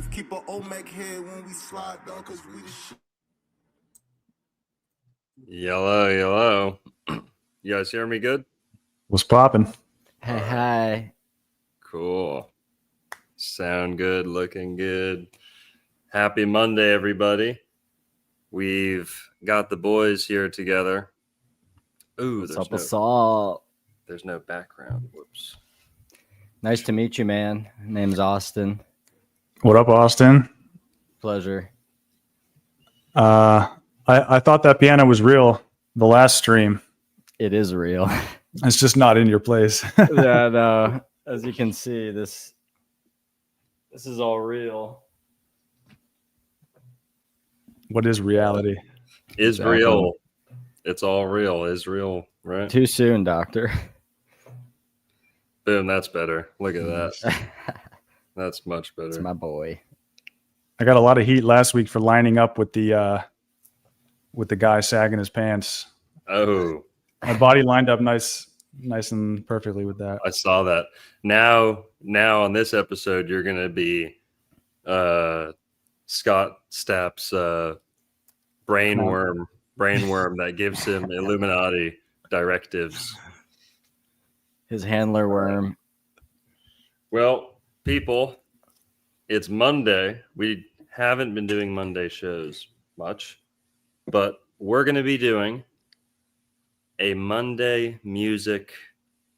beef. Keep an Olmec head when we slide down, cause we the shit. Yellow. You guys hear me good? What's popping? Hey, hi. Cool. Sound good, looking good. Happy Monday, everybody. We've got the boys here together. Ooh, What's up? There's no background. Whoops. Nice to meet you, man. Name's Austin. What up, Austin? Pleasure. I thought that piano was real the last stream. It is real. It's just not in your place. Yeah, no. As you can see, this is all real. What is reality? Israel. It's all real. Israel, right? Too soon, doctor. Boom, that's better. Look at that. That's much better. It's my boy. I got a lot of heat last week for lining up with the guy sagging his pants. Oh. My body lined up nice and perfectly with that. I saw that. Now on this episode, you're going to be Scott Stapp's brainworm that gives him Illuminati directives. His handler worm. Well, people, it's Monday. We haven't been doing Monday shows much, but we're going to be doing a Monday music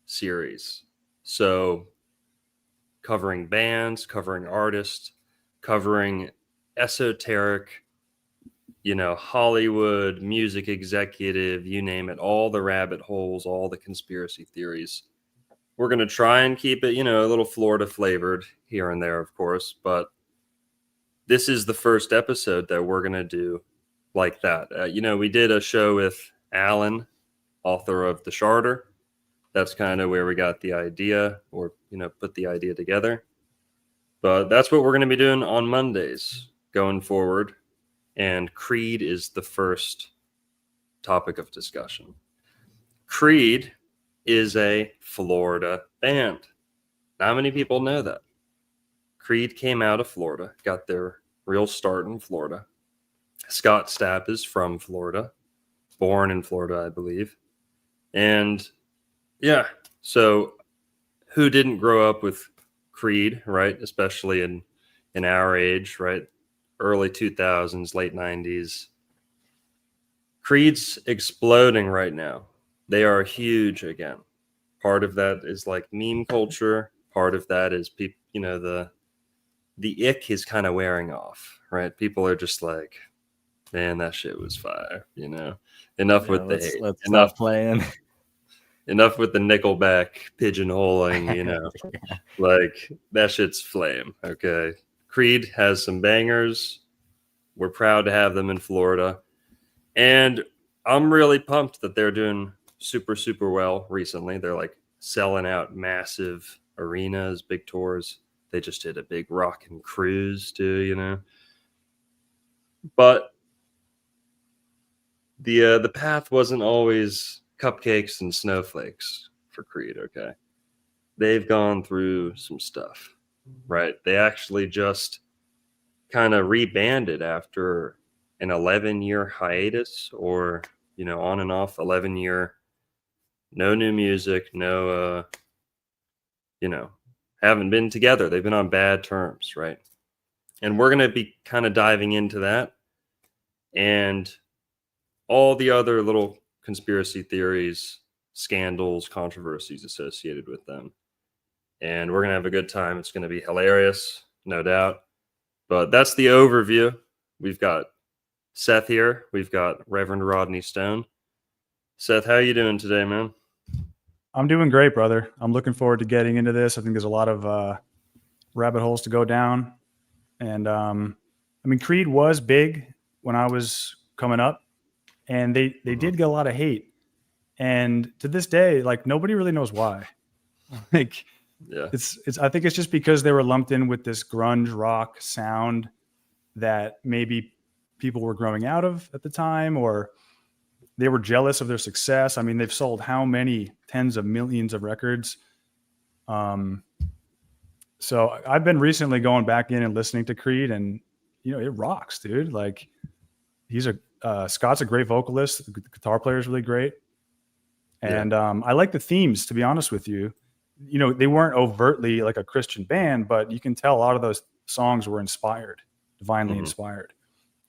series. So covering bands, covering artists, covering esoteric, Hollywood, music executive, you name it, all the rabbit holes, all the conspiracy theories. We're going to try and keep it, a little Florida flavored here and there, of course, but this is the first episode that we're going to do like that. We did a show with Alan, author of The Charter. That's kind of where we got the idea, or put the idea together. But that's what we're going to be doing on Mondays going forward. And Creed is the first topic of discussion. Creed is a Florida band. Not many people know that. Creed came out of Florida, got their real start in Florida. Scott Stapp is from Florida, born in Florida, I believe. And yeah, so who didn't grow up with Creed, right? Especially in our age, right? Early 2000s, late 90s. Creed's exploding right now. They are huge again. Part of that is like meme culture. Part of that is people, the ick is kind of wearing off, right? People are just like, man, that shit was fire, Enough with the hate. Let's stop playing. Enough with the Nickelback pigeonholing, Yeah. Like that shit's flame. Okay. Creed has some bangers. We're proud to have them in Florida. And I'm really pumped that they're doing super, super well recently. They're like selling out massive arenas, big tours. They just did a big rockin' cruise too, But the path wasn't always cupcakes and snowflakes for Creed, okay? They've gone through some stuff, right? They actually just kind of rebanded after an 11-year hiatus, or, on and off 11-year, no new music, no, haven't been together. They've been on bad terms, right? And we're going to be kind of diving into that and all the other little conspiracy theories, scandals, controversies associated with them. And we're going to have a good time. It's going to be hilarious, no doubt. But that's the overview. We've got Seth here. We've got Reverend Rodney Stone. Seth, how you doing today, man? I'm doing great, brother. I'm looking forward to getting into this. I think there's a lot of rabbit holes to go down. And Creed was big when I was coming up, and they did get a lot of hate. And to this day, like, nobody really knows why. Like, yeah, it's I think it's just because they were lumped in with this grunge rock sound that maybe people were growing out of at the time, or they were jealous of their success. I mean, they've sold how many tens of millions of records. So I've been recently going back in and listening to Creed, and it rocks, dude. Like he's Scott's a great vocalist. The guitar player is really great. And I like the themes, to be honest with you. They weren't overtly like a Christian band, but you can tell a lot of those songs were inspired, divinely inspired.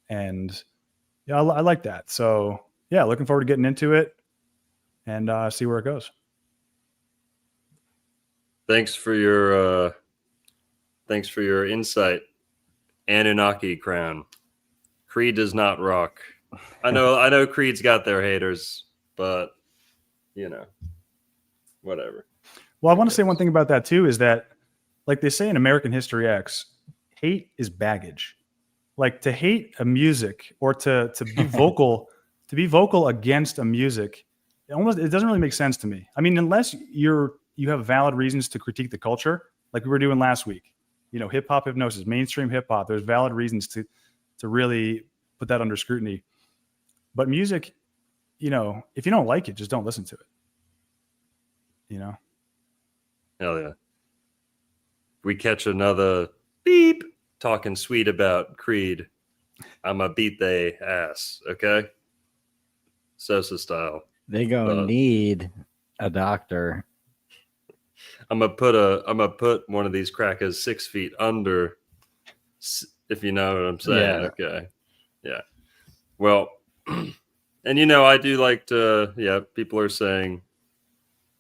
And I like that. So yeah, looking forward to getting into it and see where it goes. Thanks for your insight. Anunnaki crown. Creed does not rock. I know Creed's got their haters, but whatever. Well, I want to say one thing about that too, is that like they say in American History X, hate is baggage. Like to hate a music or to be vocal, against a music, it doesn't really make sense to me. I mean, unless you have valid reasons to critique the culture, like we were doing last week, hip hop hypnosis, mainstream hip hop, there's valid reasons to really put that under scrutiny. But music, if you don't like it, just don't listen to it. Hell yeah. We catch another beep talking sweet about Creed, I'ma beat they ass, okay? Sosa style. They gonna need a doctor. I'm gonna put one of these crackers 6 feet under, if you know what I'm saying. Yeah. Okay. Yeah. Well, and I do like to, people are saying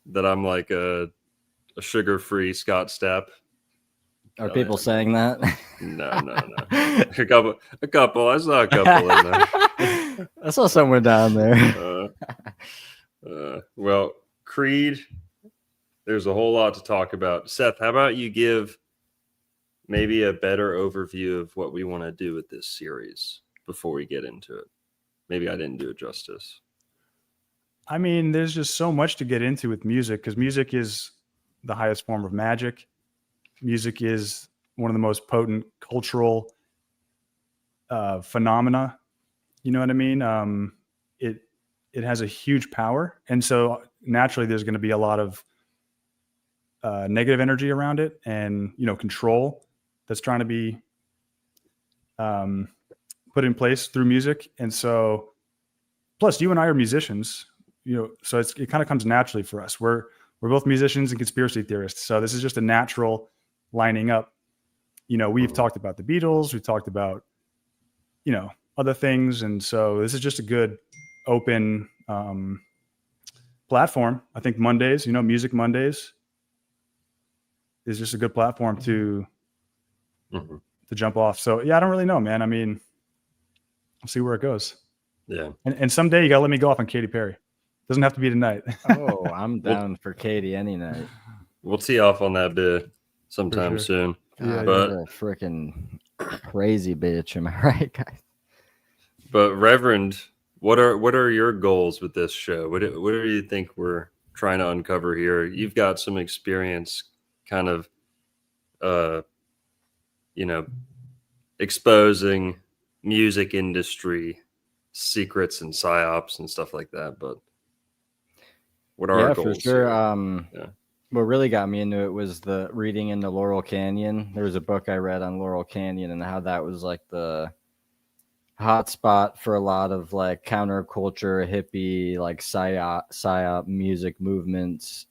that I'm like a sugar-free Scott Stapp. Are people saying that? No. A couple. I saw a couple in there. I saw someone down there. Well, Creed, there's a whole lot to talk about. Seth, how about you give maybe a better overview of what we want to do with this series before we get into it? Maybe I didn't do it justice. I mean, there's just so much to get into with music, because music is the highest form of magic. Music is one of the most potent cultural phenomena. You know what I mean? It has a huge power, and so naturally, there's going to be a lot of negative energy around it, and control that's trying to be put in place through music. And so, plus, you and I are musicians. So it kind of comes naturally for us. We're both musicians and conspiracy theorists, so this is just a natural lining up. We've talked about the Beatles, we've talked about other things, and so this is just a good open platform. I think Mondays, Music Mondays is just a good platform to jump off. So yeah, I don't really know, man. I mean, we'll see where it goes. Yeah. And someday you gotta let me go off on Katy Perry. Doesn't have to be tonight. Oh, I'm down for Katie any night. We'll tee off on that bit sometime soon. God, but you're a freaking crazy bitch, am I right, guys? But Reverend, what are your goals with this show? What do you think we're trying to uncover here? You've got some experience kind of exposing music industry secrets and psyops and stuff like that, but what are our goals? For sure. What really got me into it was the reading into Laurel Canyon. There was a book I read on Laurel Canyon and how that was like the hot spot for a lot of like counterculture, hippie, like psyop music movements,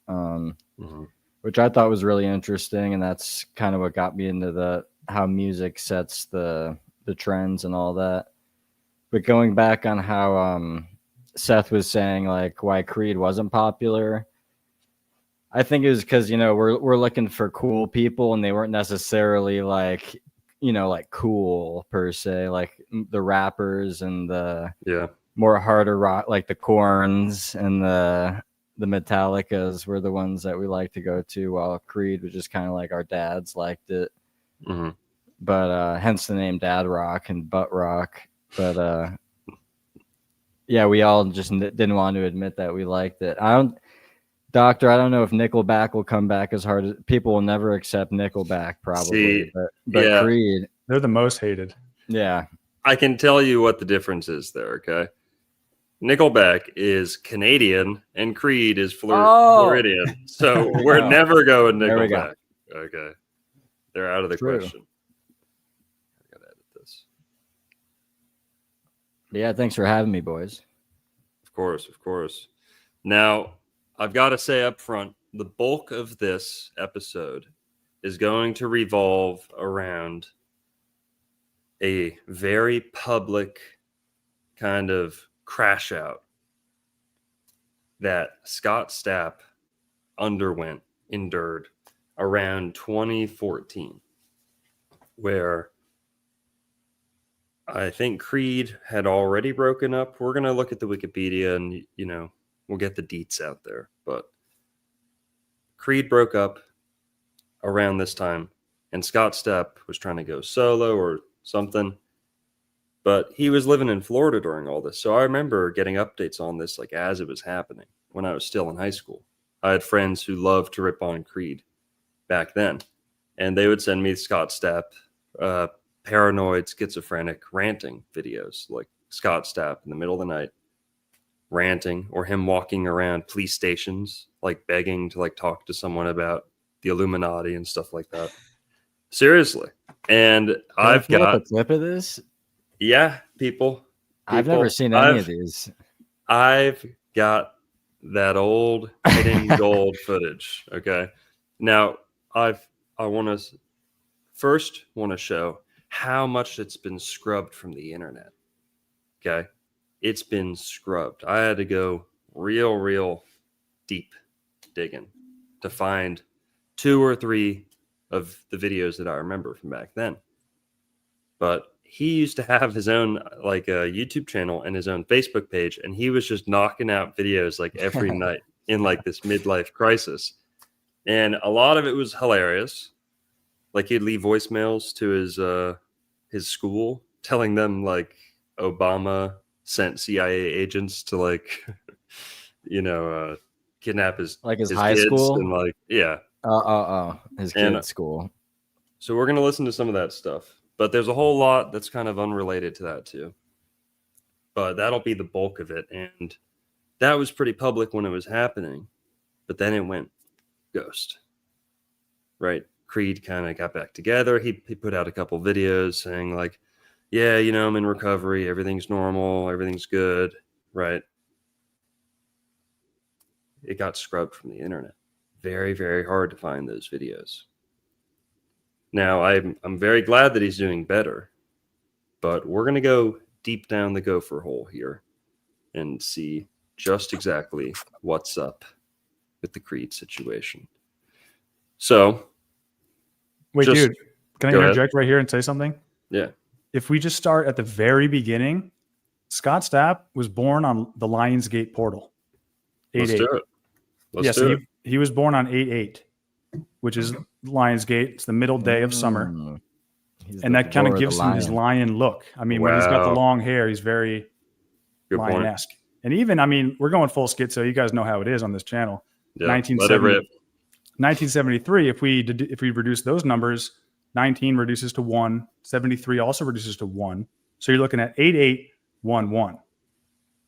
which I thought was really interesting. And that's kind of what got me into how music sets the trends and all that. But going back on how Seth was saying like why Creed wasn't popular, I think it was because we're looking for cool people, and they weren't necessarily like like cool per se, like the rappers and the more harder rock, like the Korns and the Metallicas were the ones that we like to go to, while Creed was just kind of like our dads liked it. But hence the name Dad Rock and Butt Rock. But yeah, we all just didn't want to admit that we liked it. Doctor, I don't know if Nickelback will come back as hard as people will never accept Nickelback, probably. But Creed, they're the most hated. Yeah. I can tell you what the difference is there, okay? Nickelback is Canadian and Creed is Floridian. So we're never going Nickelback. Okay. They're out of the True. question. I gotta edit this. Yeah, thanks for having me, boys. Of course. Now, I've got to say up front, the bulk of this episode is going to revolve around a very public kind of crash out that Scott Stapp endured around 2014, where I think Creed had already broken up. We're going to look at the Wikipedia and, we'll get the deets out there. But Creed broke up around this time, and Scott Stapp was trying to go solo or something. But he was living in Florida during all this. So I remember getting updates on this like as it was happening when I was still in high school. I had friends who loved to rip on Creed back then. And they would send me Scott Stapp, paranoid, schizophrenic, ranting videos, like Scott Stapp in the middle of the night ranting, or him walking around police stations, like begging to like talk to someone about the Illuminati and stuff like that. Seriously. And I've got a clip of this. Yeah, people. I've never seen any of these. I've got that old hidden gold footage. Okay. Now I want to first show how much it's been scrubbed from the internet. Okay. It's been scrubbed. I had to go real deep digging to find 2 or 3 of the videos that I remember from back then. But he used to have his own like a YouTube channel and his own Facebook page, and he was just knocking out videos like every night in like this midlife crisis. And a lot of it was hilarious. Like he'd leave voicemails to his school telling them like Obama sent CIA agents to like kidnap his high kids school and like his kid's school. So we're gonna listen to some of that stuff. But there's a whole lot that's kind of unrelated to that too. But that'll be the bulk of it. And that was pretty public when it was happening. But then it went ghost. Right? Creed kind of got back together. He put out a couple videos saying like, yeah, I'm in recovery. Everything's normal. Everything's good. Right? It got scrubbed from the internet. Very, very hard to find those videos. Now, I'm very glad that he's doing better, but we're going to go deep down the gopher hole here and see just exactly what's up with the Creed situation. So, wait, dude, can I interject right here and say something? Yeah. If we just start at the very beginning, Scott Stapp was born on the Lionsgate portal. 8/8. Let's do it. Let's do it. He was born on 8/8, which is Lionsgate. It's the middle day of summer. And that kind of gives him his lion look. I mean, when he's got the long hair, he's very lion-esque. And even, we're going full schizo. You guys know how it is on this channel. Yeah, 1973, if we reduce those numbers, 19 reduces to 1, 73 also reduces to 1. So you're looking at 8811.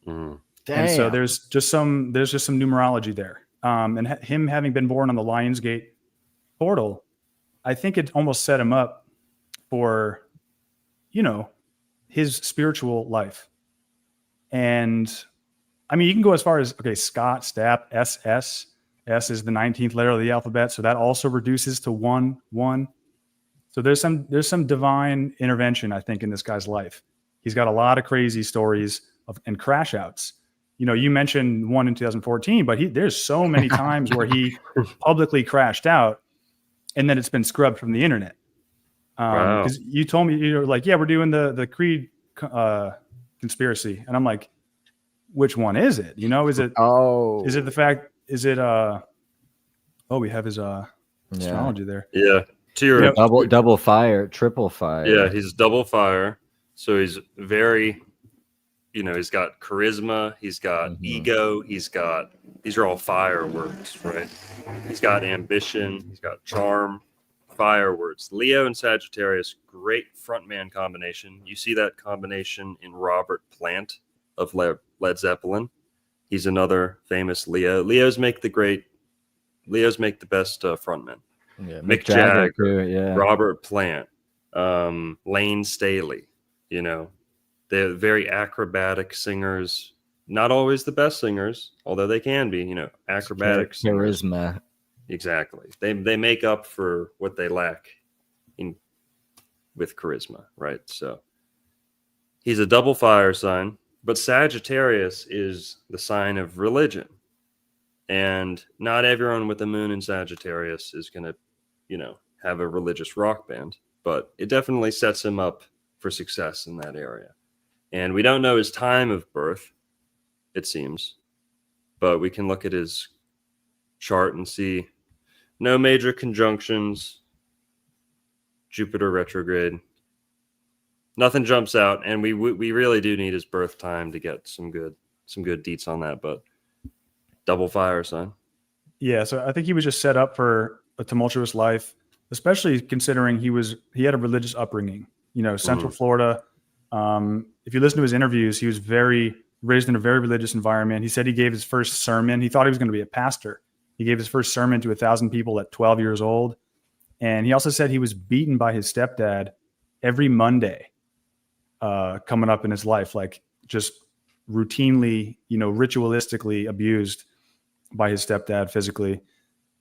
Mm. And so there's just some numerology there. And him having been born on the Lionsgate portal, I think it almost set him up for, his spiritual life. And you can go as far as, Scott Stapp, SS. S is the 19th letter of the alphabet. So that also reduces to 1, 1. So there's some divine intervention, I think, in this guy's life. He's got a lot of crazy stories and crash outs. You mentioned one in 2014, but there's so many times where he publicly crashed out, and then it's been scrubbed from the internet. Because you told me, you're like, yeah, we're doing the Creed conspiracy, and I'm like, which one is it? Is it? Is it the fact? Is it? We have his astrology there. Yeah, double fire, triple fire. Yeah, he's double fire. So he's very. He's got charisma, he's got ego, these are all fire words, right? He's got ambition, he's got charm, fire words. Leo and Sagittarius, great frontman combination. You see that combination in Robert Plant of Led Zeppelin. He's another famous Leo. Leos make the best frontmen. Yeah, Mick Jagger, too, yeah. Robert Plant, Lane Staley. You know, they're very acrobatic singers. Not always the best singers, although they can be. You know, acrobatic singers. Charisma. Exactly. They make up for what they lack with charisma, right? So he's a double fire sign, but Sagittarius is the sign of religion. And not everyone with the moon in Sagittarius is going to, you know, have a religious rock band, but it definitely sets him up for success in that area. And we don't know his time of birth, it seems, but we can look at his chart and see no major conjunctions, Jupiter retrograde. Nothing jumps out, and we really do need his birth time to get some good deets on that, but double fire sign. Yeah, so I think he was just set up for a tumultuous life, especially considering he had a religious upbringing. You know, Central Florida. If you listen to his interviews, he was raised in a very religious environment. He said he gave his first sermon. He thought he was going to be a pastor. He gave his first sermon to 1,000 people at 12 years old. And he also said he was beaten by his stepdad every Monday coming up in his life, like just routinely, you know, ritualistically abused by his stepdad physically.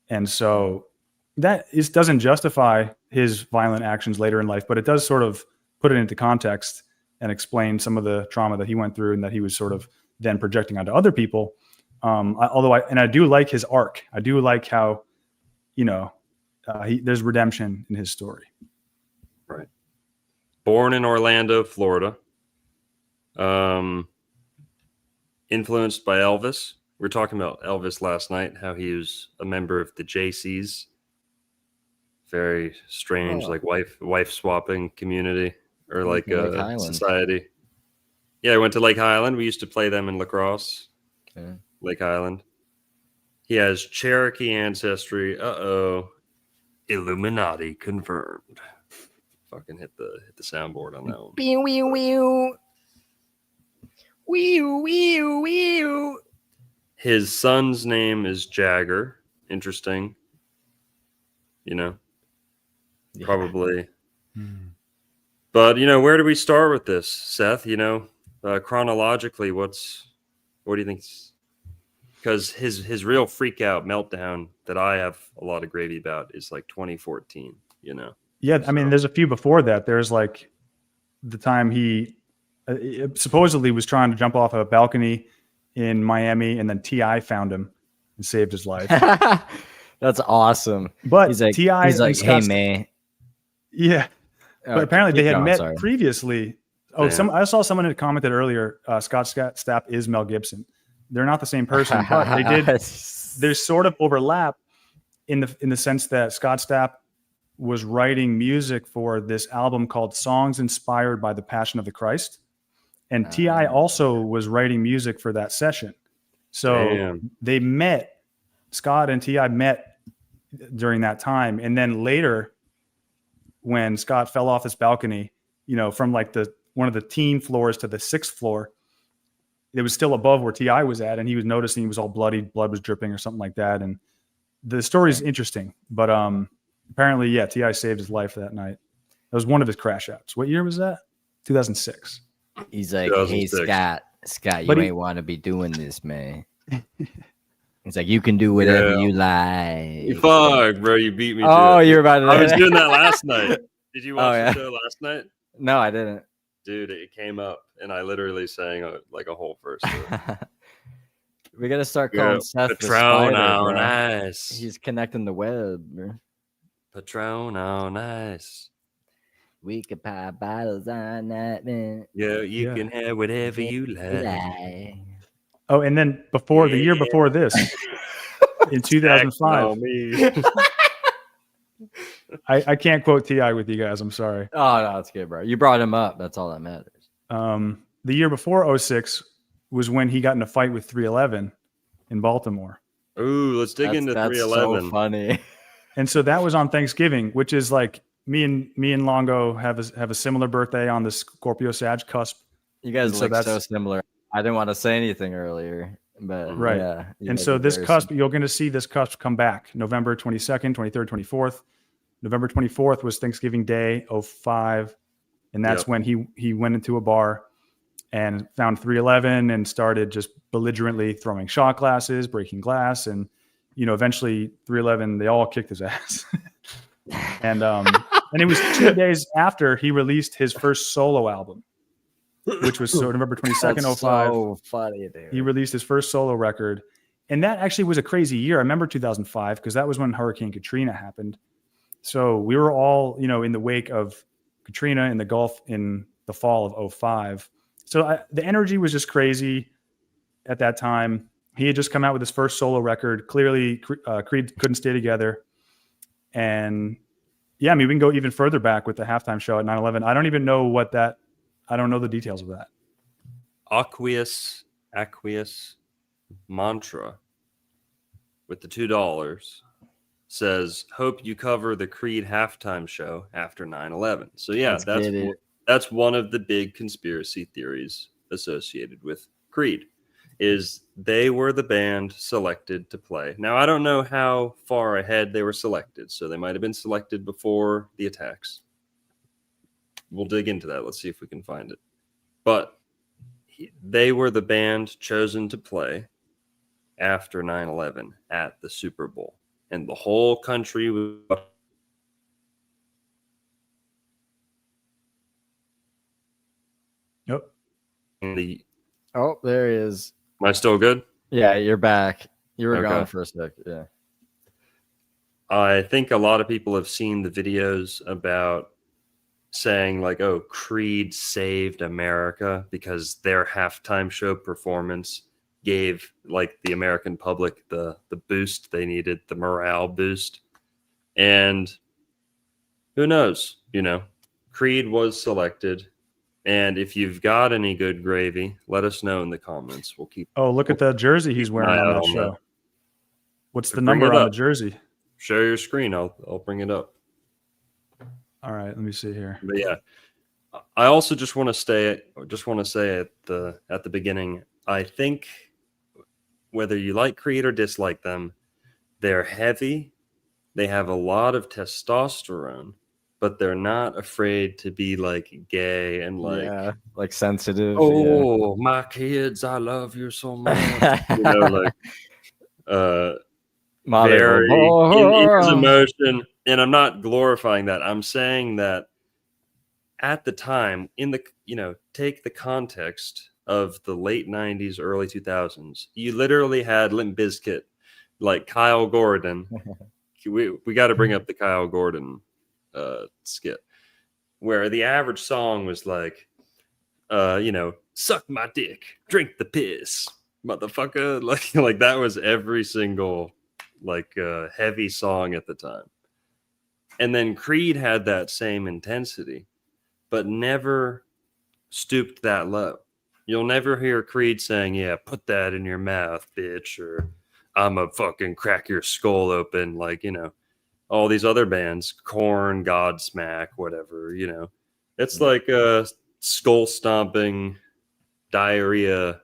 And so that doesn't justify his violent actions later in life, but it does sort of put it into context and explain some of the trauma that he went through and that he was sort of then projecting onto other people. I do like his arc. I do like how, you know, there's redemption in his story. Right. Born in Orlando, Florida. Influenced by Elvis. We were talking about Elvis last night, how he was a member of the JCs. Very strange, like wife swapping community or like a society. Yeah, I went to Lake Highland. We used to play them in lacrosse. Yeah. Lake Highland. He has Cherokee ancestry. Illuminati confirmed. Fucking hit the soundboard on that one. Wee wee wee. Wee wee wee. His son's name is Jagger. Interesting. You know, probably. But, you know, where do we start with this, Seth? You know, chronologically, what do you think? Because his real freak out meltdown that I have a lot of gravy about is like 2014, you know? Yeah. I mean, there's a few before that. There's like the time he supposedly was trying to jump off a balcony in Miami, and then T.I. found him and saved his life. That's awesome. But he's like, T.I. hey, man. Yeah. But apparently they had met previously. Oh, Damn. I saw someone had commented earlier, Scott Stapp is Mel Gibson. They're not the same person, but there's sort of overlap in the sense that Scott Stapp was writing music for this album called Songs Inspired by the Passion of the Christ. And T.I. also was writing music for that session. So they met, Scott and T.I. met during that time. And then later, when Scott fell off this balcony, you know, from like one of the teen floors to the 6th floor, it was still above where T.I. was at. And he was noticing he was all bloody, blood was dripping or something like that. And the story is interesting, but apparently, yeah, T.I. saved his life that night. That was one of his crash outs. What year was that? 2006. He's like, hey, Scott, you ain't want to be doing this, man. He's like, you can do whatever you like. Fuck, bro, you beat me. Oh, you're about to. I was doing that last night. Did you watch the show last night? No, I didn't. Dude, it came up, and I literally sang like a whole verse. We got to start calling Seth Patron, the spider, nice. He's connecting the web, bro. Patron, nice. We could pop bottles on that, man. Yeah, you can have whatever you like. Oh, and then the year before this, in 2005. I can't quote T.I. with you guys. I'm sorry. Oh, no, it's good, bro. You brought him up. That's all that matters. The year before 06 was when he got in a fight with 311 in Baltimore. Ooh, let's dig into 311. That's so funny. And so that was on Thanksgiving, which is like me and Longo have a similar birthday on the Scorpio Sag cusp. You guys look so similar. I didn't want to say anything earlier. But Right. yeah, And so this cusp, you're going to see this cusp come back November 22nd, 23rd, 24th. November 24th was Thanksgiving Day, 05. And that's when he went into a bar and found 311 and started just belligerently throwing shot glasses, breaking glass. And, eventually 311, they all kicked his ass. And it was 2 days after he released his first solo album, which was November 22nd, 05. So funny, dude. He released his first solo record. And that actually was a crazy year. I remember 2005 because that was when Hurricane Katrina happened. So we were all, in the wake of Katrina in the Gulf in the fall of 05. So the energy was just crazy at that time. He had just come out with his first solo record. Clearly, Creed couldn't stay together. And yeah, we can go even further back with the halftime show at 9/11. I don't even know I don't know the details of that. Aqueous mantra with the $2 says, hope you cover the Creed halftime show after 9/11. So yeah, that's one of the big conspiracy theories associated with Creed, is they were the band selected to play. Now, I don't know how far ahead they were selected, so they might have been selected before the attacks. We'll dig into that. Let's see if we can find it. But they were the band chosen to play after 9/11 at the Super Bowl. And the whole country was... Yep. Oh, there he is. Am I still good? Yeah, you're back. You were Okay. gone for a sec. Yeah. I think a lot of people have seen the videos about saying like, oh, Creed saved America because their halftime show performance gave like the American public the boost they needed, the morale boost. And who knows, Creed was selected. And if you've got any good gravy, let us know in the comments. We'll keep. Oh, look at the jersey he's wearing on that show. What's the number on the jersey? Share your screen. I'll bring it up. All right, let me see here. But yeah, I also just want to say at the beginning, I think whether you like Creed or dislike them, they're heavy. They have a lot of testosterone, but they're not afraid to be like gay and like sensitive. Oh, my kids, I love you so much. Very in his emotion. And I'm not glorifying that. I'm saying that at the time, take the context of the late 90s, early 2000s, you literally had Limp Bizkit, like Kyle Gordon. We got to bring up the Kyle Gordon skit, where the average song was like, suck my dick, drink the piss, motherfucker. Like that was every single heavy song at the time. And then Creed had that same intensity, but never stooped that low. You'll never hear Creed saying, yeah, put that in your mouth, bitch, or I'm a fucking crack your skull open, all these other bands, Korn, Godsmack, whatever, It's like skull stomping, diarrhea,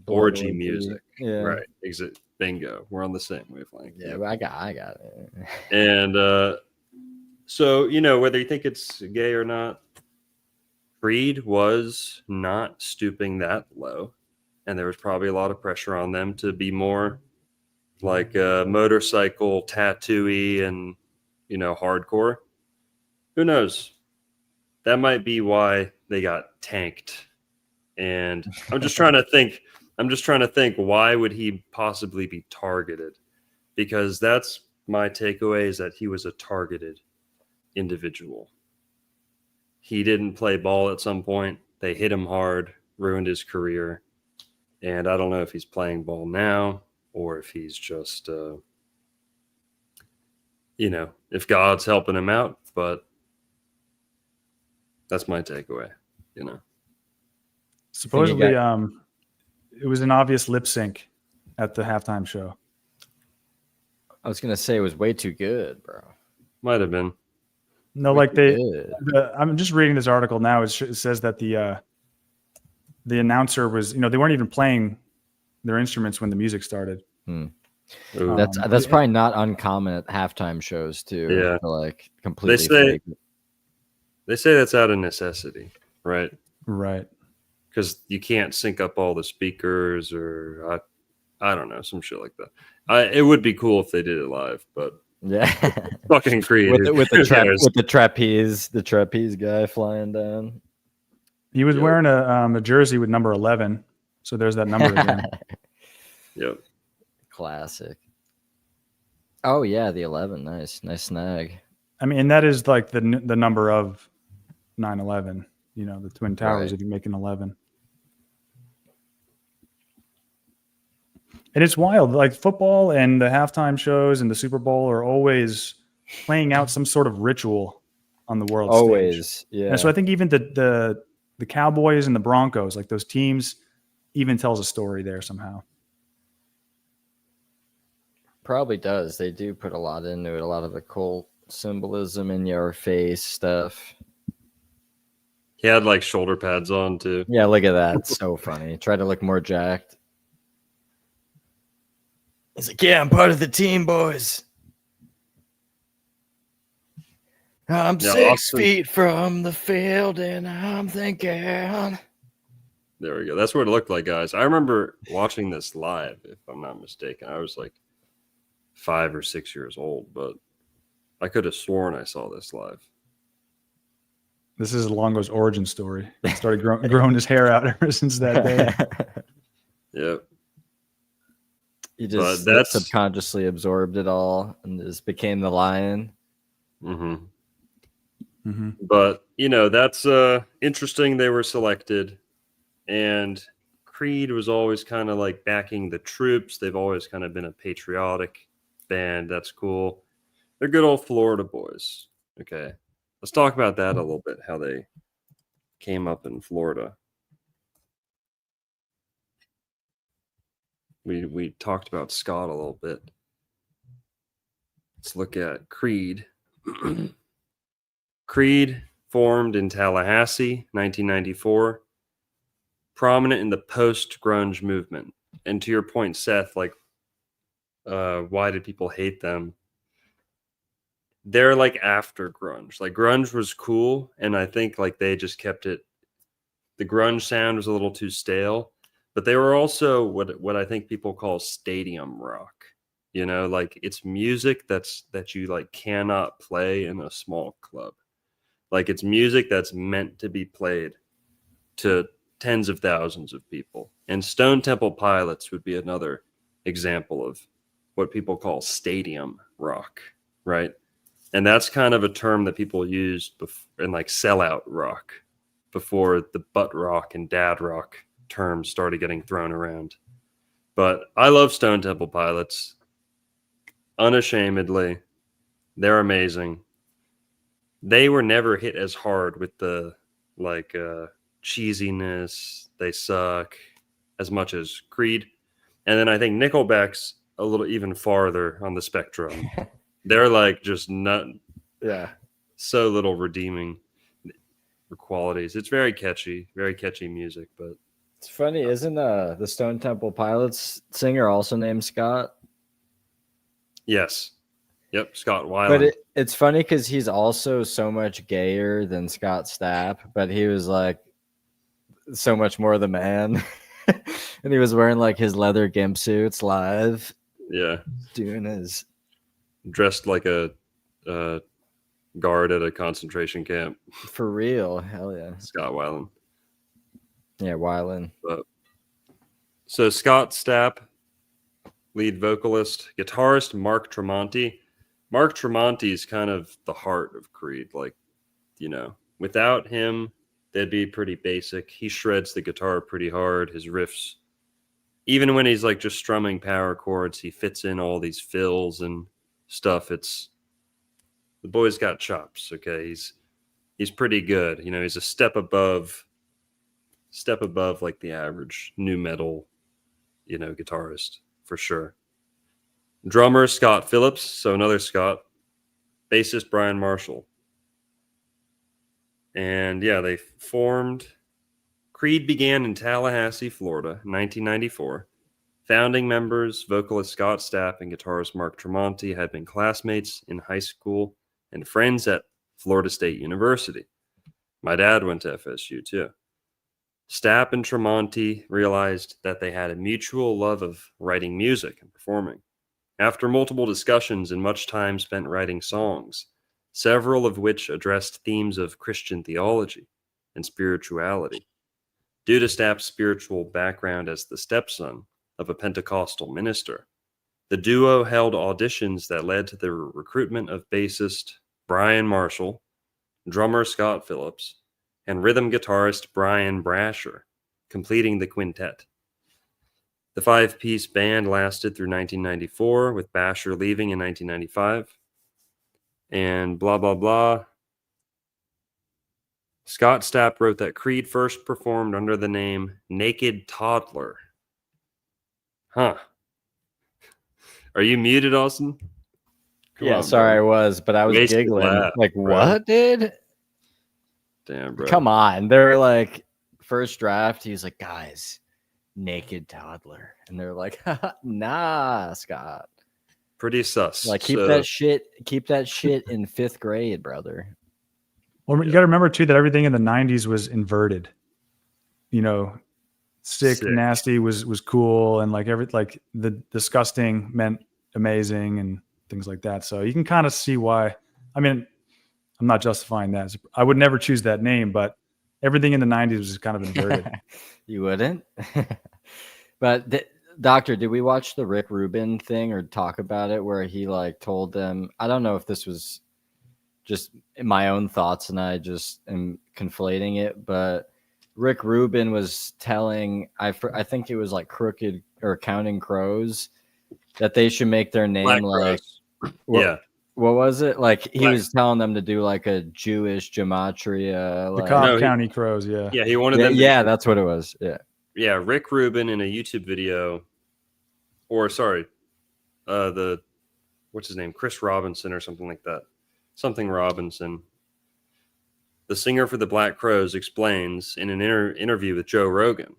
orgy music. Yeah. Right. Bingo. We're on the same wavelength. Yeah, but I got it. And so, whether you think it's gay or not, Creed was not stooping that low. And there was probably a lot of pressure on them to be more like motorcycle tattoo-y and, hardcore. Who knows? That might be why they got tanked. And I'm just trying to think, why would he possibly be targeted? Because that's my takeaway, is that he was a targeted individual. He didn't play ball at some point. They hit him hard, ruined his career. And I don't know if he's playing ball now or if he's just, if God's helping him out. But that's my takeaway, Supposedly, it was an obvious lip sync at the halftime show. I was gonna say it was way too good, bro. Might have been. No, I'm just reading this article now. It says that the announcer was, they weren't even playing their instruments when the music started. Ooh. That's probably not uncommon at halftime shows too. Yeah. To like completely fake it. They say that's out of necessity, right? Right. Because you can't sync up all the speakers, or I don't know, some shit like that. It would be cool if they did it live, but Yeah, fucking Creed with the cares? the trapeze guy flying down. He was wearing a jersey with number 11, so there's that number again. Yep. Classic. Oh yeah, the 11. Nice snag. I mean, and that is like the number of 9/11. You know, the Twin Towers. If you make an 11, and it's wild. Like football and the halftime shows and the Super Bowl are always playing out some sort of ritual on the world stage. Yeah. And so I think even the Cowboys and the Broncos, like those teams, even tells a story there somehow. Probably does. They do put a lot into it. A lot of occult symbolism, in your face stuff. He had like shoulder pads on too. Yeah, look at that. It's so funny. Try to look more jacked. He's like, yeah, I'm part of the team, boys. I'm 6 feet from the field, and I'm thinking. There we go. That's what it looked like, guys. I remember watching this live, if I'm not mistaken. I was like 5 or 6 years old, but I could have sworn I saw this live. This is Longo's origin story. He started growing his hair out ever since that day. Yep. He just subconsciously absorbed it all and just became the lion. Mm-hmm. Mm-hmm. But, that's interesting. They were selected. And Creed was always kind of like backing the troops. They've always kind of been a patriotic band. That's cool. They're good old Florida boys. Okay. Let's talk about that a little bit, how they came up in Florida. We talked about Scott a little bit. Let's look at Creed. Creed formed in Tallahassee, 1994. Prominent in the post-grunge movement. And to your point, Seth, like, why did people hate them? They're like after grunge. Like grunge was cool, and I think like they just kept it. The grunge sound was a little too stale, but they were also what I think people call stadium rock. Like it's music that you like cannot play in a small club. Like it's music that's meant to be played to tens of thousands of people. And Stone Temple Pilots would be another example of what people call stadium rock, right? And that's kind of a term that people used in like sellout rock before the butt rock and dad rock terms started getting thrown around. But I love Stone Temple Pilots. Unashamedly. They're amazing. They were never hit as hard with the like cheesiness, they suck, as much as Creed. And then I think Nickelback's a little even farther on the spectrum. They're like just so little redeeming qualities. It's very catchy music. But it's funny, isn't the Stone Temple Pilots singer also named Scott? Yes. Yep, Scott Weiland. But it's funny because he's also so much gayer than Scott Stapp, but he was like so much more the man. And he was wearing like his leather gimp suits live. Yeah. Doing his dressed like a guard at a concentration camp. For real. Hell yeah. Scott Weiland. Yeah, Weiland. So Scott Stapp, lead vocalist, guitarist Mark Tremonti. Mark Tremonti is kind of the heart of Creed. Like, without him, they'd be pretty basic. He shreds the guitar pretty hard. His riffs, even when he's like just strumming power chords, he fits in all these fills and stuff. The boy's got chops. Okay, he's pretty good. He's a step above like the average nu metal, guitarist for sure. Drummer Scott Phillips, so another Scott. Bassist Brian Marshall. And yeah, they formed. Creed began in Tallahassee, Florida, in 1994. Founding members, vocalist Scott Stapp and guitarist Mark Tremonti, had been classmates in high school and friends at Florida State University. My dad went to FSU too. Stapp and Tremonti realized that they had a mutual love of writing music and performing. After multiple discussions and much time spent writing songs, several of which addressed themes of Christian theology and spirituality. Due to Stapp's spiritual background as the stepson of a Pentecostal minister, the duo held auditions that led to the recruitment of bassist Brian Marshall, drummer Scott Phillips, and rhythm guitarist Brian Brasher, completing the quintet. The five-piece band lasted through 1994, with Brasher leaving in 1995. And blah, blah, blah. Scott Stapp wrote that Creed first performed under the name Naked Toddler. Huh. Are you muted, Austin? Yeah, sorry, I was, but I was giggling. Laugh, like, bro. What, dude? Damn, bro. Come on. They're like, first draft, he's like, guys, Naked Toddler. And they're like, nah, Scott. Pretty sus. Like, keep that shit in fifth grade, brother. Well, you got to remember too that everything in the 90s was inverted. You know, sick, nasty was cool, and like the disgusting meant amazing and things like that. So you can kind of see why. I mean, I'm not justifying that. I would never choose that name, but everything in the 90s was kind of inverted. You wouldn't? But Doctor, did we watch the Rick Rubin thing or talk about it where he like told them, I don't know if this was just my own thoughts and I just am conflating it, but Rick Rubin was telling, I think it was like Crooked or Counting Crows, that they should make their name Black like, Crows. What was it? Like he was telling them to do like a Jewish gematria. The Cobb County Crows, yeah. Yeah, he wanted them to, yeah, that's what it was. Yeah. Yeah, Rick Rubin in a YouTube video, what's his name? Chris Robinson or something like that. Something Robinson. The singer for the Black Crows explains in an interview with Joe Rogan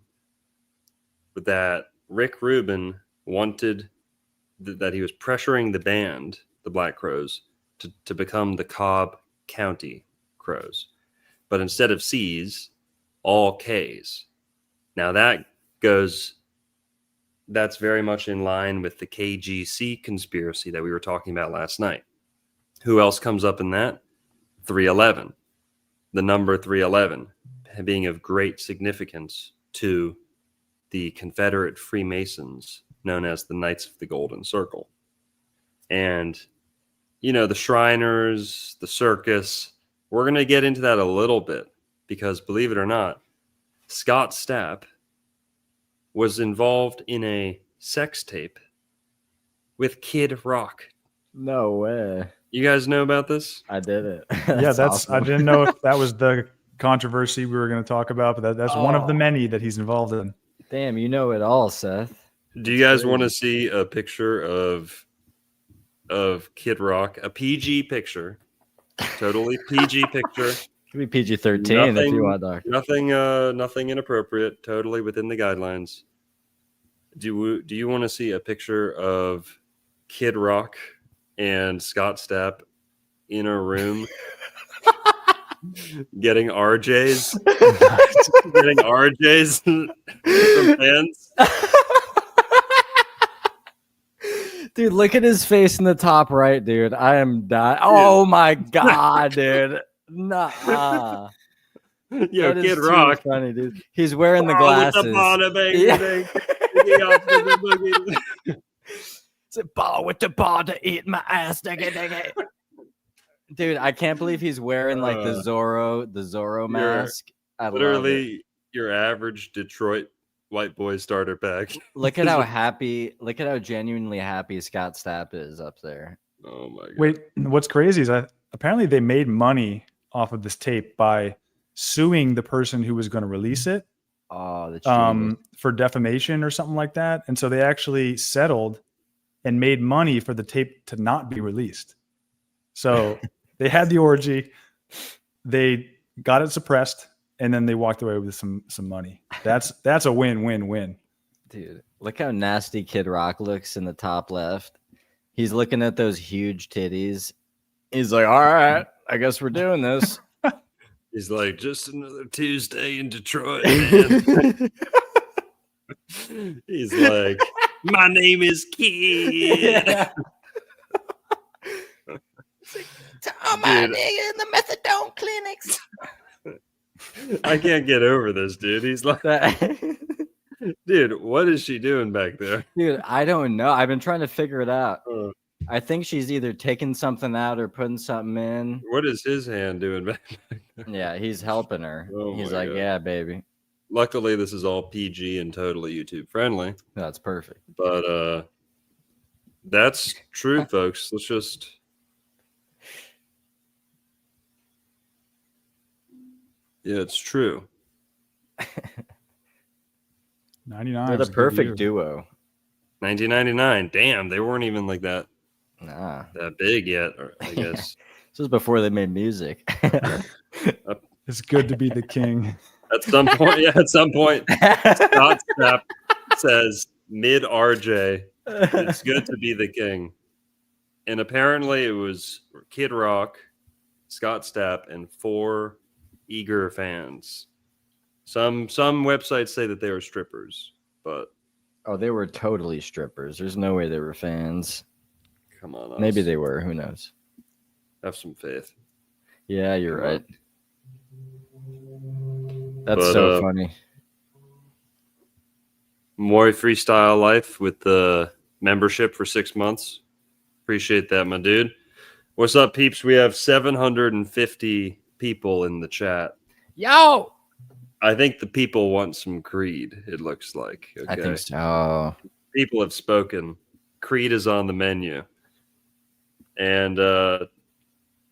that Rick Rubin wanted that he was pressuring the band, the Black Crows, to become the Cobb County Crows. But instead of C's, all K's. Now that's very much in line with the KGC conspiracy that we were talking about last night. Who else comes up in that? 311. The number 311 being of great significance to the Confederate Freemasons known as the Knights of the Golden Circle. And, you know, the Shriners, the circus, we're going to get into that a little bit because, believe it or not, Scott Stapp was involved in a sex tape with Kid Rock. No way. You guys know about this? I did it. That's awesome. I didn't know if that was the controversy we were going to talk about, but that's one of the many that he's involved in. Damn, you know it all, Seth. Do you guys want to see a picture of Kid Rock? A PG picture. Totally PG picture. Could be PG-13 if you want, Doctor. Nothing inappropriate. Totally within the guidelines. Do you want to see a picture of Kid Rock and Scott Stapp in a room getting RJs? Getting RJs from fans? Dude, look at his face in the top right, dude. I am dying. Oh my god, dude. Nah. Yo, Kid Rock. Funny, dude. He's wearing the glasses. It's a ball with the ball to eat my ass. Dude, I can't believe he's wearing like the Zorro mask. Literally your average Detroit white boy starter pack. Look at how genuinely happy Scott Stapp is up there. Oh my god. Wait, what's crazy is apparently they made money off of this tape by suing the person who was going to release it. Oh, for defamation or something like that. And so they actually settled and made money for the tape to not be released. So they had the orgy, they got it suppressed, and then they walked away with some money. That's a win-win-win. Dude, look how nasty Kid Rock looks in the top left. He's looking at those huge titties. He's like, all right, I guess we're doing this. He's like, just another Tuesday in Detroit, man. He's like, my name is Kid. Yeah. All my nigga in the methadone clinics. I can't get over this, dude. He's like, dude, what is she doing back there? Dude, I don't know. I've been trying to figure it out. I think she's either taking something out or putting something in. What is his hand doing back there? Yeah, he's helping her. Oh He's my like, God. yeah, baby. Luckily, this is all PG and totally YouTube friendly. That's perfect. But that's true, folks. Let's just. Yeah, it's true. 99. They're the perfect duo. 1999. Damn, they weren't even like that big yet, or I guess. This was before they made music. It's good to be the king. At some point, Scott Stapp says, mid RJ, it's good to be the king. And apparently it was Kid Rock, Scott Stapp, and 4 eager fans. Some websites say that they were strippers, but Oh, they were totally strippers. There's no way they were fans. come on, us. Maybe they were. Who knows? Have some faith. Yeah, you're Come on. right. That's But, so funny. Maury Freestyle Life with the membership for 6 months. Appreciate that, my dude. What's up, peeps? We have 750 people in the chat. Yo! I think the people want some Creed, it looks like. Okay? I think so. People have spoken. Creed is on the menu. And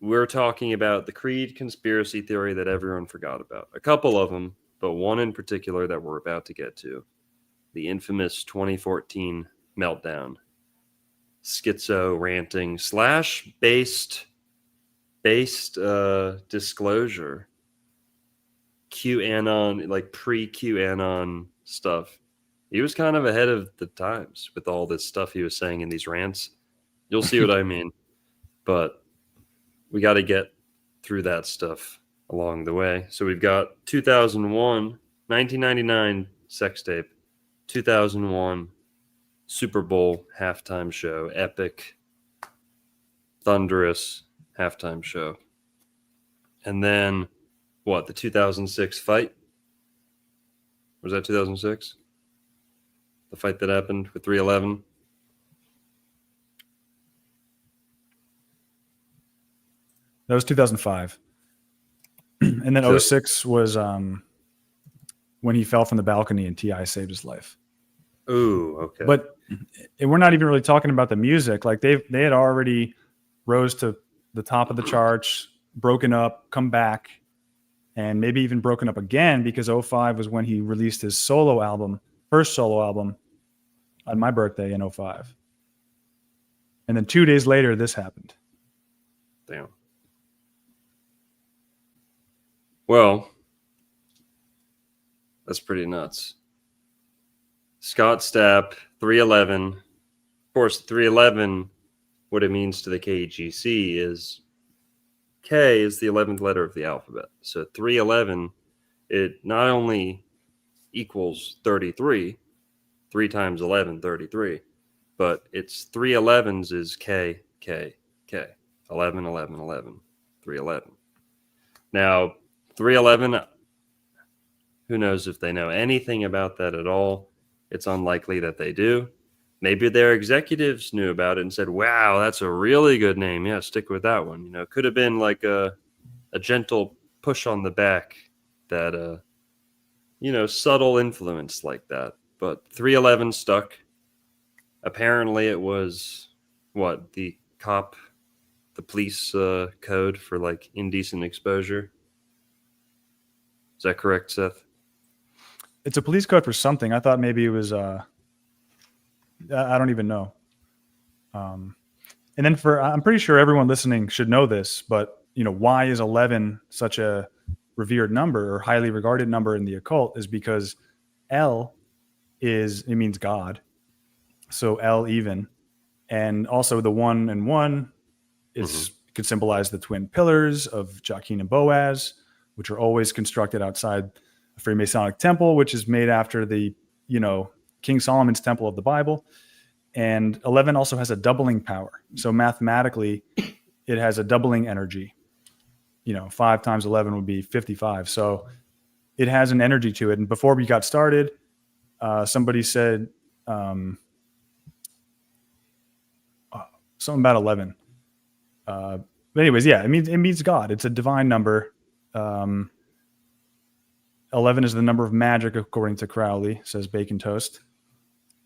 we're talking about the Creed conspiracy theory that everyone forgot about. A couple of them, but one in particular that we're about to get to. The infamous 2014 meltdown. Schizo ranting / based disclosure. QAnon, like pre-QAnon stuff. He was kind of ahead of the times with all this stuff he was saying in these rants. You'll see what I mean. But we got to get through that stuff along the way. So we've got 2001, 1999 sex tape, 2001 Super Bowl halftime show, epic, thunderous halftime show. And then, what, the 2006 fight? Was that 2006? The fight that happened with 311? That was 2005. And then So- 06 was when he fell from the balcony and T.I. saved his life. Ooh, okay. But we're not even really talking about the music. Like they had already rose to the top of the charts, broken up, come back, and maybe even broken up again because 05 was when he released his solo album, first solo album on my birthday in 05. And then 2 days later, this happened. Damn. Well, that's pretty nuts. Scott Stapp, 311. Of course, 311, what it means to the KGC is K is the 11th letter of the alphabet. So 311, it not only equals 33, 3 times 11, 33, but it's 311s is K, K, K. 11, 11, 11, 311. Now, 311, who knows if they know anything about that at all. It's unlikely that they do. Maybe their executives knew about it and said, wow, that's a really good name. Yeah, stick with that one. You know, it could have been like a gentle push on the back that, subtle influence like that. But 311 stuck. Apparently it was, the police code for like indecent exposure. Is that correct, Seth? It's a police code for something. I thought maybe it was, I don't even know. And then I'm pretty sure everyone listening should know this, but why is 11 such a revered number or highly regarded number in the occult is because L it means God. So El even. And also the 1 and 1 is could symbolize the twin pillars of Joachim and Boaz, which are always constructed outside a Freemasonic temple, which is made after the, King Solomon's temple of the Bible. And 11 also has a doubling power. So mathematically, it has a doubling energy. 5 times 11 would be 55. So it has an energy to it. And before we got started, somebody said something about 11. But anyways, yeah, it means God. It's a divine number. 11 is the number of magic, according to Crowley, says Bacon Toast.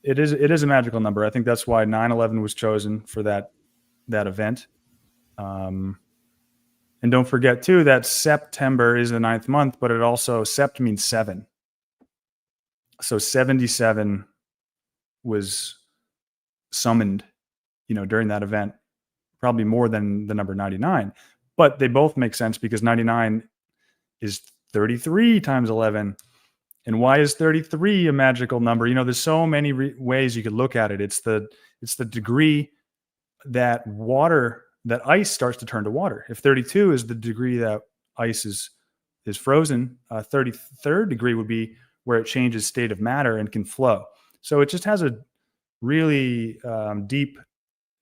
It is a magical number. I think that's why 9/11 was chosen for that event. And don't forget too that September is the 9th month, but it also sept means 7. So 77 was summoned, during that event, probably more than the number 99. But they both make sense because 99 is 33 times 11. And why is 33 a magical number? There's so many ways you could look at it. It's the degree that ice starts to turn to water. If 32 is the degree that ice is frozen, 33rd degree would be where it changes state of matter and can flow. So it just has a really deep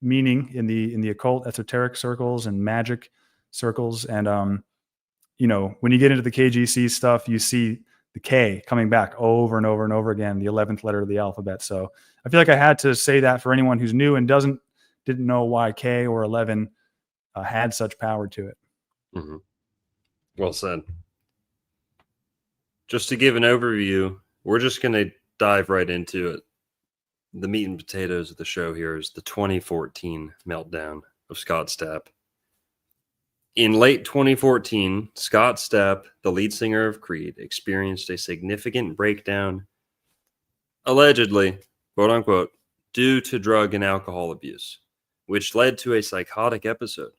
meaning in the occult, esoteric circles and magic circles. And when you get into the KGC stuff, you see the K coming back over and over and over again, the 11th letter of the alphabet. So I feel like I had to say that for anyone who's new and didn't know why K or 11 had such power to it. Mm-hmm. Well said. Just to give an overview, we're just going to dive right into it. The meat and potatoes of the show here is the 2014 meltdown of Scott Stapp. In late 2014, Scott Stapp, the lead singer of Creed, experienced a significant breakdown, allegedly, quote unquote, due to drug and alcohol abuse, which led to a psychotic episode.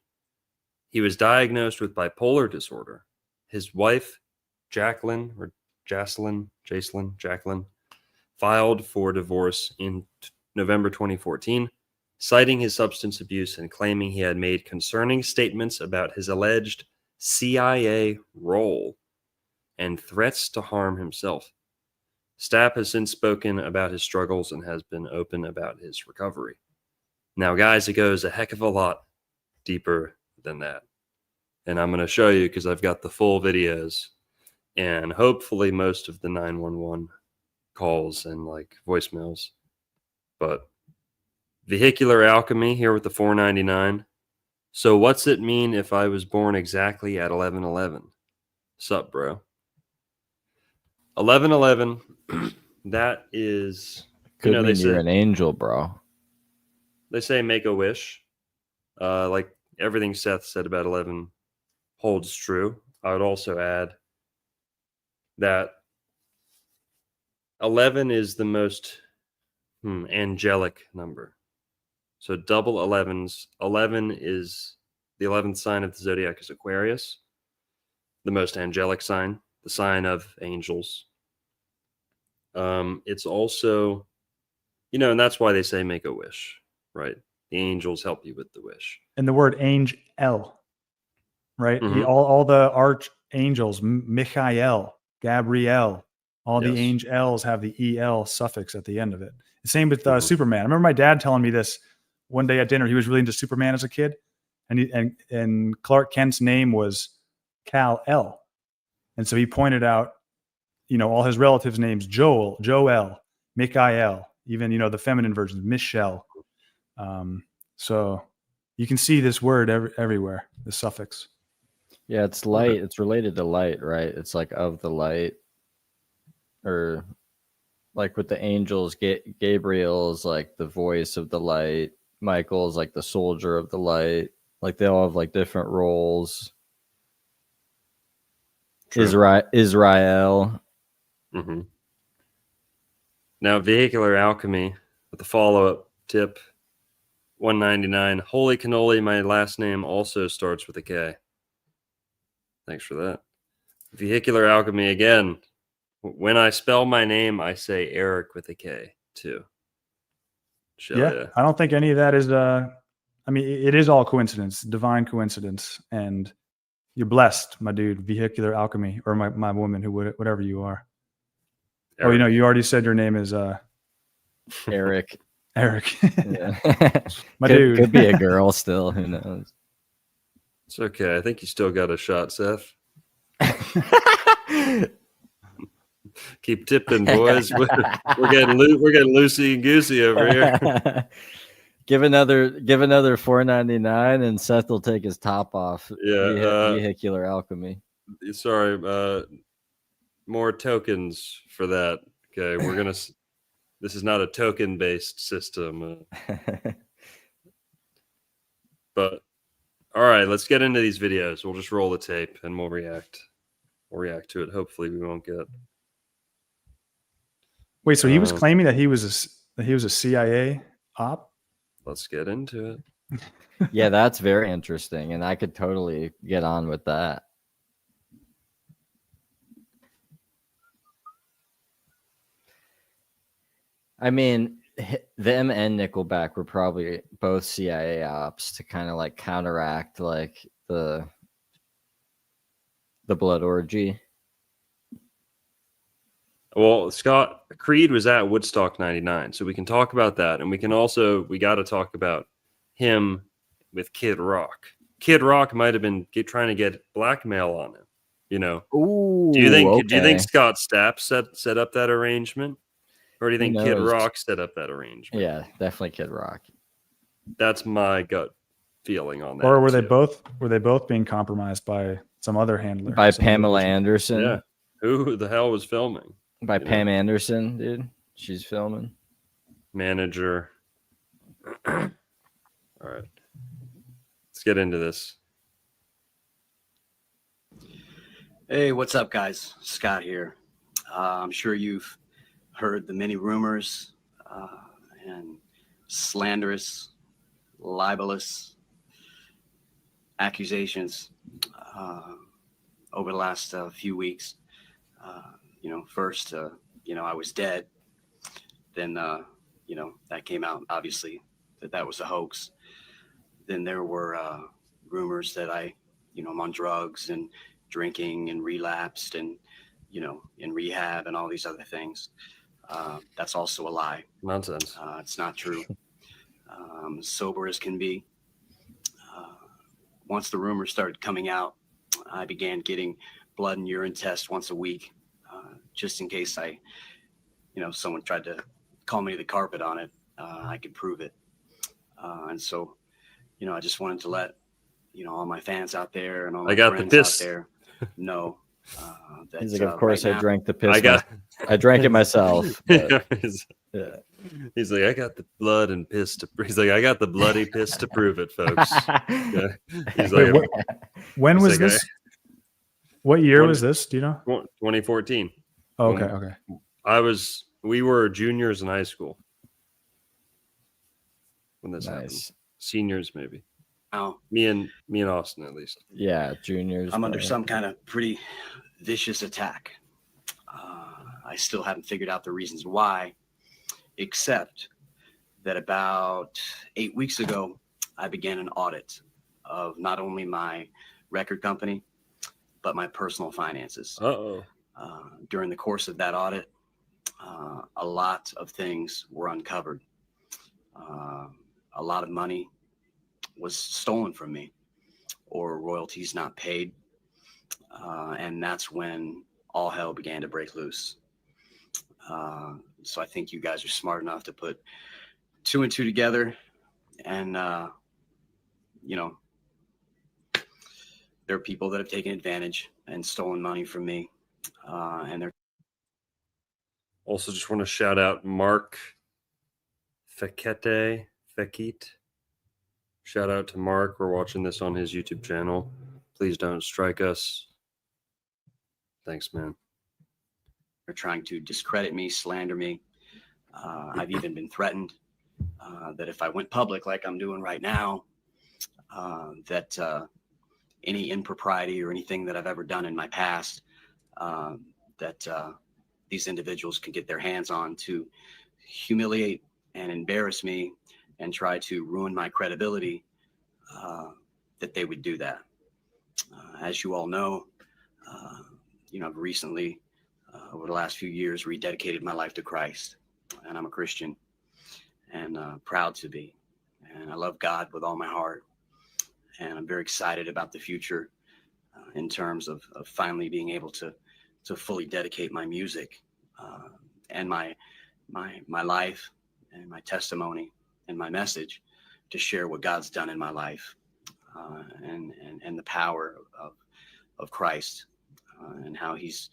He was diagnosed with bipolar disorder. His wife, Jacqueline, filed for divorce in November 2014, citing his substance abuse and claiming he had made concerning statements about his alleged CIA role and threats to harm himself. Stapp has since spoken about his struggles and has been open about his recovery. Now, guys, it goes a heck of a lot deeper than that. And I'm going to show you because I've got the full videos and hopefully most of the 911 calls and voicemails. But vehicular alchemy here with the 499. So what's it mean if I was born exactly at 11:11? Sup, bro? 11:11. That is, Could they mean say you're an angel, bro. They say make a wish. Like everything Seth said about 11 holds true. I would also add that 11 is the most angelic number. So double 11s. 11 is the 11th sign of the zodiac is Aquarius, the most angelic sign, the sign of angels. It's also, and that's why they say make a wish, right? The angels help you with the wish. And the word angel, right? Mm-hmm. All the archangels, Michael, Gabriel, all the angels have the EL suffix at the end of it. The same with Superman. I remember my dad telling me this one day at dinner. He was really into Superman as a kid, and Clark Kent's name was Kal-El, and so he pointed out, all his relatives' names: Joel, Michael, even the feminine versions, Michelle. So you can see this word everywhere. The suffix. Yeah, it's light. Okay. It's related to light, right? It's like of the light, or like with the angels, Gabriel is like the voice of the light. Michael is like the soldier of the light. Like they all have different roles. True. Israel. Mm-hmm. Now, vehicular alchemy with the follow-up tip 199. Holy cannoli, my last name also starts with a K. Thanks for that. Vehicular alchemy again. When I spell my name, I say Eric with a K too. Yeah, I don't think any of that is. I mean, it is all coincidence, divine coincidence, and you're blessed, my dude. Vehicular alchemy, or my woman, whatever you are. Eric. Oh, you know, you already said your name is Eric. Eric. Yeah. My dude. Could be a girl still. Who knows? It's okay. I think you still got a shot, Seth. Keep tipping, boys. We're getting loosey goosey over here. Give another $4.99 and Seth will take his top off. Yeah, vehicular alchemy. Sorry, more tokens for that. Okay, we're gonna. This is not a token-based system. But all right, let's get into these videos. We'll just roll the tape and we'll react. We'll react to it. Hopefully, we won't get. Wait, so he was claiming that he was a CIA op? Let's get into it. Yeah, that's very interesting, and I could totally get on with that. I mean, them and Nickelback were probably both CIA ops to kind of like counteract like the blood orgy. Well, Scott, Creed was at Woodstock 99, so we can talk about that. And we got to talk about him with Kid Rock. Kid Rock might have been trying to get blackmail on him, you know. Ooh, do you okay. think Scott Stapp set up that arrangement? Or do you think Kid Rock set up that arrangement? Yeah, definitely Kid Rock. That's my gut feeling on that. Or were they both being compromised by some other handler? By Pamela Anderson? Yeah. Who the hell was filming? By Pam Anderson, dude. She's filming. Manager. All right. Let's get into this. Hey, what's up, guys? Scott here. I'm sure you've heard the many rumors and slanderous, libelous accusations over the last few weeks. First, I was dead. Then, that came out, obviously, that was a hoax. Then there were rumors that I'm on drugs and drinking and relapsed and, in rehab and all these other things. That's also a lie. Nonsense. It's not true. Sober as can be. Once the rumors started coming out, I began getting blood and urine tests once a week, just in case someone tried to call me to the carpet on it. I could prove it. And so, I just wanted to let, all my fans out there and all my friends out there know. He's like, of course, right I drank the piss. I drank it myself. But, yeah. He's like, I got the blood and piss to. He's like, I got the bloody piss to prove it, folks. Yeah. He's like, when was this? What year was this? Do you know? 2014. Oh, okay. We were juniors in high school when this happened. Seniors, maybe. Oh, me and Austin, at least. Yeah, juniors. I'm under some kind of pretty vicious attack. I still haven't figured out the reasons why, except that about 8 weeks ago, I began an audit of not only my record company, but my personal finances. During the course of that audit, a lot of things were uncovered. A lot of money was stolen from me or royalties not paid. And that's when all hell began to break loose. So I think you guys are smart enough to put 2 and 2 together. And, there are people that have taken advantage and stolen money from me. And they're also just want to shout out Mark Fekete. Shout out to Mark. We're watching this on his YouTube channel. Please don't strike us. Thanks, man. They're trying to discredit me, slander me. I've even been threatened that if I went public like I'm doing right now, that any impropriety or anything that I've ever done in my past, that these individuals can get their hands on to humiliate and embarrass me and try to ruin my credibility, that they would do that. As you all know, I've recently, over the last few years, rededicated my life to Christ, and I'm a Christian, and proud to be. And I love God with all my heart, and I'm very excited about the future in terms of finally being able to fully dedicate my music and my life and my testimony and my message to share what God's done in my life, and the power of Christ, and how he's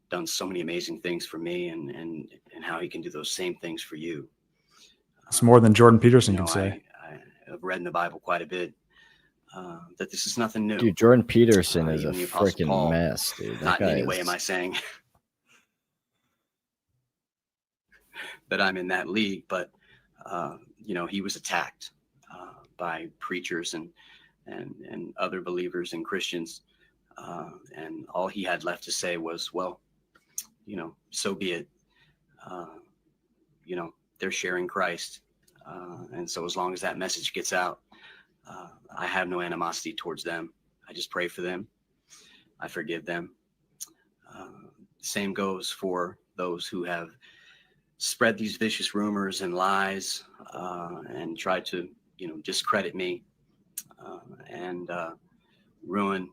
done so many amazing things for me, and how he can do those same things for you. It's more than Jordan Peterson can say. I've read in the Bible quite a bit, that this is nothing new. Dude, Jordan Peterson is a Even the Apostle freaking Paul, mess, dude. That not in guy any is... way am I saying that I'm in that league, but he was attacked by preachers and other believers and Christians, and all he had left to say was, well, so be it. They're sharing Christ, and so as long as that message gets out, I have no animosity towards them. I just pray for them. I forgive them. Same goes for those who have spread these vicious rumors and lies, and tried to discredit me, and ruin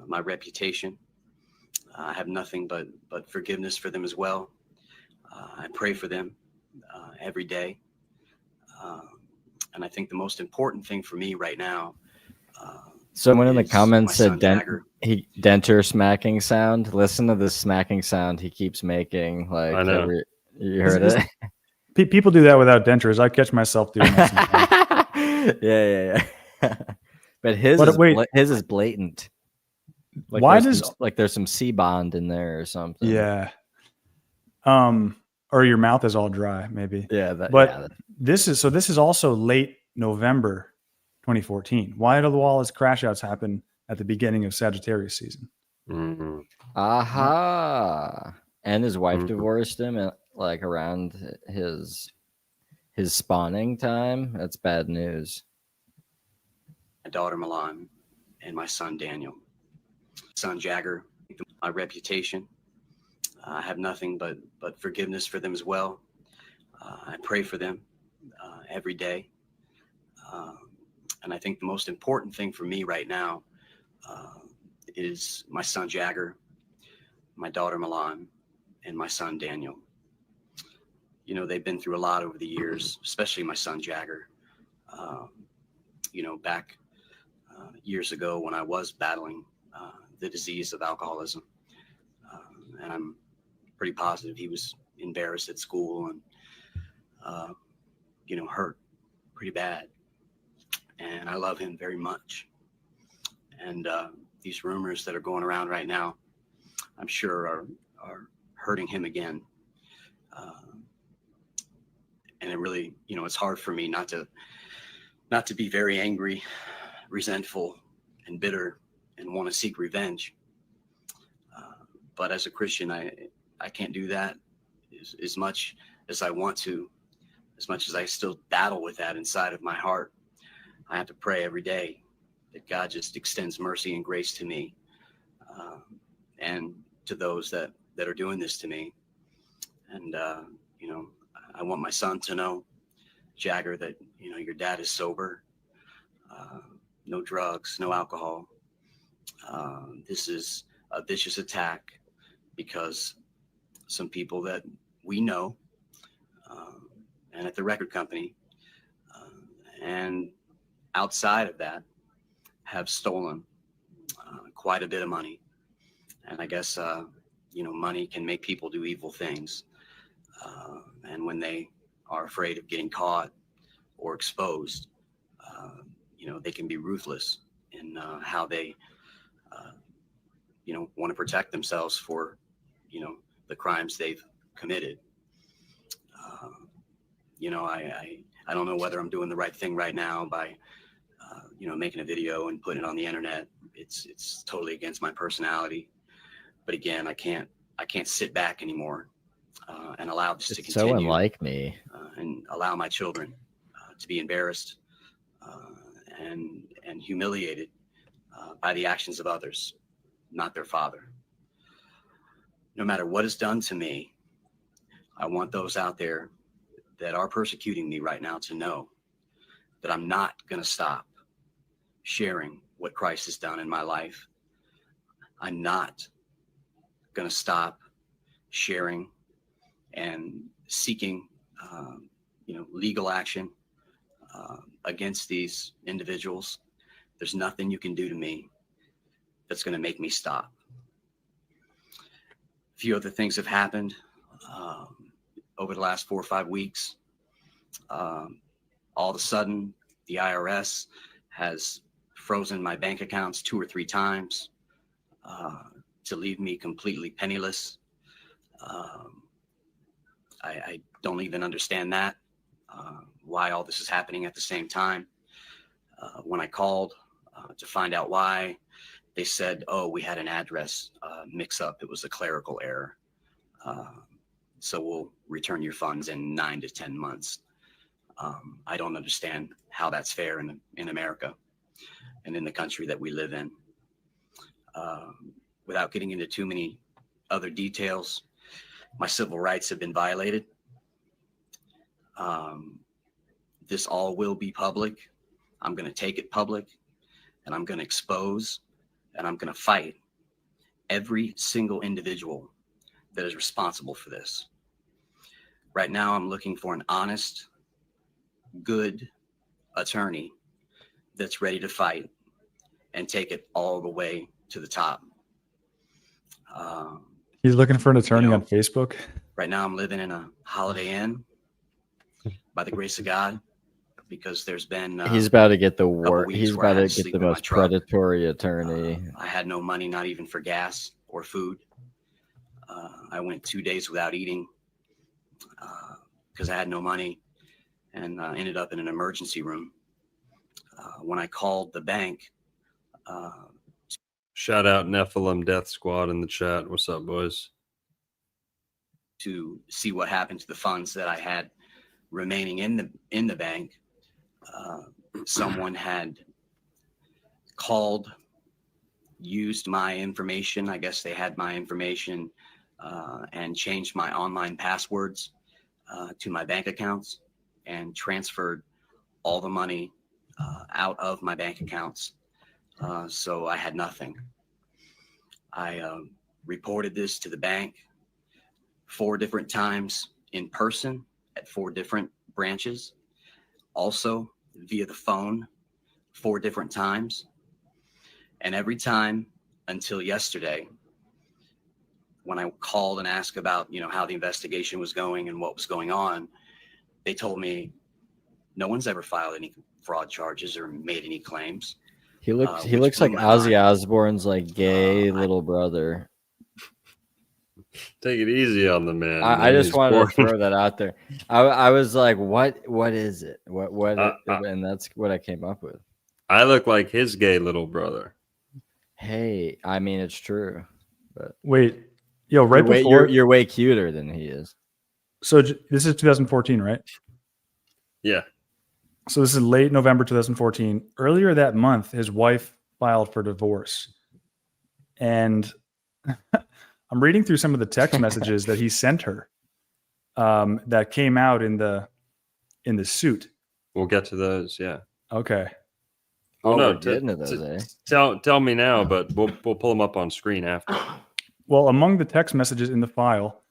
my reputation. I have nothing but forgiveness for them as well. I pray for them every day, and I think the most important thing for me right now. Someone in the comments said Denter smacking sound. Listen to this smacking sound he keeps making. Like, I know. You heard it? People do that without dentures. I catch myself doing that sometimes. Yeah. But his is blatant. Like, why there's some C-bond in there or something? Yeah. Or your mouth is all dry, maybe. Yeah. This is also late November 2014. Why do all his crash outs happen at the beginning of Sagittarius season? Mm-hmm. Aha. And his wife divorced him like around his spawning time. That's bad news. My daughter Milan and my son Daniel. Son Jagger, my reputation. I have nothing but forgiveness for them as well. I pray for them every day. And I think the most important thing for me right now is my son Jagger, my daughter Milan, and my son Daniel. They've been through a lot over the years, especially my son Jagger. Back years ago when I was battling the disease of alcoholism, and I'm pretty positive he was embarrassed at school and hurt pretty bad. And I love him very much. And these rumors that are going around right now, I'm sure are hurting him again. And it really, it's hard for me not to be very angry, resentful, and bitter, and want to seek revenge. But as a Christian, I can't do that as much as I want to, as much as I still battle with that inside of my heart. I have to pray every day that God just extends mercy and grace to me, and to those that are doing this to me. And, I want my son to know, Jagger, that, your dad is sober, no drugs, no alcohol. This is a vicious attack because some people that we know, and at the record company, and outside of that, have stolen quite a bit of money. And I guess, money can make people do evil things. And when they are afraid of getting caught or exposed, they can be ruthless in how they, want to protect themselves for, the crimes they've committed. I don't know whether I'm doing the right thing right now by, making a video and putting it on the internet. It's totally against my personality. But again, I can't I can't sit back anymore and allow this to It's so continue. unlike me. And allow my children to be embarrassed and humiliated by the actions of others, not their father. No matter what is done to me, I want those out there that are persecuting me right now to know that I'm not going to stop sharing what Christ has done in my life. I'm not going to stop sharing and seeking, legal action against these individuals. There's nothing you can do to me that's going to make me stop. A few other things have happened over the last 4 or 5 weeks. All of a sudden, the IRS has frozen my bank accounts 2 or 3 times to leave me completely penniless. I don't even understand that, why all this is happening at the same time. When I called to find out why, they said, oh, we had an address mix up. It was a clerical error. So we'll return your funds in 9 to 10 months. I don't understand how that's fair in America and in the country that we live in. Without getting into too many other details, my civil rights have been violated. This all will be public. I'm going to take it public, and I'm going to expose, and I'm going to fight every single individual that is responsible for this. Right now, I'm looking for an honest, good attorney that's ready to fight and take it all the way to the top. He's looking for an attorney on Facebook. Right now, I'm living in a Holiday Inn by the grace of God, because there's been he's about to get the work. weeks He's where I about had to to get sleep the in my most truck. predatory attorney. I had no money, not even for gas or food. I went 2 days without eating because I had no money, and ended up in an emergency room. When I called the bank, Shout out Nephilim Death Squad in the chat. What's up, boys? to see what happened to the funds that I had remaining in the bank, someone had called, used my information. I guess they had my information and changed my online passwords to my bank accounts and transferred all the money out of my bank accounts. So I had nothing. I reported this to the bank 4 different times in person at 4 different branches, also via the phone 4 different times. And every time until yesterday, when I called and asked about, how the investigation was going and what was going on, they told me no one's ever filed any fraud charges or made any claims. He looks which like blew my Ozzy mind. Osbourne's like gay little brother. Take it easy on the man. I just He's wanted born- to throw that out there. I was like, what is it? And that's what I came up with. I look like his gay little brother. Hey, I mean, it's true. But Wait, right before you're way cuter than he is. So this is 2014, right? Yeah. So this is late November 2014. Earlier that month, his wife filed for divorce. And I'm reading through some of the text messages that he sent her that came out in the suit. We'll get to those. Yeah. Okay. Oh, no. we're getting to those, eh? Tell me now, but we'll pull them up on screen after. Well, among the text messages in the file,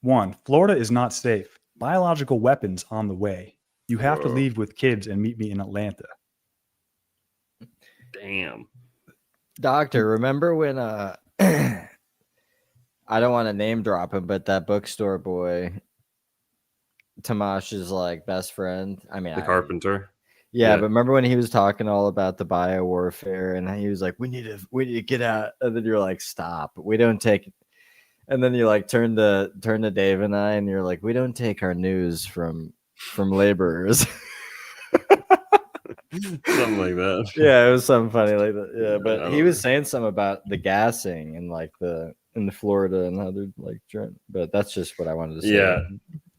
1, Florida is not safe. Biological weapons on the way. You have to leave with kids and meet me in Atlanta. Damn. Doctor, remember when I don't want to name drop him, but that bookstore boy, Tamash's like best friend. I mean, The carpenter. Yeah, but remember when he was talking all about the bio warfare and he was like, we need to get out, and then you're like, stop, we don't take. And then you like turn to Dave and I, and you're like, we don't take our news from laborers. Something like that. Yeah, it was something funny like that. Yeah, but he was saying something about the gassing and like in Florida and how they're like trying. But that's just what I wanted to say.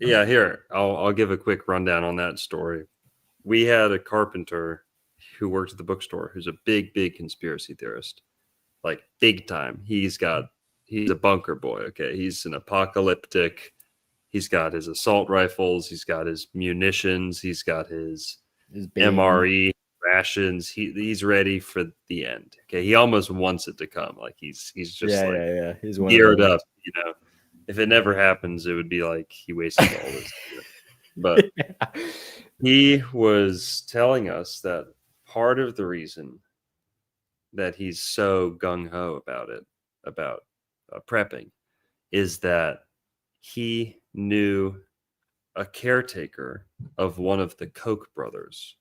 Yeah. Here, I'll give a quick rundown on that story. We had a carpenter who worked at the bookstore who's a big conspiracy theorist, like big time. He's a bunker boy. Okay, he's an apocalyptic. He's got his assault rifles. He's got his munitions. He's got his MRE rations. He's ready for the end. Okay, he almost wants it to come. Like he's just He's geared up. You know, if it never happens, it would be like he wasted all this. But he was telling us that part of the reason that he's so gung ho about prepping, is that he knew a caretaker of one of the Koch brothers.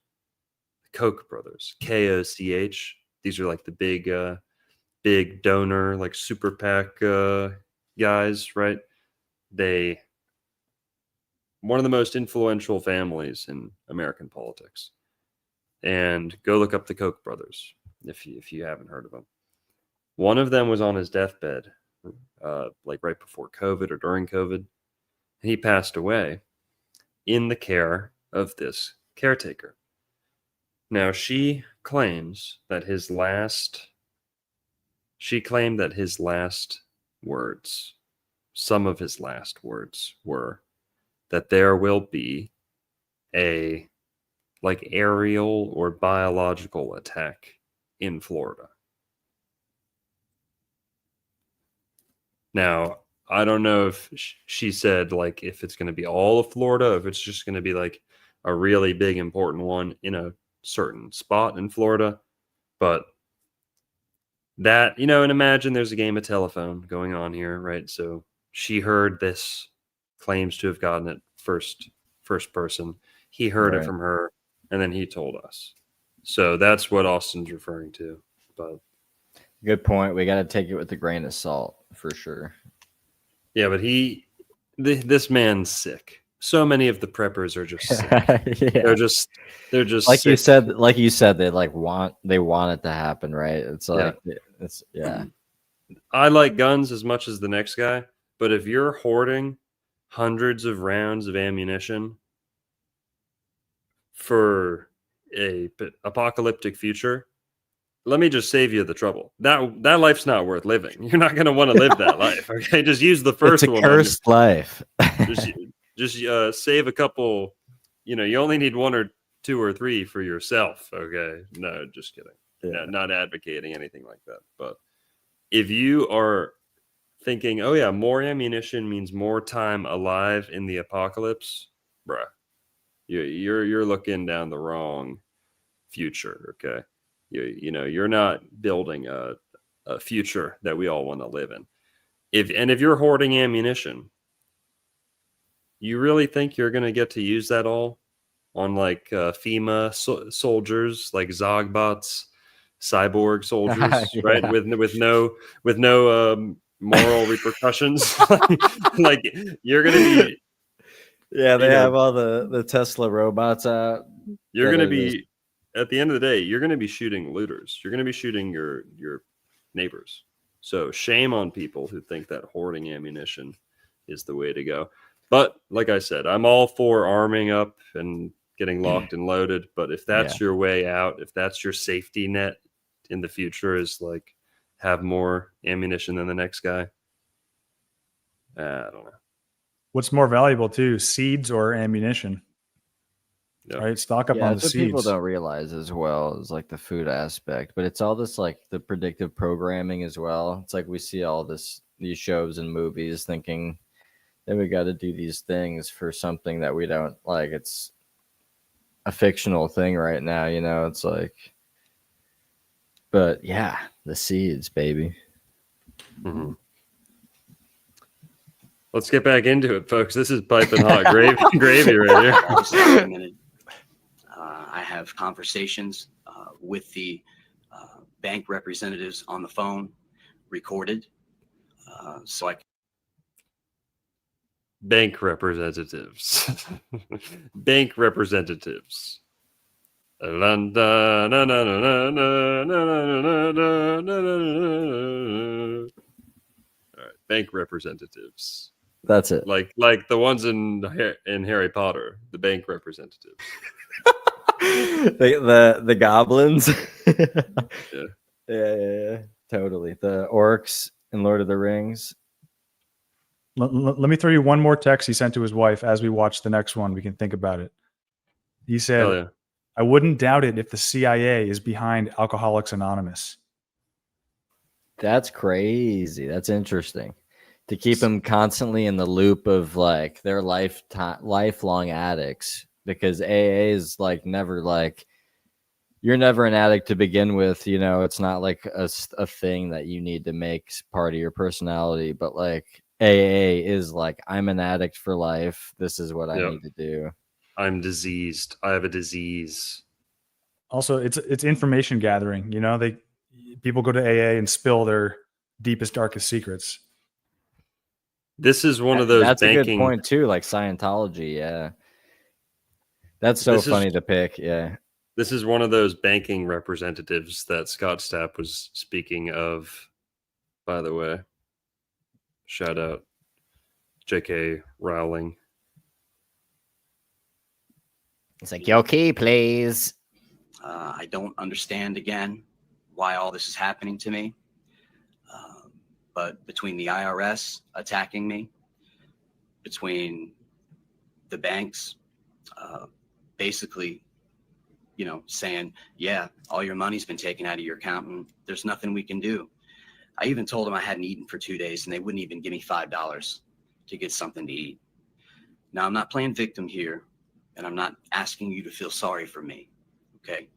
Koch brothers, KOCH. These are like the big donor, like super PAC guys, right? One of the most influential families in American politics. And go look up the Koch brothers if you haven't heard of them. One of them was on his deathbed, like right before COVID or during COVID. He passed away in the care of this caretaker. Now she claimed that his last words, some of his last words were that there will be a like aerial or biological attack in Florida. Now, I don't know if she said like if it's going to be all of Florida, if it's just going to be like a really big important one in a certain spot in Florida, but that, and imagine there's a game of telephone going on here, right? So she heard this, claims to have gotten it first person. He heard it from her, and then he told us. So that's what Austin's referring to. But good point. We got to take it with a grain of salt for sure. Yeah, but this man's sick. So many of the preppers are just sick. Yeah. They're just like sick. you said they want it to happen, right? It's like it's I like guns as much as the next guy, but if you're hoarding hundreds of rounds of ammunition for a apocalyptic future, let me just save you the trouble. That life's not worth living. You're not going to want to live that life. Okay, just use the first one. It's a cursed life. just save a couple. You only need 1 or 2 or 3 for yourself. Okay, no, just kidding. No, not advocating anything like that. But if you are thinking, oh yeah, more ammunition means more time alive in the apocalypse, bruh, you're looking down the wrong future. Okay. You're not building a future that we all want to live in. If you're hoarding ammunition, you really think you're going to get to use that all on like FEMA soldiers, like Zogbots, cyborg soldiers, right? With no moral repercussions. Like you're going to be. Yeah, they have all the Tesla robots out. You're going to be. At the end of the day, you're going to be shooting looters. You're going to be shooting your neighbors. So shame on people who think that hoarding ammunition is the way to go. But like I said, I'm all for arming up and getting locked and loaded. But if that's your way out, if that's your safety net in the future, is like have more ammunition than the next guy, I don't know. What's more valuable too, seeds or ammunition? Yep. Right, stock up on the what seeds. People don't realize as well is like the food aspect, but it's all this like the predictive programming as well. It's like we see all these shows and movies thinking that we got to do these things for something that we don't like. It's a fictional thing right now, It's like, but yeah, the seeds, baby. Mm-hmm. Let's get back into it, folks. This is piping hot gravy right here. I have conversations with the bank representatives on the phone, recorded, so I can. Bank representatives. Bank representatives. All right. bank representatives. That's it. Like the ones in Harry Potter, the bank representatives. the goblins. Yeah. Yeah. Totally. The orcs in Lord of the Rings. Let me throw you one more text he sent to his wife as we watch the next one. We can think about it. He said, Hell yeah. I wouldn't doubt it if the CIA is behind Alcoholics Anonymous. That's crazy. That's interesting. To keep them constantly in the loop of like their lifelong addicts, because AA is like never like you're never an addict to begin with. You know, it's not like a thing that you need to make part of your personality, but like AA is like, I'm an addict for life. This is what I need to do. I'm diseased. I have a disease. Also, it's information gathering. You know, people go to AA and spill their deepest, darkest secrets. This is one of those That's banking... a good point too, like Scientology. Yeah. That's so funny to pick. Yeah. This is one of those banking representatives that Scott Stapp was speaking of, by the way. Shout out J.K. Rowling. It's like, your key, please. I don't understand, again, why all this is happening to me. But between the IRS attacking me, between the banks basically, saying, yeah, all your money's been taken out of your account and there's nothing we can do. I even told them I hadn't eaten for 2 days and they wouldn't even give me $5 to get something to eat. Now, I'm not playing victim here, and I'm not asking you to feel sorry for me, okay?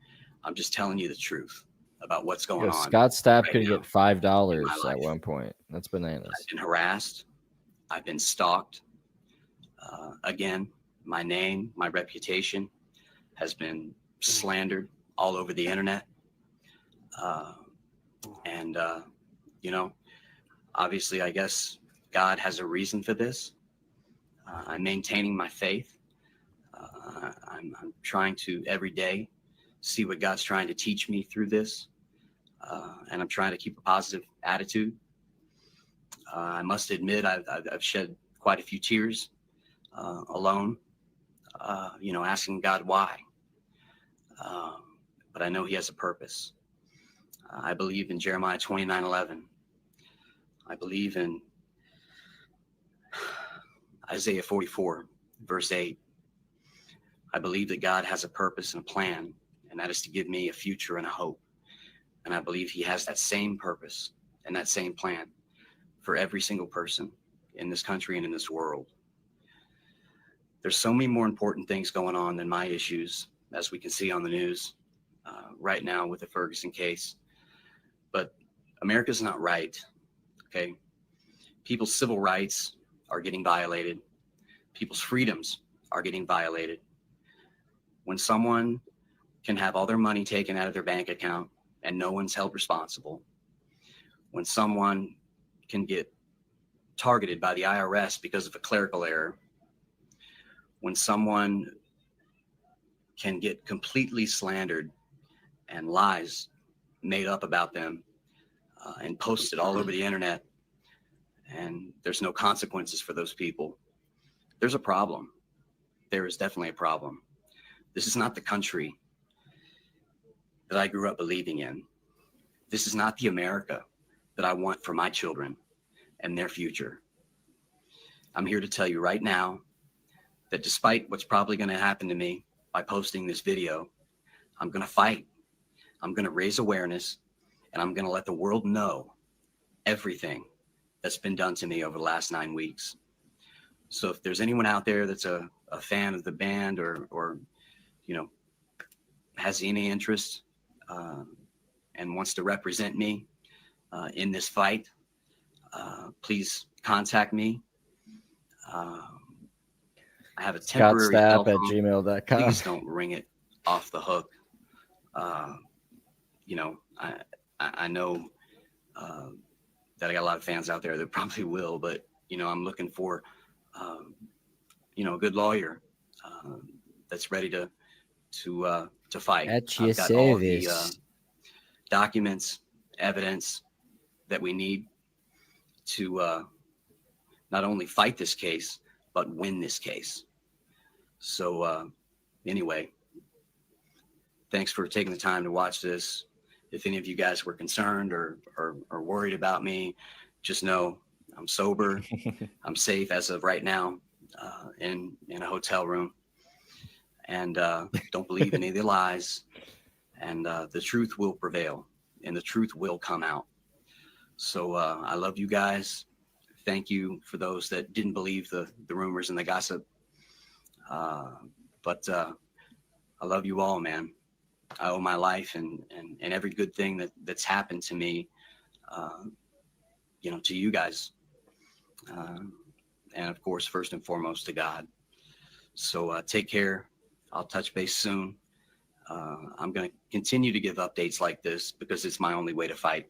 I'm just telling you the truth about what's going on. Scott Stapp right could now get $5 in my at life. one point. That's bananas. I've been harassed. I've been stalked. Again, my name, my reputation has been slandered all over the internet. Obviously, I guess God has a reason for this. I'm maintaining my faith. I'm trying to every day see what God's trying to teach me through this. And I'm trying to keep a positive attitude. I must admit, I've shed quite a few tears alone, asking God why. But I know he has a purpose. I believe in Jeremiah 29:11. I believe in Isaiah 44, verse 8. I believe that God has a purpose and a plan, and that is to give me a future and a hope. And I believe he has that same purpose and that same plan for every single person in this country and in this world. There's so many more important things going on than my issues, as we can see on the news right now with the Ferguson case. But America's not right, okay? People's civil rights are getting violated. People's freedoms are getting violated. When someone can have all their money taken out of their bank account and no one's held responsible, when someone can get targeted by the IRS because of a clerical error, when someone can get completely slandered and lies made up about them and posted all over the internet, and there's no consequences for those people, there's a problem. There is definitely a problem. This is not the country that I grew up believing in. This is not the America that I want for my children and their future. I'm here to tell you right now that despite what's probably going to happen to me by posting this video, I'm going to fight. I'm going to raise awareness, and I'm going to let the world know everything that's been done to me over the last 9 weeks. So if there's anyone out there that's a fan of the band or has any interest and wants to represent me in this fight, please contact me. I have a temporary ScottStapp@gmail.com. Please don't ring it off the hook. I know that I got a lot of fans out there that probably will, but I'm looking for a good lawyer that's ready to fight. At your I've got all the service. documents, evidence that we need to not only fight this case, but win this case. So anyway, thanks for taking the time to watch this. If any of you guys were concerned or worried about me, just know I'm sober. I'm safe as of right now in a hotel room. And don't believe any of the lies. And the truth will prevail, and the truth will come out. So I love you guys. Thank you for those that didn't believe the rumors and the gossip. But I love you all, man. I owe my life and every good thing that's happened to me, to you guys. And of course, first and foremost, to God. So take care. I'll touch base soon. I'm going to continue to give updates like this because it's my only way to fight.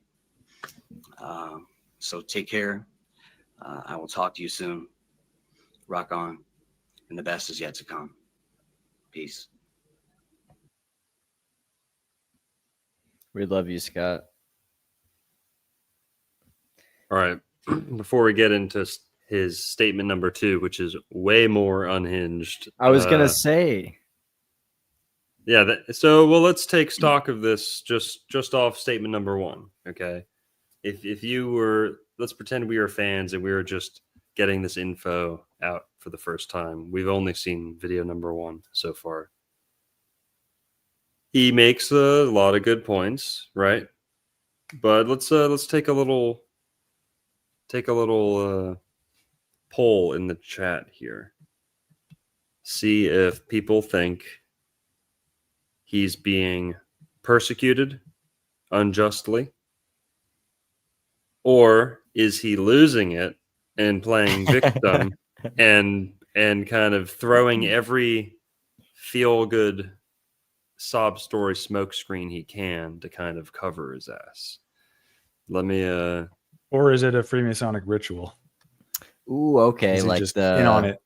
So take care. I will talk to you soon. Rock on. And the best is yet to come. Peace. We love you, Scott. All right. Before we get into his statement number 2, which is way more unhinged. I was going to say. Yeah. Well, let's take stock of this just off statement number 1. Okay. If you were, let's pretend we are fans and we were just getting this info out for the first time. We've only seen video number 1 so far. He makes a lot of good points, right? But let's take a little poll in the chat here. See if people think he's being persecuted unjustly, or is he losing it and playing victim and kind of throwing every feel-good sob story smokescreen he can to kind of cover his ass? Let me Or is it a Freemasonic ritual? Ooh, okay. Is he like just the in on it.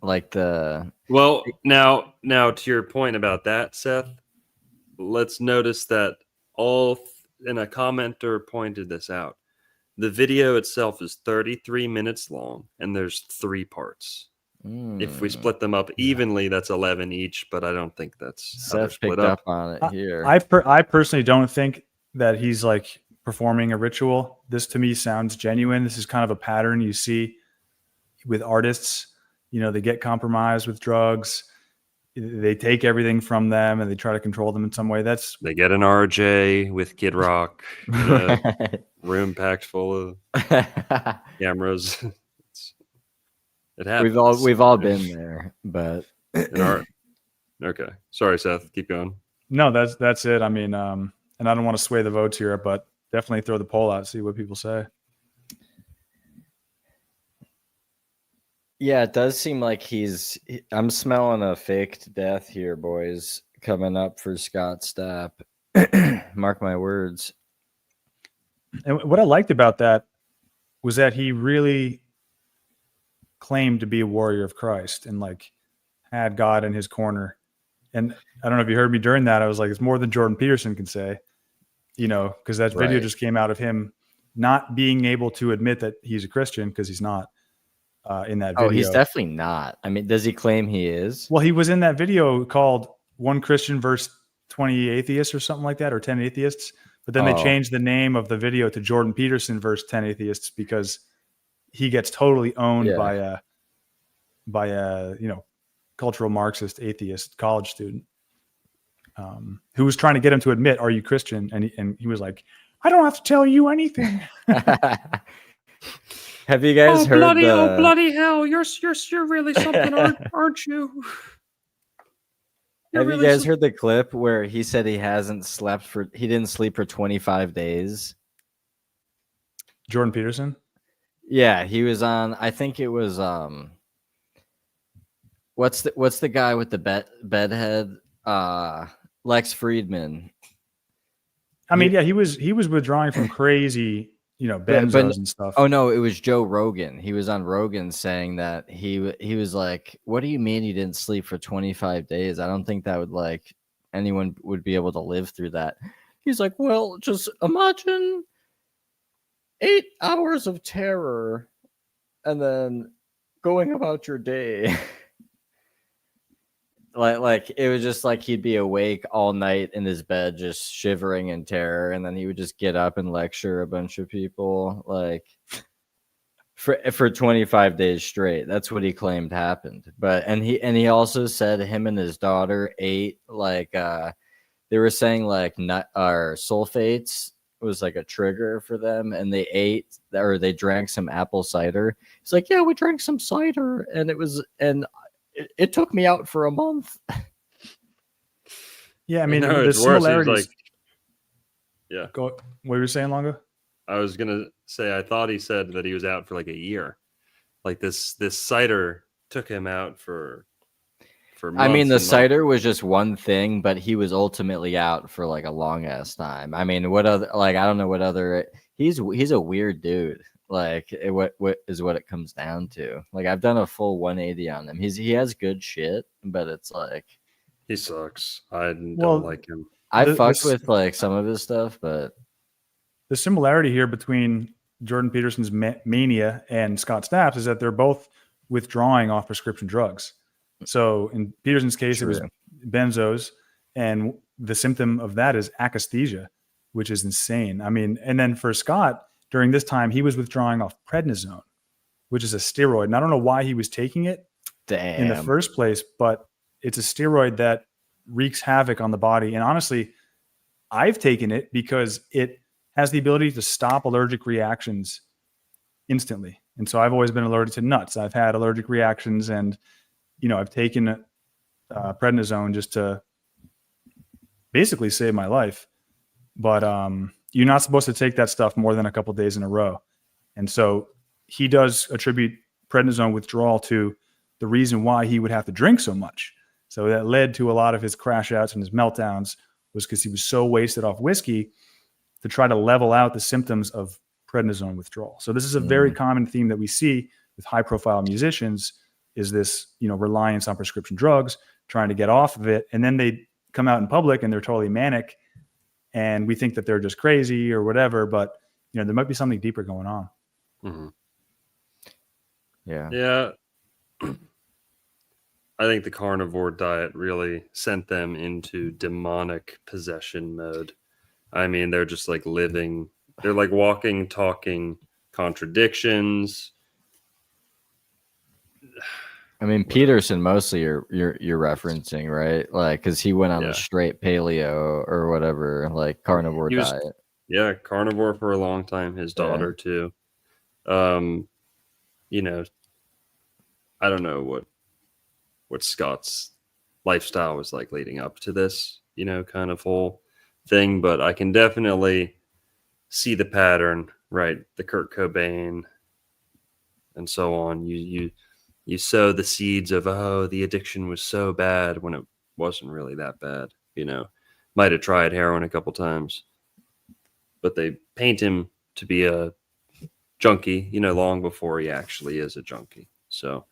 like the Well, now to your point about that, Seth, let's notice that and a commenter pointed this out. The video itself is 33 minutes long, and there's 3 parts. If we split them up evenly, that's 11 each, but I don't think that's how they're Seth split picked up on it here. I personally don't think that he's like performing a ritual. This to me sounds genuine. This is kind of a pattern you see with artists. They get compromised with drugs. They take everything from them and they try to control them in some way. They get an RJ with Kid Rock, room packed full of cameras. It happens. We've all been there, but okay. Sorry, Seth. Keep going. No, that's it. I mean, and I don't want to sway the votes here, but definitely throw the poll out, see what people say. Yeah, it does seem like I'm smelling a faked death here, boys, coming up for Scott Stapp. Mark my words. And what I liked about that was that he really claimed to be a warrior of Christ and like had God in his corner. And I don't know if you heard me during that. I was like, it's more than Jordan Peterson can say, because that video just came out of him not being able to admit that he's a Christian because he's not in that video. Oh, he's definitely not. I mean, does he claim he is? Well, he was in that video called One Christian versus 20 Atheists or something like that, or 10 Atheists. But then they changed the name of the video to Jordan Peterson versus 10 Atheists because he gets totally owned by a cultural Marxist atheist college student who was trying to get him to admit, "Are you Christian?" And he was like, "I don't have to tell you anything." Have you guys heard? Bloody hell! You're really something, aren't you? Have you guys heard the clip where he said he didn't sleep for 25 days? Jordan Peterson? Yeah, he was on, I think it was what's the guy with the bedhead? Lex Friedman. I mean, he was withdrawing from crazy, benzos and stuff. Oh no, it was Joe Rogan. He was on Rogan saying that he was like, "What do you mean you didn't sleep for 25 days? I don't think that would anyone would be able to live through that." He's like, "Well, just imagine 8 hours of terror and then going about your day. like it was just like he'd be awake all night in his bed, just shivering in terror, and then he would just get up and lecture a bunch of people, like for 25 days straight. That's what he claimed happened. But and he also said him and his daughter ate like they were saying like nut or sulfates was like a trigger for them, and they ate or they drank some apple cider. It's like, yeah, we drank some cider, and it took me out for a month. Yeah, I mean, No, the it's worse. He's similarities. like, yeah. Go. What were you saying, Longo? I was gonna say I thought he said that he was out for like a year. Like this cider took him out for months. I mean, the and cider was just one thing, but he was ultimately out for like a long ass time. I mean, what other, like, I don't know what other, he's a weird dude. Like what is what it comes down to. Like I've done a full 180 on him. He has good shit, but it's like he sucks. I don't like him. I fucked with like some of his stuff, but the similarity here between Jordan Peterson's mania and Scott Stapp's is that they're both withdrawing off prescription drugs. So in Peterson's case, True. it was benzos, and the symptom of that is akathisia, which is insane. I mean, and then for Scott, during this time, he was withdrawing off prednisone, which is a steroid. And I don't know why he was taking it in the first place, but it's a steroid that wreaks havoc on the body. And honestly, I've taken it because it has the ability to stop allergic reactions instantly. And so I've always been allergic to nuts. I've had allergic reactions, and I've taken prednisone just to basically save my life. But you're not supposed to take that stuff more than a couple of days in a row. And so he does attribute prednisone withdrawal to the reason why he would have to drink so much. So that led to a lot of his crash outs and his meltdowns, was because he was so wasted off whiskey to try to level out the symptoms of prednisone withdrawal. So this is a very common theme that we see with high profile musicians, is this, reliance on prescription drugs, trying to get off of it. And then they come out in public and they're totally manic, and we think that they're just crazy or whatever, but there might be something deeper going on. Mm-hmm. Yeah. I think the carnivore diet really sent them into demonic possession mode. I mean, they're just like living, they're like walking, talking contradictions. I mean, Peterson mostly you're referencing, right? Like, because he went on a straight paleo or whatever, like carnivore diet. Yeah, carnivore for a long time. His daughter too. I don't know what Scott's lifestyle was like leading up to this, kind of whole thing, but I can definitely see the pattern, right? The Kurt Cobain and so on. You sow the seeds of, the addiction was so bad when it wasn't really that bad, might have tried heroin a couple times, but they paint him to be a junkie, long before he actually is a junkie. So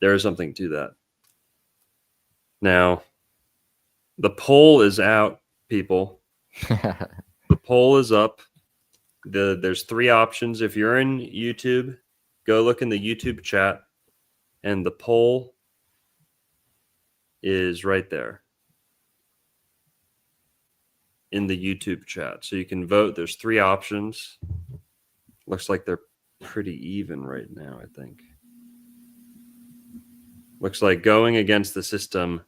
there is something to that. Now, the poll is out, people. The poll is up. There's 3 options. If you're in YouTube, go look in the YouTube chat, and the poll is right there in the YouTube chat. So you can vote. There's 3 options. Looks like they're pretty even right now, I think. Looks like going against the system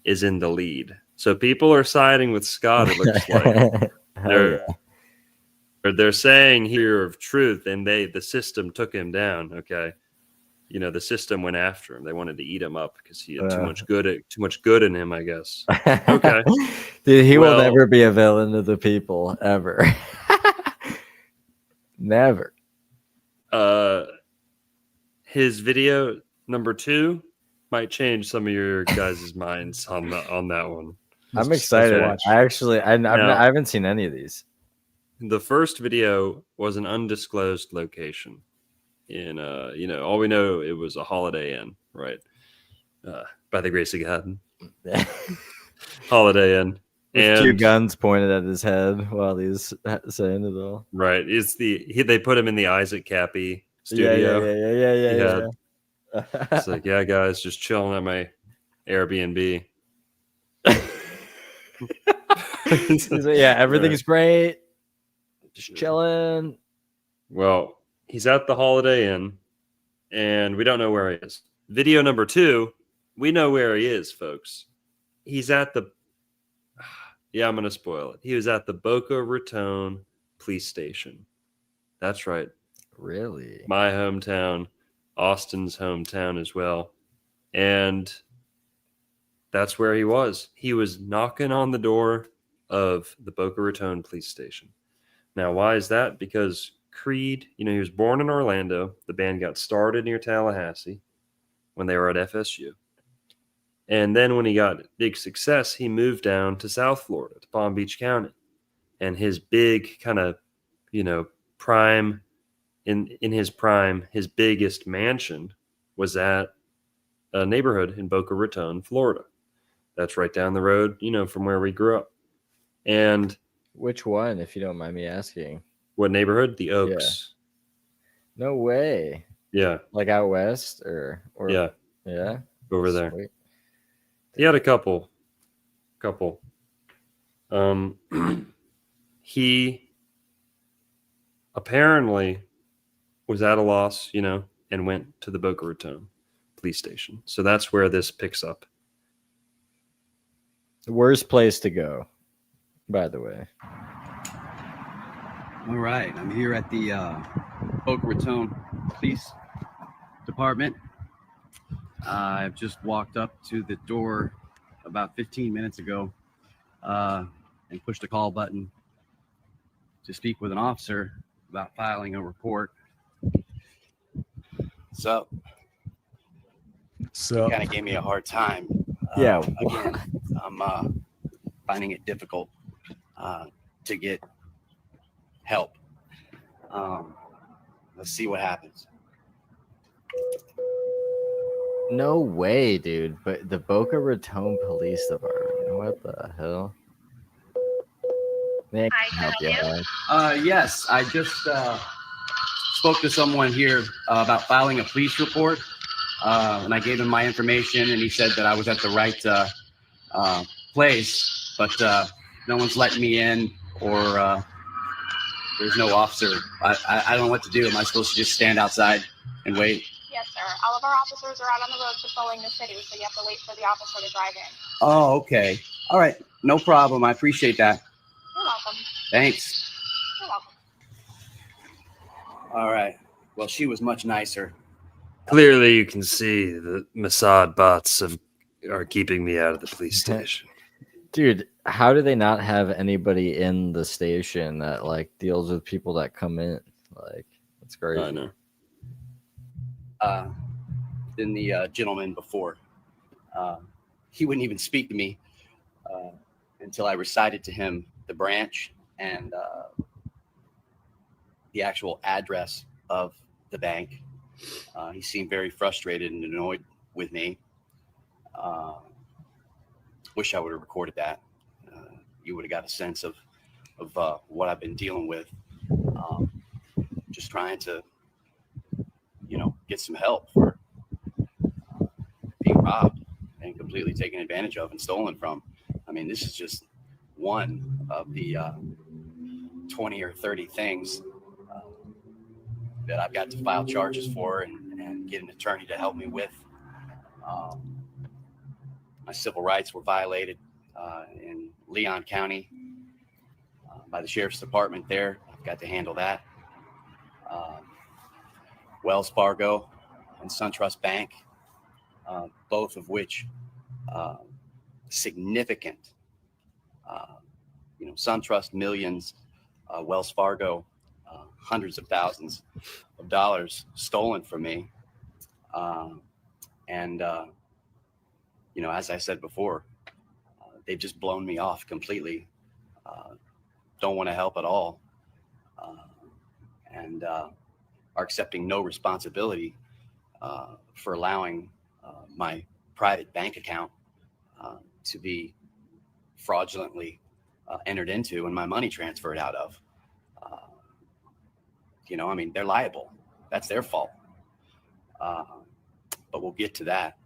is in the lead. So people are siding with Scott, it looks like. They're saying here of truth, and the system took him down, okay? The system went after him. They wanted to eat him up because he had too much good in him, I guess. Okay. Dude, he will never be a villain to the people, ever. Never. His video number 2 might change some of your guys' minds on that one. I'm excited. I haven't seen any of these. The first video was an undisclosed location in all we know, it was a Holiday Inn, right? By the grace of God. Holiday Inn. With 2 guns pointed at his head while he's saying it all. Right. They put him in the Isaac Cappy studio. Yeah. It's like, yeah, guys, just chilling at my Airbnb. He's like, yeah, everything's great. Just chilling. Well, he's at the Holiday Inn, and we don't know where he is. Video number 2, we know where he is, folks. He's at the... Yeah, I'm going to spoil it. He was at the Boca Raton police station. That's right. Really? My hometown, Austin's hometown as well. And that's where he was. He was knocking on the door of the Boca Raton police station. Now, why is that? Because Creed, he was born in Orlando. The band got started near Tallahassee when they were at FSU. And then when he got big success, he moved down to South Florida, to Palm Beach County. And his big kind of, prime, in his prime, his biggest mansion was at a neighborhood in Boca Raton, Florida. That's right down the road, from where we grew up. And which one, if you don't mind me asking? What neighborhood? The Oaks. Yeah. No way. Yeah. Like out west or yeah. Yeah. Over there. Sweet. He had a couple. He apparently was at a loss, and went to the Boca Raton police station. So that's where this picks up. The worst place to go, by the way. All right, I'm here at the Boca Raton Police Department. I've just walked up to the door about 15 minutes ago and pushed a call button to speak with an officer about filing a report. So he kind of gave me a hard time. Again, I'm finding it difficult to get help. Let's see what happens. No way, dude. But the Boca Raton Police Department. What the hell? They can't help you. Yes, I just spoke to someone here about filing a police report. And I gave him my information, and he said that I was at the right place, but no one's letting me in, or there's no officer. I don't know what to do. Am I supposed to just stand outside and wait? Yes, sir. All of our officers are out on the road patrolling the city, so you have to wait for the officer to drive in. Oh, okay. All right. No problem. I appreciate that. You're welcome. Thanks. You're welcome. All right. Well, she was much nicer. Clearly, you can see the Mossad bots are keeping me out of the police station. Dude, how do they not have anybody in the station that deals with people that come in? That's crazy. I know. Than the gentleman before. He wouldn't even speak to me until I recited to him the branch and the actual address of the bank. He seemed very frustrated and annoyed with me. Wish I would have recorded that. You would have got a sense of what I've been dealing with. Just trying to, get some help for being robbed and completely taken advantage of and stolen from. I mean, this is just one of the 20 or 30 things that I've got to file charges for and get an attorney to help me with. My civil rights were violated in Leon County by the sheriff's department there. I've got to handle that. Wells Fargo and SunTrust Bank, both of which significant, SunTrust millions, Wells Fargo hundreds of thousands of dollars stolen from me. As I said before, they've just blown me off completely. Don't want to help at all. And are accepting no responsibility for allowing my private bank account to be fraudulently entered into and my money transferred out of. They're liable. that's their fault. But we'll get to that.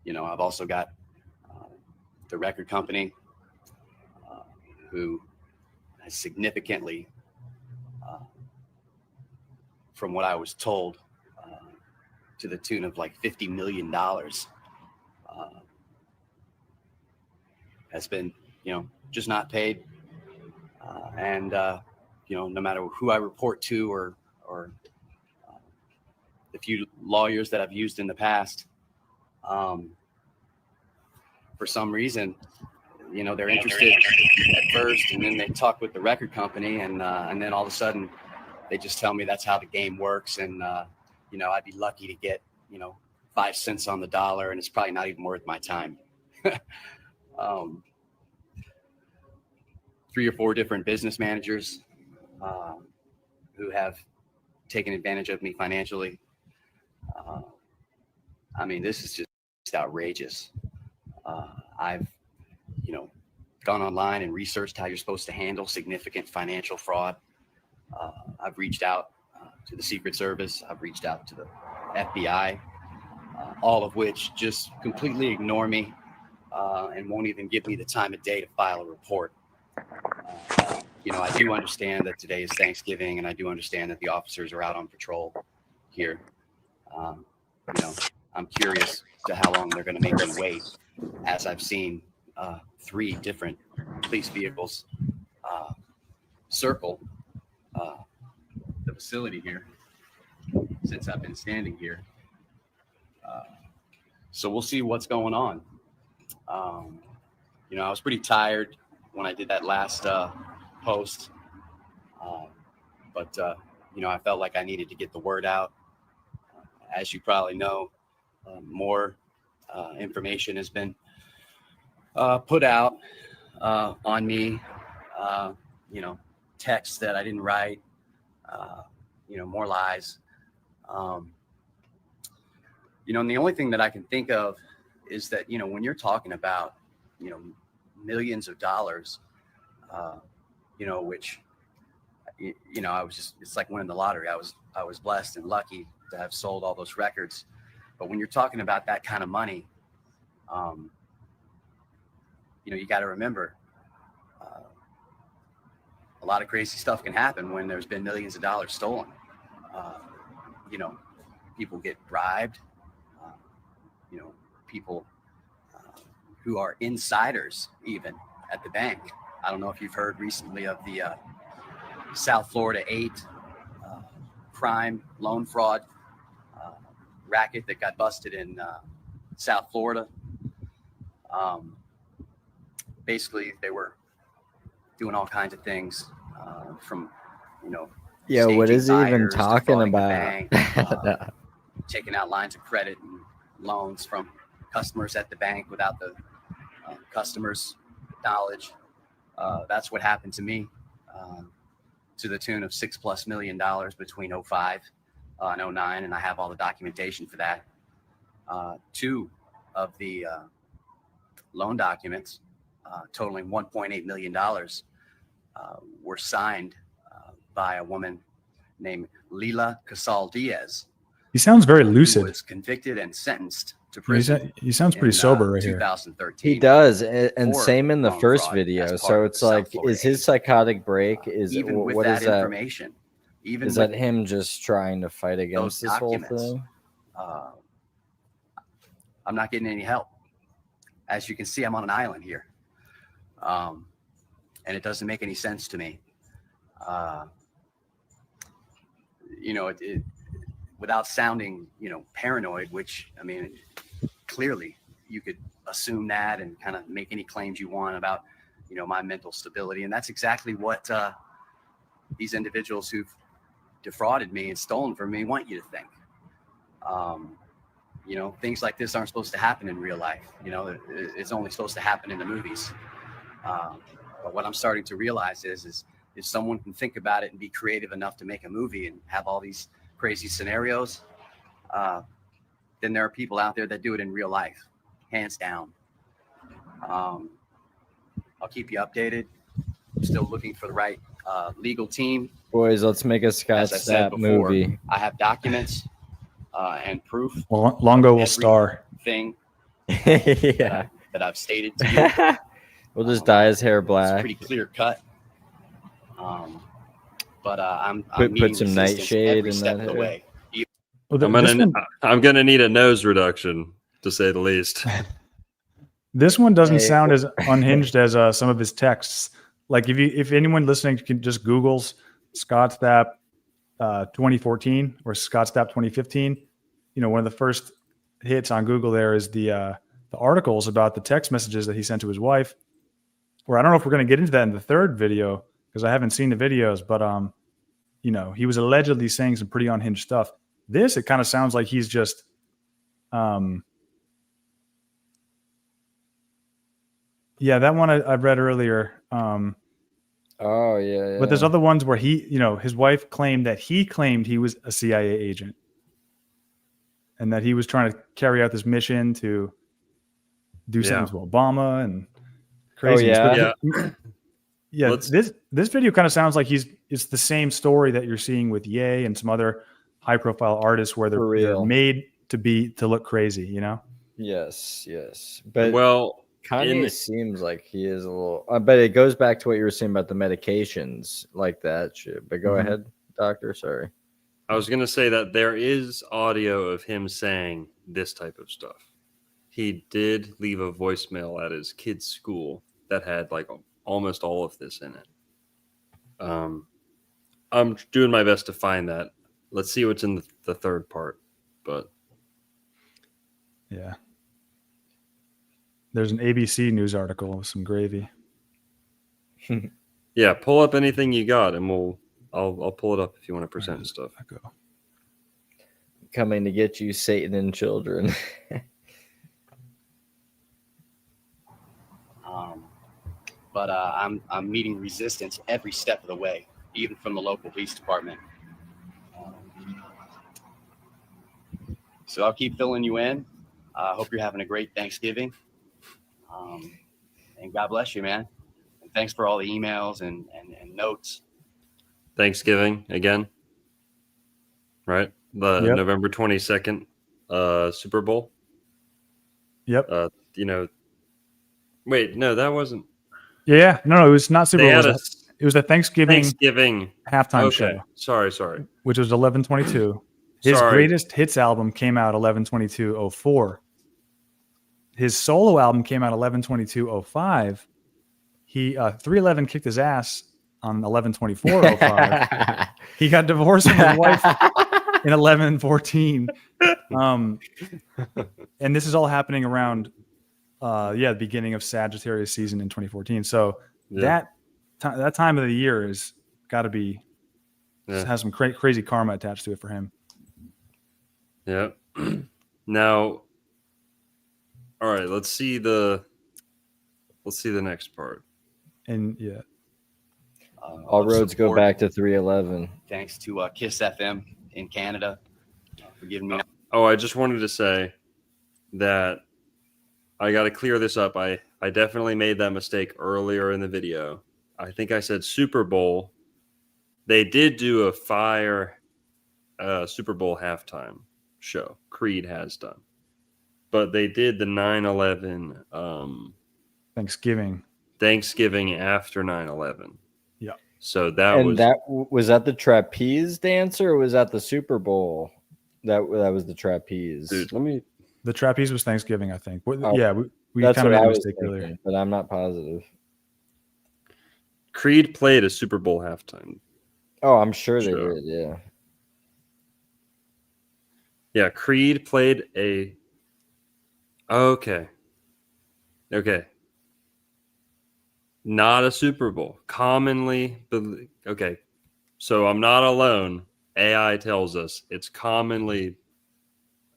I've also got the record company who has significantly, from what I was told, to the tune of like $50 million, has been, just not paid. And no matter who I report to or the few lawyers that I've used in the past, for some reason, they're interested at first, and then they talk with the record company, and then all of a sudden they just tell me that's how the game works. And, I'd be lucky to get, 5 cents on the dollar, and it's probably not even worth my time. 3 or 4 different business managers who have taken advantage of me financially. This is just outrageous. I've, gone online and researched how you're supposed to handle significant financial fraud. I've reached out to the Secret Service. I've reached out to the FBI, all of which just completely ignore me and won't even give me the time of day to file a report. I do understand that today is Thanksgiving, and I do understand that the officers are out on patrol here. I'm curious to how long they're going to make me wait, as I've seen 3 different police vehicles circle the facility here since I've been standing here. So we'll see what's going on. I was pretty tired when I did that last post, but I felt like I needed to get the word out. As you probably know, more information has been put out on me, texts that I didn't write, more lies. And the only thing that I can think of is that, when you're talking about, millions of dollars, which, I was just, it's like winning the lottery. I was blessed and lucky to have sold all those records. But when you're talking about that kind of money, you got to remember, a lot of crazy stuff can happen when there's been millions of dollars stolen. People get bribed. People who are insiders even at the bank. I don't know if you've heard recently of the South Florida 8 crime loan fraud racket that got busted in South Florida. Basically, they were doing all kinds of things from, yeah, what is he even talking about? Bank, taking out lines of credit and loans from customers at the bank without the customers' knowledge. That's what happened to me, to the tune of $6+ million between 2005 and 2009, and I have all the documentation for that. 2 of the loan documents, totaling $1.8 million, were signed by a woman named Lila Casal Diaz. He sounds very lucid. Who was convicted and sentenced to prison. He sounds pretty sober right here. 2013. He does, and same in the first video. So it's like, is his psychotic break? Is even with what that is that? information? Even is that him just trying to fight against this whole thing? I'm not getting any help. As you can see, I'm on an island here, and it doesn't make any sense to me. Without sounding, paranoid, which, clearly you could assume that and kind of make any claims you want about, my mental stability. And that's exactly what these individuals who've defrauded me and stolen from me want you to think. Things like this aren't supposed to happen in real life. It's only supposed to happen in the movies. But what I'm starting to realize is if someone can think about it and be creative enough to make a movie and have all these crazy scenarios, then there are people out there that do it in real life, hands down. I'll keep you updated. I'm still looking for the right legal team. Boys, let's make a Scott As I said Stapp before, movie. I have documents and proof. Longo will star. Thing Yeah. that I've stated to you. We'll just dye his hair It's black. pretty clear cut. But I'm Put meeting some resistance nightshade every in step that of the hair. way. Well, I'm gonna need a nose reduction, to say the least. this one doesn't Hey. sound as unhinged as some of his texts. Like if anyone listening can just Google's Scott Stapp 2014 or Scott Stapp 2015, one of the first hits on Google there is the articles about the text messages that he sent to his wife. Where I don't know if we're going to get into that in the third video because I haven't seen the videos, but he was allegedly saying some pretty unhinged stuff. This, it kind of sounds like he's just yeah, that one I've read earlier. Oh yeah. But there's other ones where his wife claimed that he claimed he was a CIA agent and that he was trying to carry out this mission to do something to Obama and crazy. Yeah. Yeah. This video kind of sounds like it's the same story that you're seeing with Ye and some other high profile artists where they're made to look crazy, Yes. But well, Kanye seems like he is a little, but it goes back to what you were saying about the medications, like that shit. But go ahead, doctor. Sorry. I was going to say that there is audio of him saying this type of stuff. He did leave a voicemail at his kid's school that had like almost all of this in it. I'm doing my best to find that. Let's see what's in the third part. But yeah. There's an ABC News article with some gravy. Yeah, pull up anything you got, and I'll pull it up if you want to present stuff. Coming to get you, Satan and children. But I'm meeting resistance every step of the way, even from the local police department. So I'll keep filling you in. I hope you're having a great Thanksgiving. And God bless you, man. And thanks for all the emails and notes. Thanksgiving again, right? November 22nd Super Bowl. Yep. Wait, no, that wasn't. Yeah, no, it was not Super Bowl. It was the Thanksgiving halftime show. Sorry. Which was 11/22. His greatest hits album came out 11/22/04. His solo album came out 11/22/05. He 311 kicked his ass on 11/24/05. He got divorced from his wife in 11/14. And this is all happening around the beginning of Sagittarius season in 2014. So that time of the year is got to be has some crazy karma attached to it for him. Yeah. Now, all right. Let's see the next part. And all roads go back to 311. Thanks to Kiss FM in Canada for giving me. Oh, I just wanted to say that I got to clear this up. I definitely made that mistake earlier in the video. I think I said Super Bowl. They did do a fire Super Bowl halftime show. Creed has done. But they did the 9/11 Thanksgiving after 9/11. Yeah. So that was that the trapeze dancer or was that the Super Bowl? That was the trapeze. Dude, the trapeze was Thanksgiving, I think. We that's kind of what made I a was mistake thinking, earlier. but I'm not positive. Creed played a Super Bowl halftime. Oh, I'm sure they did. Yeah. Yeah, Creed played a. Okay. Not a Super Bowl. Commonly, okay. So I'm not alone. AI tells us it's commonly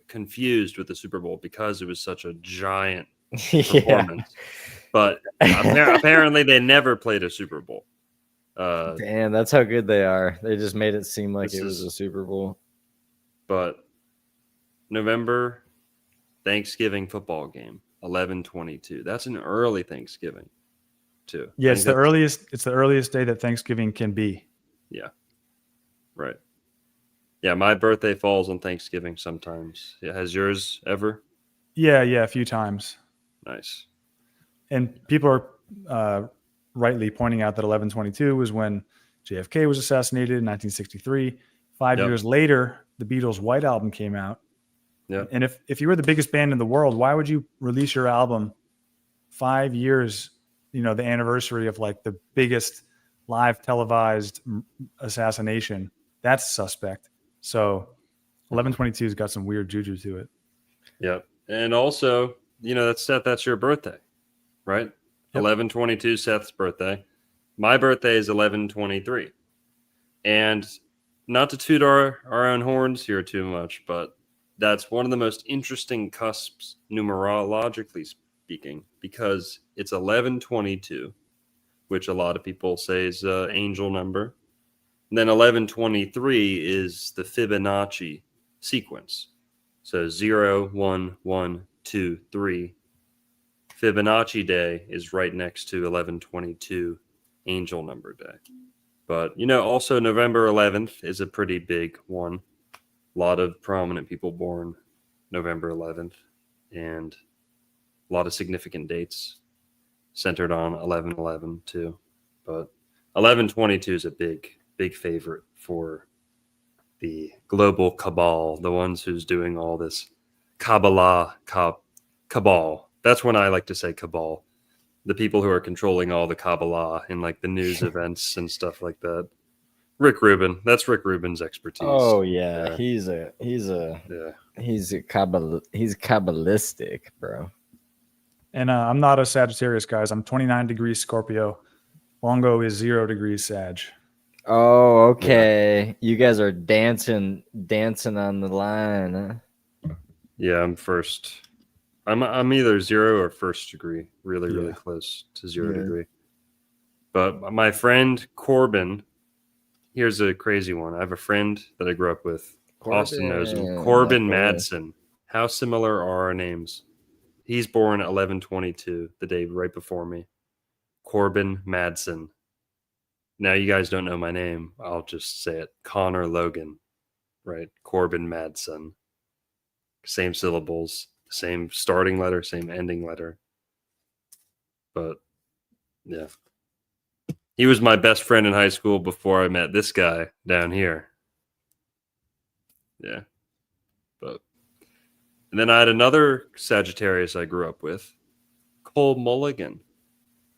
confused with the Super Bowl because it was such a giant performance. But apparently they never played a Super Bowl. Damn, that's how good they are. They just made it seem like it was a Super Bowl. But November Thanksgiving football game, 11/22. That's an early Thanksgiving. too. Yeah, I it's think the earliest. It's the earliest day that Thanksgiving can be. Yeah. Right. Yeah, my birthday falls on Thanksgiving sometimes. Yeah, has yours ever? Yeah, a few times. Nice. And people are rightly pointing out that 11/22 was when JFK was assassinated in 1963. 5 years later, the Beatles' White Album came out. Yeah. And if you were the biggest band in the world, why would you release your album 5 years, the anniversary of like the biggest live televised assassination? That's suspect. So 11/22's got some weird juju to it. Yep. And also, that's Seth, that's your birthday, right? Yep. 11/22, Seth's birthday. My birthday is 11/23. And not to toot our own horns here too much, but that's one of the most interesting cusps, numerologically speaking, because it's 11/22, which a lot of people say is an angel number. And then 11/23 is the Fibonacci sequence. So 0, 1, 1, 2, 3. Fibonacci day is right next to 11/22 angel number day. But, also November 11th is a pretty big one. A lot of prominent people born November 11th and a lot of significant dates centered on 11/11 too. But 11/22 is a big favorite for the global cabal, the ones who's doing all this cabal. That's when I like to say cabal. The people who are controlling all the Kabbalah in like the news events and stuff like that. Rick Rubin. That's Rick Rubin's expertise. Oh yeah, he's Kabbalistic, bro. And I'm not a Sagittarius, guys. I'm 29 degrees Scorpio. Longo is 0 degrees Sag. Oh, okay. Yeah. You guys are dancing on the line, huh? Yeah, I'm first. I'm either 0 or 1st degree, really close to 0 degree. But my friend Corbin, here's a crazy one. I have a friend that I grew up with. Austin knows him. Corbin Madsen. How similar are our names? He's born 11/22, the day right before me. Corbin Madsen. Now you guys don't know my name. I'll just say it. Connor Logan, right? Corbin Madsen. Same syllables. Same starting letter, same ending letter. But, yeah. He was my best friend in high school before I met this guy down here. Yeah. And then I had another Sagittarius I grew up with, Cole Mulligan.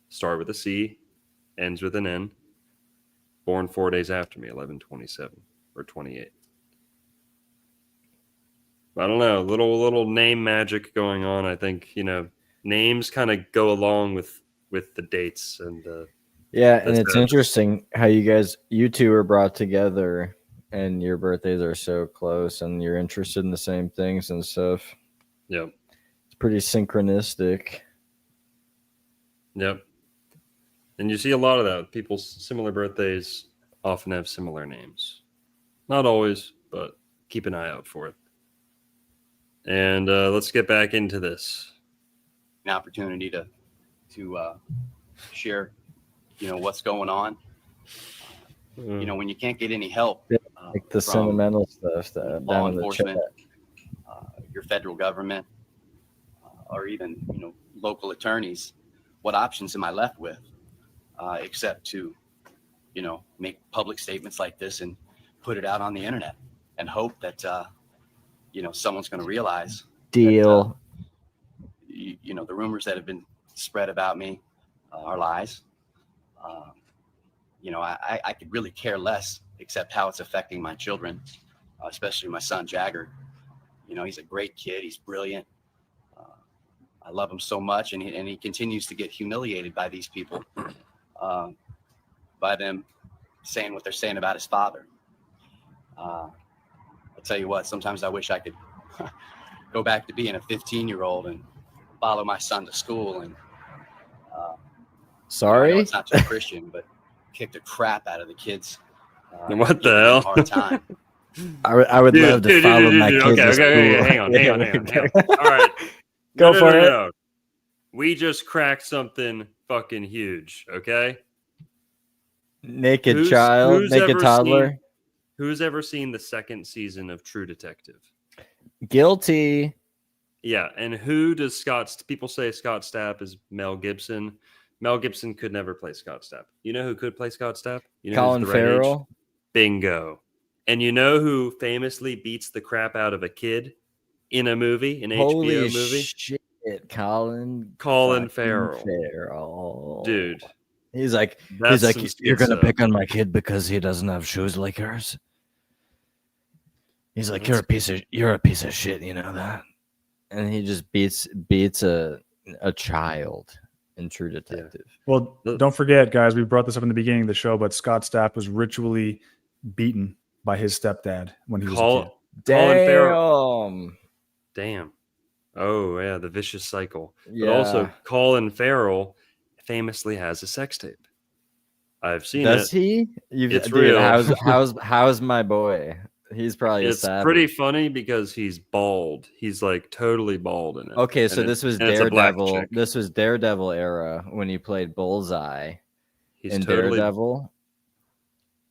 Start with a C, ends with an N. Born 4 days after me, 11/27 or 28. I don't know, little name magic going on. I think, names kind of go along with the dates and and it's interesting how you two are brought together and your birthdays are so close and you're interested in the same things and stuff. Yep. It's pretty synchronistic. Yep. And you see a lot of that. People's similar birthdays often have similar names. Not always, but keep an eye out for it. And let's get back into this. An opportunity to share, what's going on. When you can't get any help, like the sentimental stuff, that law enforcement, your federal government, or even local attorneys, what options am I left with, except to make public statements like this and put it out on the internet and hope that someone's going to realize deal that, the rumors that have been spread about me are lies. I could really care less except how it's affecting my children, especially my son Jagger. He's a great kid. He's brilliant. I love him so much, and he continues to get humiliated by these people, by them saying what they're saying about his father. I'll tell you what, sometimes I wish I could go back to being a 15-year-old and follow my son to school and sorry, I know it's not too Christian, but kick the crap out of the kids. What the hell? Hard time. I would love to follow my kids to school. Okay. Hang on. All right. Go for it. We just cracked something fucking huge. Okay. Naked Who's child, naked ever toddler. Who's ever seen the second season of True Detective? Guilty. Yeah, and who does people say Scott Stapp is Mel Gibson. Mel Gibson could never play Scott Stapp. You know who could play Scott Stapp? You know Colin who's the right age? Farrell. Bingo. And you know who famously beats the crap out of a kid in a movie, an Holy HBO movie? shit, Colin Farrell. Farrell. Dude. He's like, That's you're gonna pick on my kid because he doesn't have shoes like yours. He's like, you're a piece of shit, you know that? And he just beats a child in True Detective. Yeah. Well, don't forget, guys, we brought this up in the beginning of the show, but Scott Stapp was ritually beaten by his stepdad when he was a kid. Colin Farrell. Damn. Oh, yeah, the vicious cycle. Yeah. But also, Colin Farrell famously has a sex tape. I've seen it. Does he? It's real. How's my boy? He's probably it's pretty funny because he's bald. He's like totally bald in it. Okay, so this was Daredevil. This was Daredevil era when he played Bullseye in Daredevil.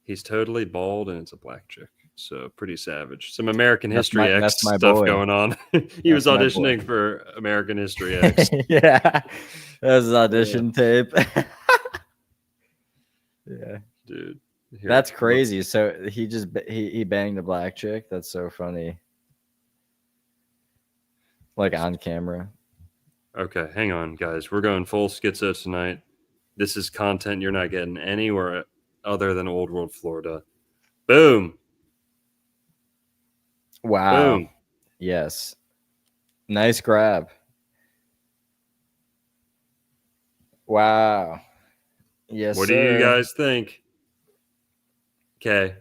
He's totally bald and it's a black chick. So pretty savage. Some American History X stuff going on. He was auditioning for American History X. Yeah, that was his audition tape. Yeah, dude. That's crazy. So he banged a black chick. That's so funny. Like on camera. Okay, hang on, guys. We're going full schizo tonight. This is content you're not getting anywhere other than Old World Florida. Boom. Wow. Boom. Yes. Nice grab. Wow. Yes. What do you guys think? Okay.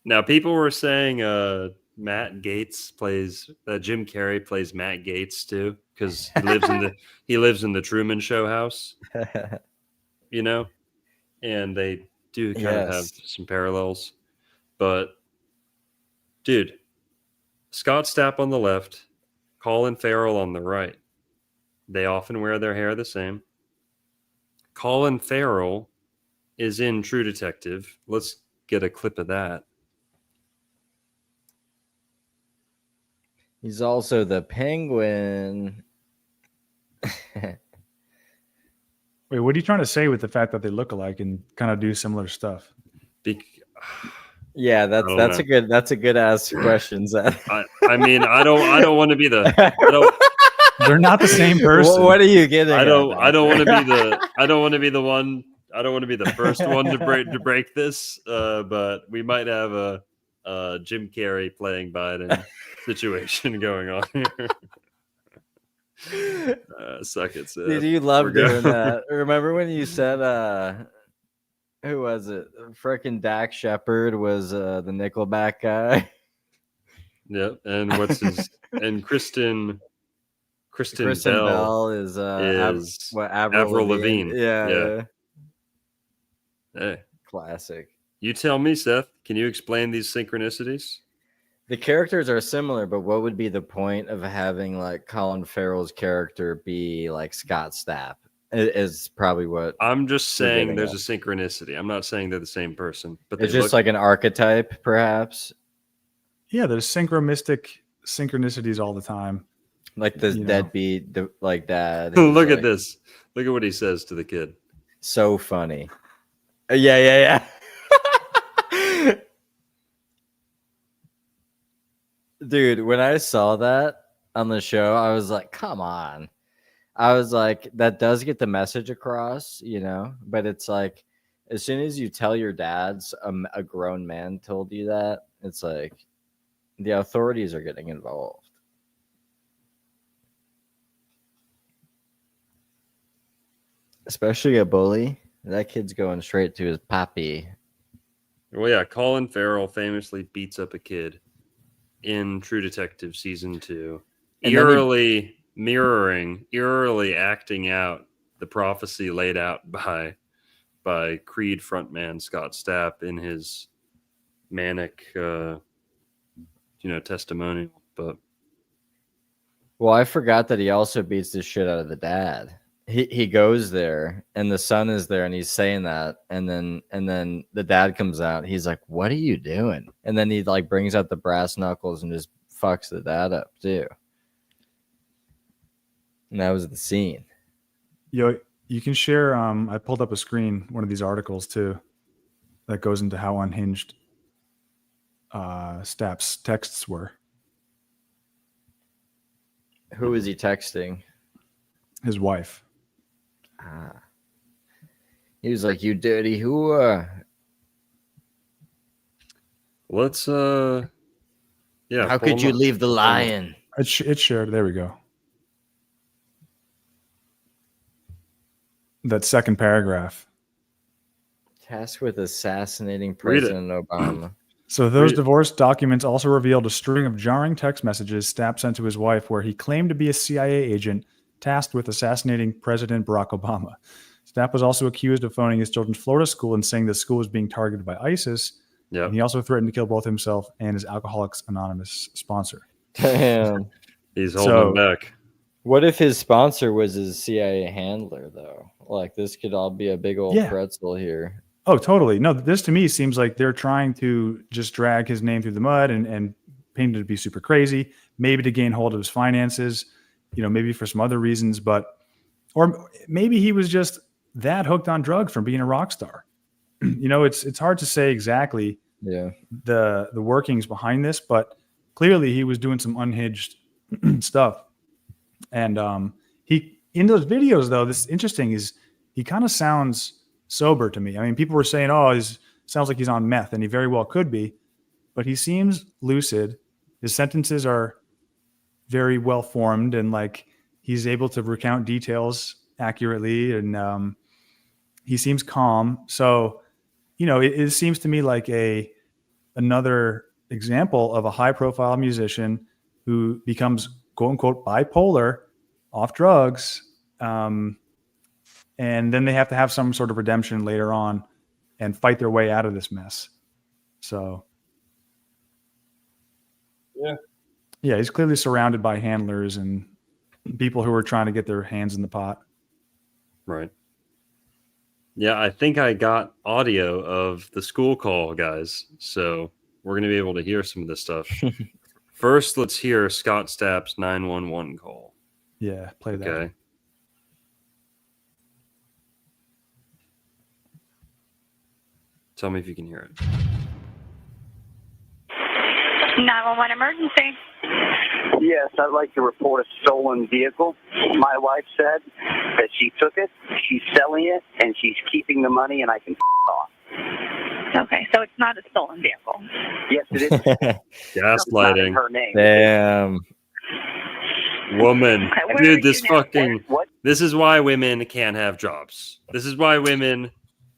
Now people were saying Matt Gates plays Jim Carrey plays Matt Gates too because he lives in the Truman Show house. You know? And they do kind of have some parallels. But dude, Scott Stapp on the left, Colin Farrell on the right. They often wear their hair the same. Colin Farrell is in True Detective. Let's get a clip of that. He's also the Penguin. Wait, what are you trying to say with the fact that they look alike and kind of do similar stuff? Yeah, that's a good ass question, Zach. I mean, I don't want to be the. They're not the same person. What are you getting? I don't want to be the. I don't want to be the one. I don't want to be the first one to break this. But we might have a Jim Carrey playing Biden situation going on here. Suck it, Seth. Did you love doing that? Remember when you said who was it? Frickin' Dak Shepard was the Nickelback guy. Yep, and what's his and Kristen Bell is Avril Lavigne. Yeah. Hey, classic. You tell me, Seth. Can you explain these synchronicities? The characters are similar, but what would be the point of having like Colin Farrell's character be like Scott Stapp? Is probably what I'm just saying. There's a synchronicity. I'm not saying they're the same person, but it's just like an archetype, perhaps. Yeah, there's synchronicities all the time. Like the deadbeat, like dad. Look at this. Look at what he says to the kid. So funny. Yeah. Dude, when I saw that on the show, I was like, come on. I was like, that does get the message across, you know? But it's like, as soon as you tell your dad's a grown man told you that, it's like the authorities are getting involved. Especially a bully. That kid's going straight to his pappy. Well, yeah, Colin Farrell famously beats up a kid in True Detective Season 2. Eerily acting out the prophecy laid out by Creed frontman Scott Stapp in his manic testimonial. But well, I forgot that he also beats the shit out of the dad he goes there and the son is there and he's saying that, and then the dad comes out. He's like, "What are you doing?" And then he like brings out the brass knuckles and just fucks the dad up too. And that was the scene. Yo, you can share. I pulled up a screen, one of these articles too, that goes into how unhinged Stapp's texts were. Who was he texting? His wife. He was like, "You dirty whore." Let's yeah. How pull could him you up. leave the lion? It's shared. There we go. That second paragraph. Tasked with assassinating Read it. President Obama. So those Read it. divorce documents also revealed a string of jarring text messages Stapp sent to his wife where he claimed to be a CIA agent tasked with assassinating President Barack Obama. Stapp was also accused of phoning his children's Florida school and saying the school was being targeted by ISIS. Yeah. And he also threatened to kill both himself and his Alcoholics Anonymous sponsor. Damn. He's holding him back. What if his sponsor was his CIA handler, though? Like, this could all be a big old pretzel here. Oh, totally. No, this to me seems like they're trying to just drag his name through the mud and paint it to be super crazy, maybe to gain hold of his finances, maybe for some other reasons, or maybe he was just that hooked on drugs from being a rock star. It's hard to say exactly the workings behind this, but clearly he was doing some unhinged stuff. And he, in those videos, though, this is interesting, is he kind of sounds sober to me. I mean, people were saying, "Oh, he sounds like he's on meth," and he very well could be, but he seems lucid. His sentences are very well formed, and like he's able to recount details accurately, and he seems calm. So, it seems to me like another example of a high-profile musician who becomes "quote unquote" bipolar, off drugs, and then they have to have some sort of redemption later on and fight their way out of this mess. So, yeah, he's clearly surrounded by handlers and people who are trying to get their hands in the pot. Right. Yeah, I think I got audio of the school call, guys. So we're going to be able to hear some of this stuff. First, let's hear Scott Stapp's 911 call. Yeah, play that. Okay. Tell me if you can hear it. 911 emergency. Yes, I'd like to report a stolen vehicle. My wife said that she took it, she's selling it, and she's keeping the money, and I can off. Okay, so it's not a stolen vehicle. Yes, it is. Gaslighting. Her name. Damn. Woman. Okay, Dude, this fucking... What? This is why women can't have jobs. This is why women,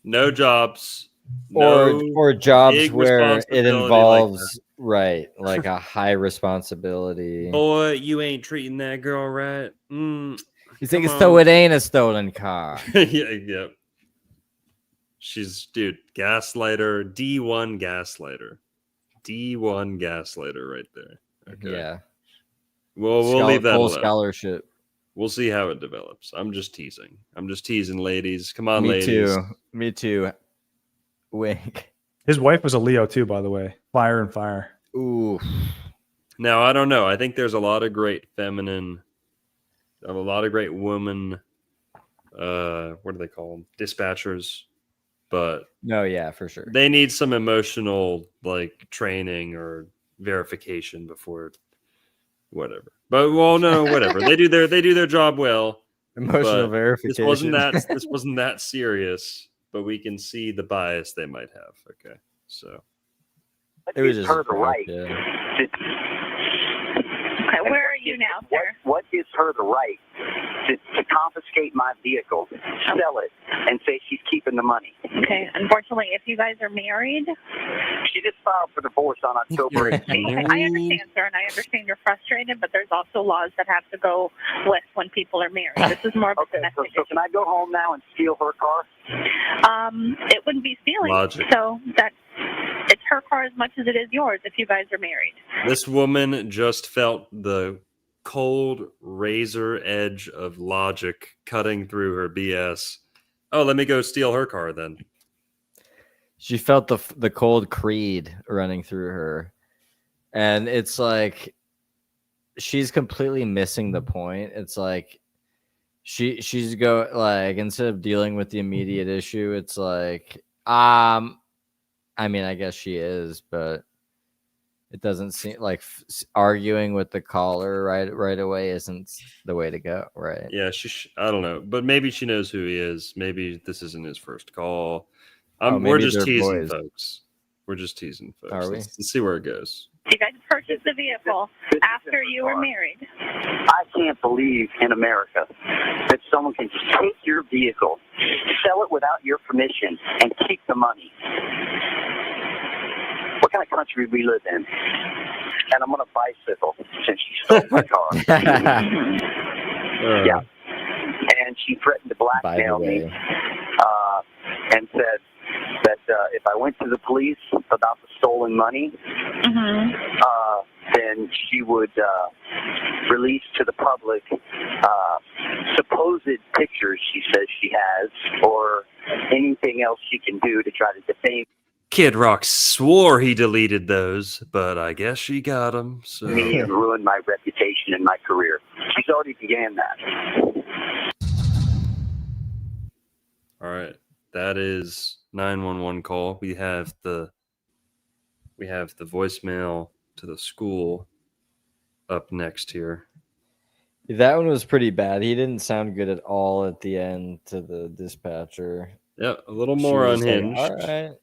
no jobs, or jobs big where it responsibility involves like a high responsibility. Oh, you ain't treating that girl right. You think it ain't a stolen car? yeah. She's gaslighter, D1 gaslighter, D1 gaslighter right there. Okay. Yeah. Well, we'll leave that alone. Scholarship. We'll see how it develops. I'm just teasing, ladies. Come on, Me ladies. Me too. Wink. His wife was a Leo too, by the way. Fire and fire. Ooh. Now, I don't know. I think there's a lot of great women. What do they call them? Dispatchers. But no, yeah, for sure. They need some emotional training or verification before whatever. But whatever. They do their job well. Emotional verification. This wasn't that serious, but we can see the bias they might have. Okay. So it was just her the right. Okay, where are you now, sir? What gives her the right to confiscate my vehicle, sell it, and say she's keeping the money? Okay, unfortunately, if you guys are married... She just filed for divorce on October 18th. Okay, I understand, sir, and I understand you're frustrated, but there's also laws that have to go with when people are married. This is more of a domestic so can I go home now and steal her car? It wouldn't be stealing. Logic. So it's her car as much as it is yours if you guys are married. This woman just felt the cold razor edge of logic cutting through her BS. Oh, let me go steal her car then. She felt the cold creed running through her. And it's like she's completely missing the point. It's like she's instead of dealing with the immediate issue, it's like I mean, I guess she is, but it doesn't seem like arguing with the caller right away isn't the way to go, right? Yeah, I don't know, but maybe she knows who he is. Maybe this isn't his first call. We're just teasing, folks. We're just teasing, folks. Are we? Let's see where it goes. You guys purchased the vehicle after you were married. I can't believe in America that someone can just take your vehicle, sell it without your permission, and keep the money. What kind of country we live in? And I'm on a bicycle since she stole my car. Yeah. And she threatened to blackmail me and said that if I went to the police about the stolen money, then she would release to the public supposed pictures she says she has or anything else she can do to try to defame Kid Rock swore he deleted those, but I guess she got them. So. me and ruin my reputation and my career. She's already began that. All right, that is 911 call. We have the voicemail to the school up next here. That one was pretty bad. He didn't sound good at all at the end to the dispatcher. Yeah, a little more unhinged. Like, all right.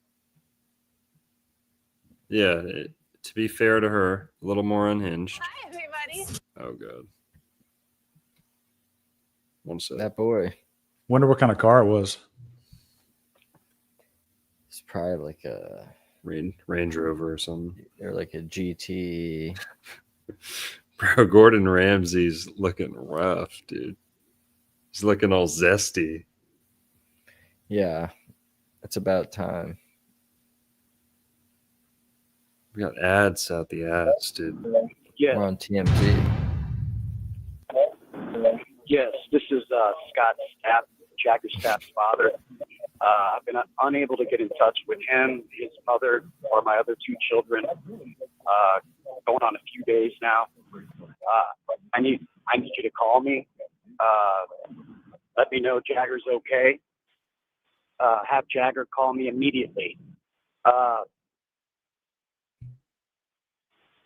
Yeah, to be fair to her, a little more unhinged. Hi, everybody. Oh, God. One sec. That boy. Wonder what kind of car it was. It's probably like a Range Rover or something. or like a GT. Bro, Gordon Ramsay's looking rough, dude. He's looking all zesty. Yeah, it's about time. We got ads out the ads, dude. Yeah. We're on TMZ. Yes, this is Scott Stapp, Jagger Stapp's father. I've been unable to get in touch with him, his mother, or my other two children. Going on a few days now. I need you to call me. Let me know Jagger's okay. Have Jagger call me immediately.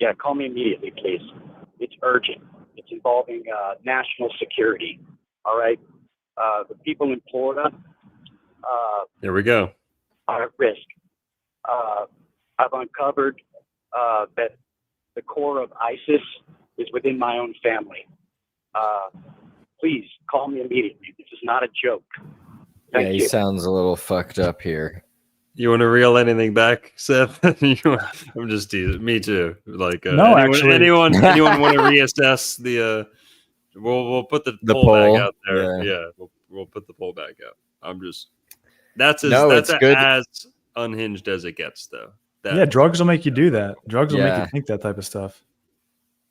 Yeah, call me immediately, please. It's urgent. It's involving national security. All right? The people in Florida There we go. are at risk. I've uncovered that the core of ISIS is within my own family. Please call me immediately. This is not a joke. Thank He you. sounds a little fucked up here. You want to reel anything back, Seth? I'm just teasing. Me too. Like, No, anyone, actually. anyone want to reassess the? We'll put the poll poll, back out there. yeah. Yeah, we'll put the poll back out. I'm just. That's it's good. as unhinged as it gets, though. Yeah, drugs will make you do that. Drugs will make Yeah. you think that type of stuff.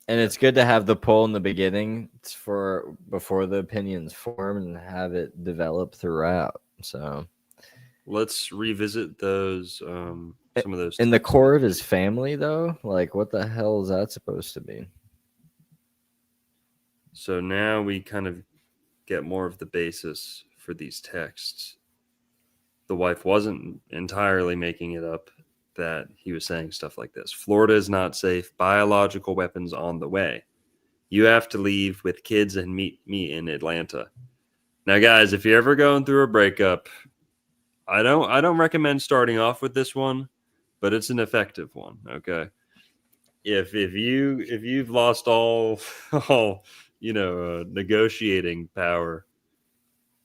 And it's good to have the poll in the beginning for before the opinions form and have it develop throughout. So Let's revisit those. Some of those. in the core of his family, though, like what the hell is that supposed to be? So now we kind of get more of the basis for these texts. The wife wasn't entirely making it up that he was saying stuff like this. Florida is not safe. Biological weapons on the way. You have to leave with kids and meet me in Atlanta. Now, guys, if you're ever going through a breakup, I don't recommend starting off with this one, but it's an effective one. Okay. If you've lost all negotiating power,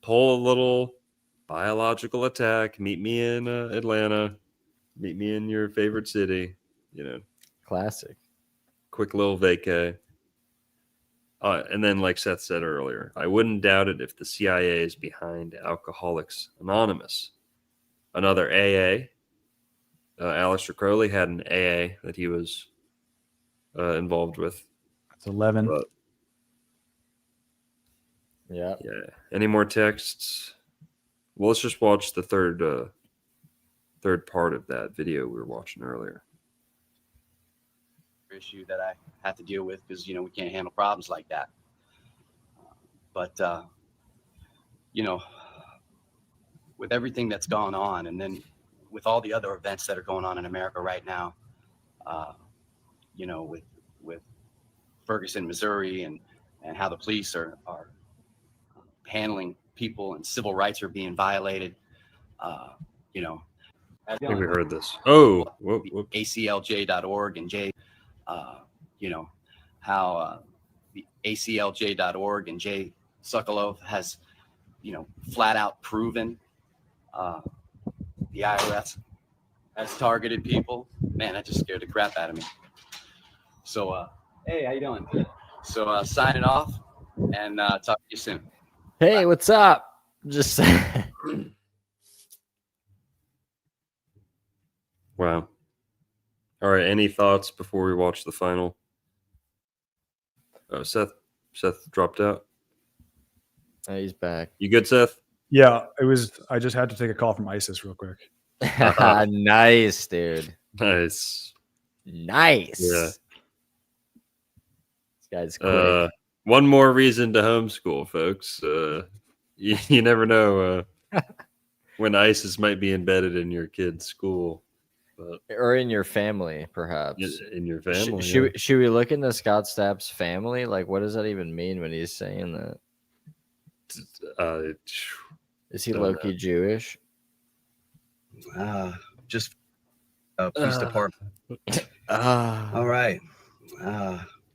pull a little biological attack. Meet me in Atlanta. Meet me in your favorite city. Classic. Quick little vacay. And then, like Seth said earlier, I wouldn't doubt it if the CIA is behind Alcoholics Anonymous. Another AA. Aleister Crowley had an AA that he was involved with. It's 11. But Yeah. Any more texts? Well, let's just watch the third part of that video we were watching earlier. Issue that I have to deal with because we can't handle problems like that. But with everything that's gone on, and then with all the other events that are going on in America right now, with Ferguson, Missouri, and how the police are handling people and civil rights are being violated. I think we heard this. Oh, whoop. ACLJ.org and how the ACLJ.org and Jay Sokolow has, flat out proven the IRS has targeted people. Man, that just scared the crap out of me. So, hey, how you doing? So, signing off and talk to you soon. Hey, bye. What's up? Just wow. All right. Any thoughts before we watch the final? Oh, Seth dropped out. Oh, he's back. You good, Seth? Yeah, I just had to take a call from ISIS real quick. Nice, dude. Nice. Yeah. This guy's quick. One more reason to homeschool, folks. You never know when ISIS might be embedded in your kid's school. Or in your family, perhaps. In your family. Should we look into Scott Stapp's family? Like, what does that even mean when he's saying that? Is he low-key Jewish? Just police department. All right.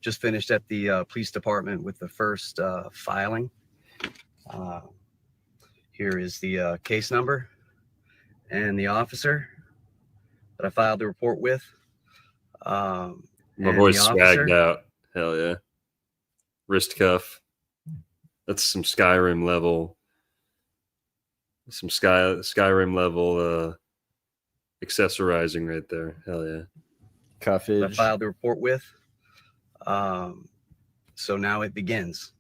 Just finished at the police department with the first filing. Here is the case number and the officer that I filed the report with. My boy's swagged out. Hell yeah. Wrist cuff. That's some Skyrim level. Some Skyrim level accessorizing right there. Hell yeah. Cuffage. I filed the report with. So now it begins.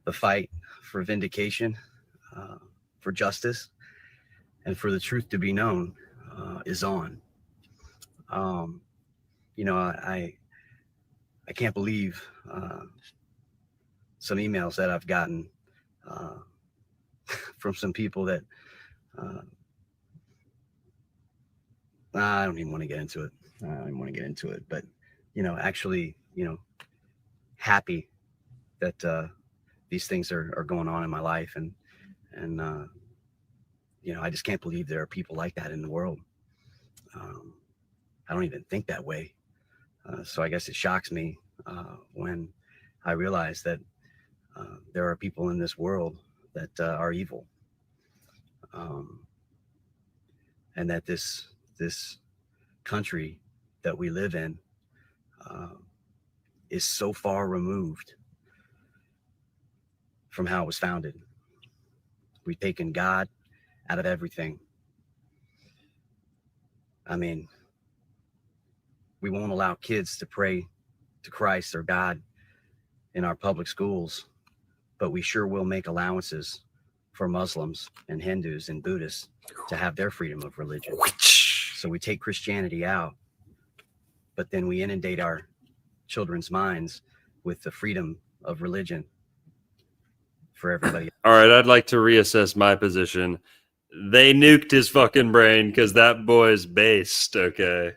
The fight for vindication, for justice, and for the truth to be known is on. I can't believe some emails that I've gotten from some people that I don't even want to get into it. But actually, happy that these things are going on in my life, and I just can't believe there are people like that in the world. I don't even think that way. So I guess it shocks me when I realize that there are people in this world that are evil, and that this country that we live in is so far removed from how it was founded. We've taken God out of everything. I mean, we won't allow kids to pray to Christ or God in our public schools, but we sure will make allowances for Muslims and Hindus and Buddhists to have their freedom of religion. So we take Christianity out, but then we inundate our children's minds with the freedom of religion for everybody. All right, I'd like to reassess my position. They nuked his fucking brain because that boy's based, okay?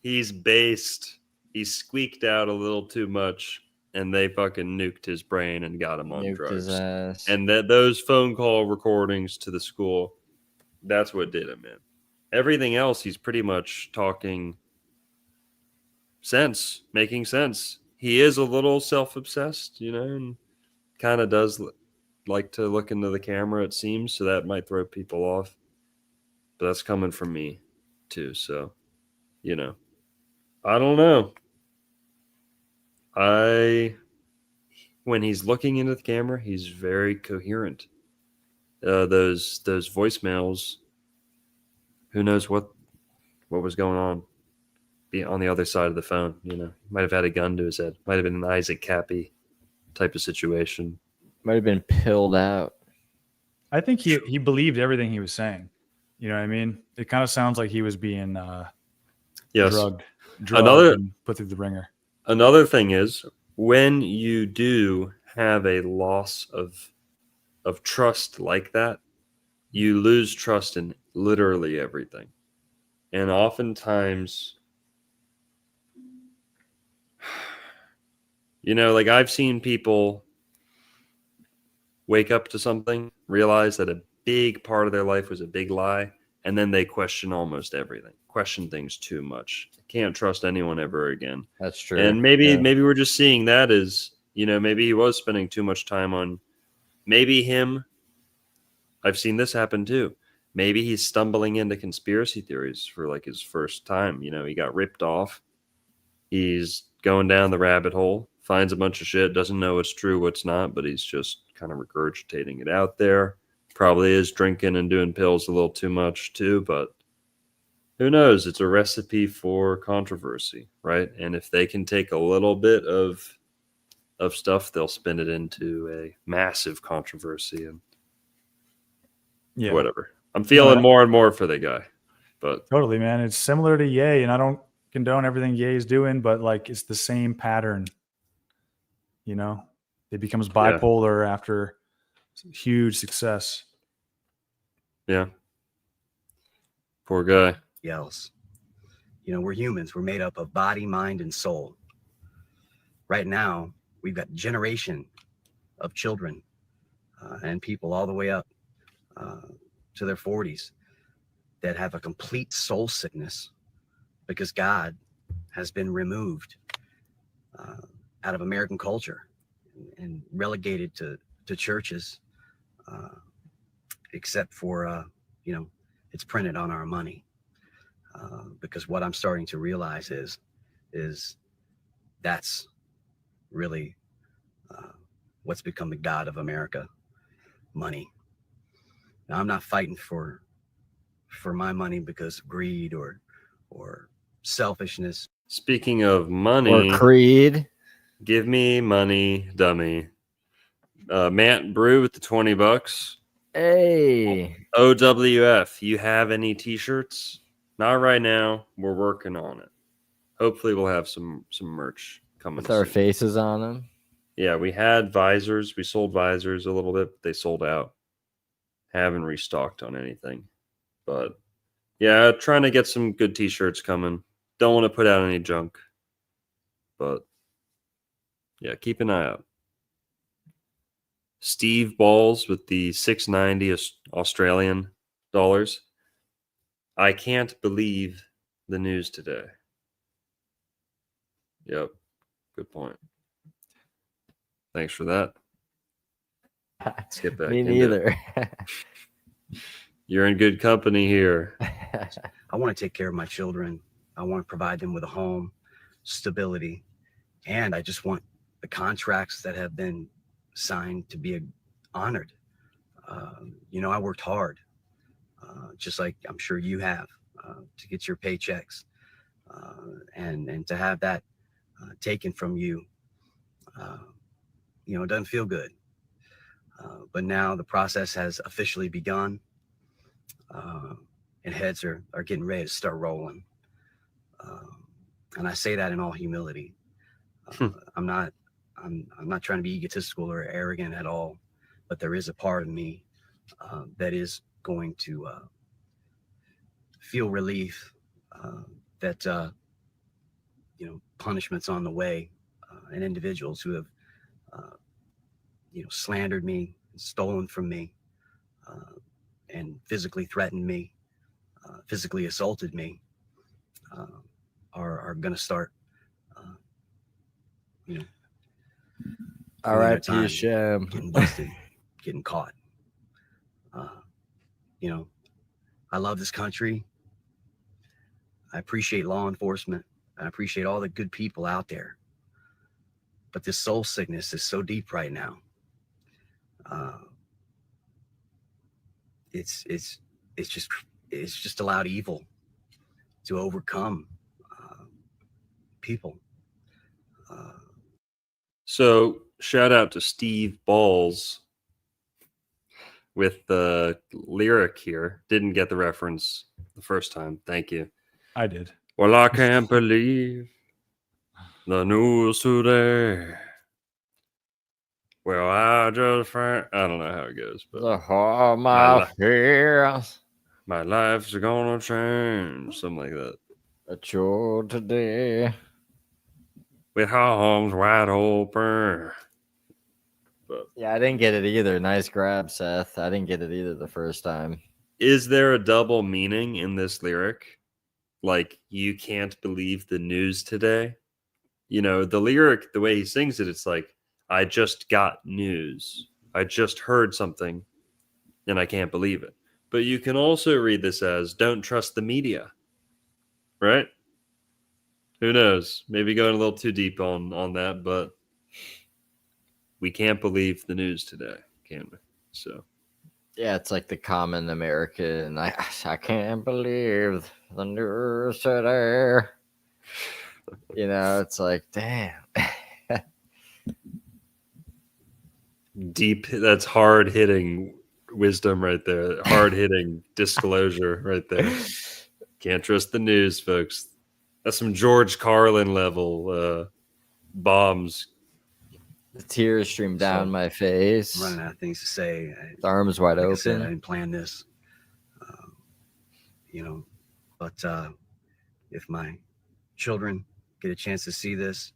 He's based. He squeaked out a little too much, and they fucking nuked his brain and got him on drugs. His ass. And those phone call recordings to the school, that's what did him in. Everything else, he's pretty much talking sense, making sense. He is a little self-obsessed, and kind of does like to look into the camera, it seems, so that might throw people off. But that's coming from me, too, so, I don't know. When he's looking into the camera, he's very coherent. Those voicemails, who knows what was going on the other side of the phone, Might have had a gun to his head. Might have been an Isaac Cappy type of situation. Might have been pilled out. I think he believed everything he was saying. You know what I mean? It kind of sounds like he was being Yes. drugged Another and put through the ringer. Another thing is when you do have a loss of trust like that, you lose trust in literally everything. And oftentimes, you know, like I've seen people wake up to something, realize that a big part of their life was a big lie, and then they question almost everything, question things too much. Can't trust anyone ever again. That's true. And maybe we're just seeing that as, you know, maybe he was spending too much time on maybe him. I've seen this happen too. Maybe he's stumbling into conspiracy theories for like his first time. You know, he got ripped off. He's going down the rabbit hole, finds a bunch of shit, doesn't know what's true, what's not, but he's just kind of regurgitating it out there. Probably is drinking and doing pills a little too much too, but who knows? It's a recipe for controversy, right? And if they can take a little bit of stuff, they'll spin it into a massive controversy and whatever. I'm feeling more and more for the guy, but totally, man. It's similar to Ye, and I don't condone everything Ye is doing, but like it's the same pattern. You know, it becomes bipolar after huge success. Yeah. Poor guy. Else. You know, we're humans. We're made up of body, mind, and soul. Right now, we've got generation of children and people all the way up to their 40s that have a complete soul sickness because God has been removed out of American culture and relegated to churches, except for, you know, it's printed on our money. Because what I'm starting to realize is that's really what's become the God of America, money. Now, I'm not fighting for my money because of greed or selfishness. Speaking of money, or creed, give me money, dummy. Matt Brew with the $20. hey, OWF, you have any t-shirts? Not right now. We're working on it. Hopefully we'll have some merch coming with our soon. faces on them. Yeah, we had visors. We sold visors a little bit, but they sold out. Haven't restocked on anything. But yeah, trying to get some good t-shirts coming. Don't want to put out any junk. But yeah, keep an eye out. Steve Balls with the $6.90 Australian dollars. I can't believe the news today. Yep. Good point. Thanks for that. Let's get back Me into neither. it. You're in good company here. I want to take care of my children. I want to provide them with a home, stability, and I just want the contracts that have been signed to be honored. You know, I worked hard, just like I'm sure you have, to get your paychecks, and to have that taken from you. You know, it doesn't feel good. But now the process has officially begun, and heads are getting ready to start rolling. And I say that in all humility. I'm not trying to be egotistical or arrogant at all, but there is a part of me that is going to feel relief that you know, punishment's on the way, and individuals who have you know, slandered me, stolen from me, and physically threatened me, physically assaulted me, are going to start, you know, R.I.P. Sham. getting busted, getting caught. You know, I love this country. I appreciate law enforcement. I appreciate all the good people out there. But this soul sickness is so deep right now. It's just allowed evil to overcome people. So shout out to Steve Balls with the lyric here. Didn't get the reference the first time. Thank you. I did. Well, I can't believe the news today. Well, I just I don't know how it goes, but my life's gonna change, something like that. At your today. With arms wide open. But Yeah, I didn't get it either. Nice grab, Seth. I didn't get it either the first time. is there a double meaning in this lyric? Like, you can't believe the news today? You know, the lyric, the way he sings it, it's like, I just got news. I just heard something, and I can't believe it. But you can also read this as, don't trust the media. Right? Who knows? Maybe going a little too deep on that, but we can't believe the news today, can we? So Yeah, it's like the common American. I can't believe the news today. You know, it's like, damn. deep, that's hard hitting wisdom right there. Hard hitting disclosure right there. Can't trust the news, folks. That's some George Carlin level bombs. The tears stream down my face. I'm running out of things to say. The arms wide open. I said, I didn't plan this, but if my children get a chance to see this,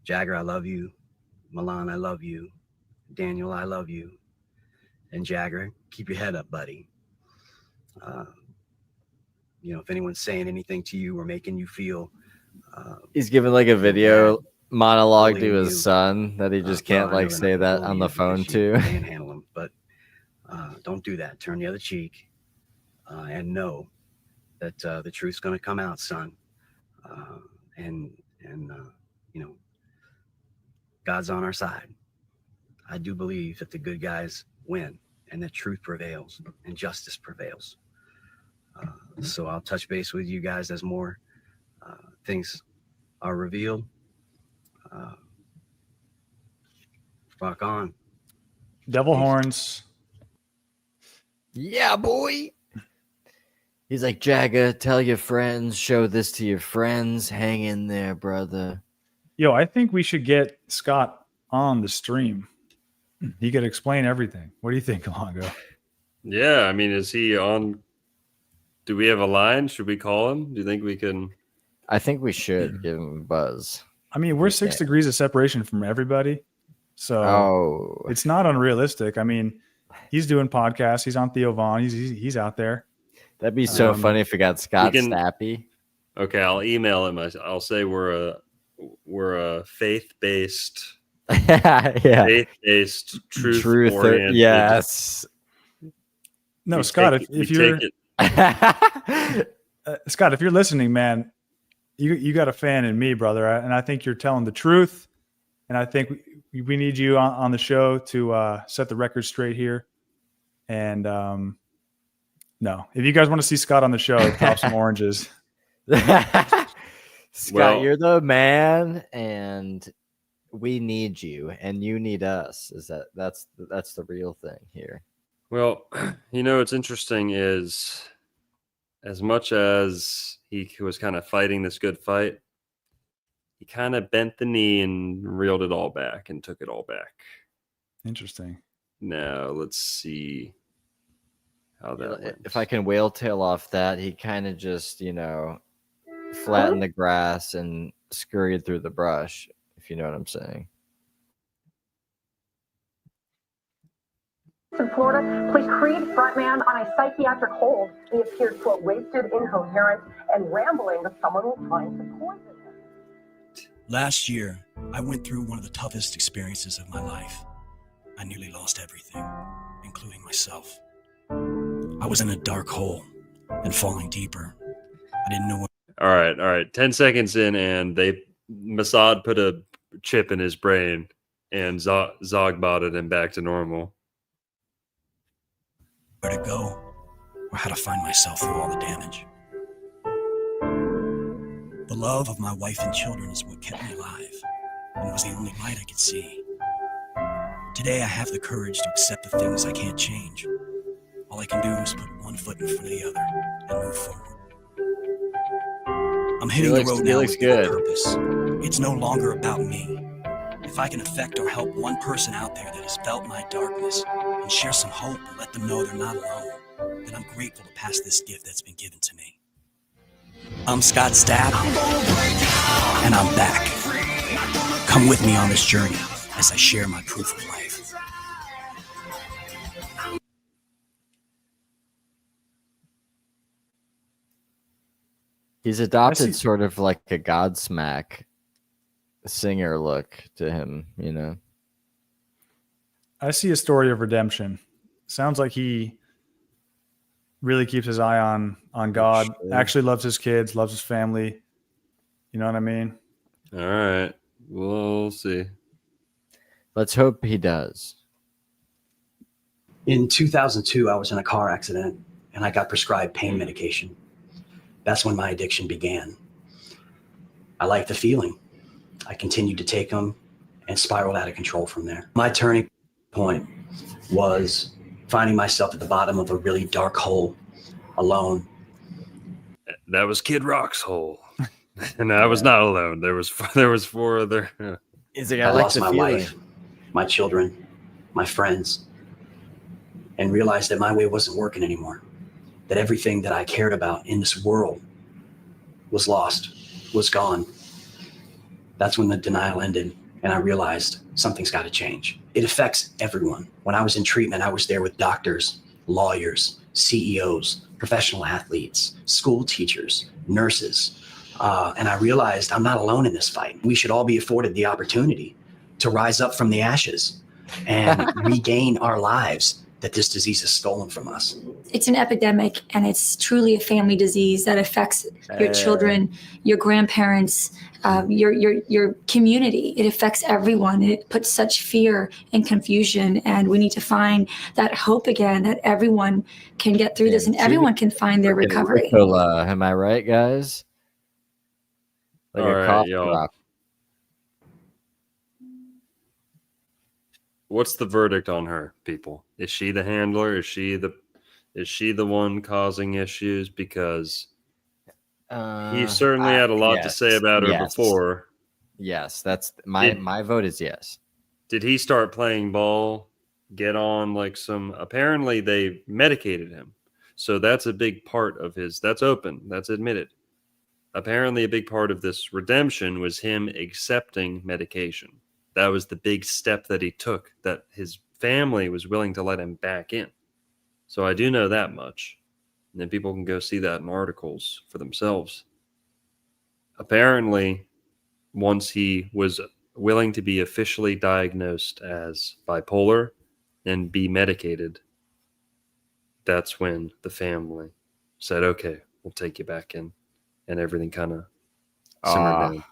Jagger, I love you. Milan, I love you. Daniel, I love you. And Jagger, keep your head up, buddy. If anyone's saying anything to you or making you feel, he's giving like a video monologue to bullying his you. son that he just can't well, I know like they're say not that bullying on you the because phone you too. can't handle them, but don't do that. Turn the other cheek and know that the truth's going to come out, son. And God's on our side. I do believe that the good guys win and that truth prevails and justice prevails. So I'll touch base with you guys as more things are revealed. Rock on. Devil Peace. horns. Yeah, boy. He's like, Jagger, tell your friends, show this to your friends. Hang in there, brother. Yo, I think we should get Scott on the stream. He could explain everything. What do you think, Longo? Yeah, I mean, is he on? Do we have a line? Should we call him? Do you think we can? I think we should give him a buzz. I mean, we're 6 degrees of separation from everybody. So it's not unrealistic. I mean, he's doing podcasts. He's on Theo Vaughn. He's out there. That'd be so funny if we got Scott Stappy. Okay, I'll email him. I'll say we're a faith-based, faith-based, truth-oriented. Yes. No, Scott, if you're Scott, if you're listening, man, you got a fan in me, brother, and I think you're telling the truth. And I think we need you on the show to set the record straight here. And no, if you guys want to see Scott on the show, pop some oranges. Scott, you're the man, and we need you, and you need us. That's the real thing here. Well, what's interesting is, as much as he was kind of fighting this good fight, he kind of bent the knee and reeled it all back and took it all back. Interesting. Now let's see how that went. If I can whale tail off that, he kind of just, flattened the grass and scurried through the brush, if you know what I'm saying. In Florida, placed Creed frontman on a psychiatric hold. He appeared, quote, wasted, incoherent, and rambling that someone was trying to poison him. Last year, I went through one of the toughest experiences of my life. I nearly lost everything, including myself. I was in a dark hole and falling deeper. I didn't know what. All right. 10 seconds in, and Mossad put a chip in his brain and Zogbotted him back to normal. Where to go or how to find myself through all the damage. The love of my wife and children is what kept me alive and was the only light I could see. Today, I have the courage to accept the things I can't change. All I can do is put one foot in front of the other and move forward. I'm hitting the road now with good purpose. It's no longer about me. If I can affect or help one person out there that has felt my darkness and share some hope and let them know they're not alone, then I'm grateful to pass this gift that's been given to me. I'm Scott Stapp, and I'm back. Come with me on this journey as I share my proof of life. He's adopted sort of like a Godsmack singer look to him, you know. I see a story of redemption. Sounds like he really keeps his eye on God, actually loves his kids, loves his family. You know what I mean? All right. We'll see. Let's hope he does. In 2002, I was in a car accident and I got prescribed pain medication. That's when my addiction began. I liked the feeling. I continued to take them and spiraled out of control from there. My turning point was finding myself at the bottom of a really dark hole, alone. That was Kid Rock's hole. And I was not alone. There was four other. I lost my wife, my children, my friends, and realized that my way wasn't working anymore. That everything that I cared about in this world was lost, was gone. That's when the denial ended, and I realized something's got to change. It affects everyone. When I was in treatment, I was there with doctors, lawyers, CEOs, professional athletes, school teachers, nurses. And I realized I'm not alone in this fight. We should all be afforded the opportunity to rise up from the ashes and regain our lives that this disease has stolen from us. It's an epidemic, and it's truly a family disease that affects your children, your grandparents, your community. It affects everyone. It puts such fear and confusion, and we need to find that hope again, that everyone can get through this and everyone can find their recovery. Am I right, guys? Like all a right, cough y'all. drop. What's the verdict on her, people? Is she the handler? Is she the one causing issues? Because he certainly had a lot to say about her before. Yes, that's my vote is yes. Did he start playing ball? Get on like some? Apparently, they medicated him, so that's a big part of his. That's open. That's admitted. Apparently, a big part of this redemption was him accepting medication. That was the big step that he took, that his family was willing to let him back in. So I do know that much. And then people can go see that in articles for themselves. Apparently, once he was willing to be officially diagnosed as bipolar and be medicated, that's when the family said, okay, we'll take you back in. And everything kind of simmered down.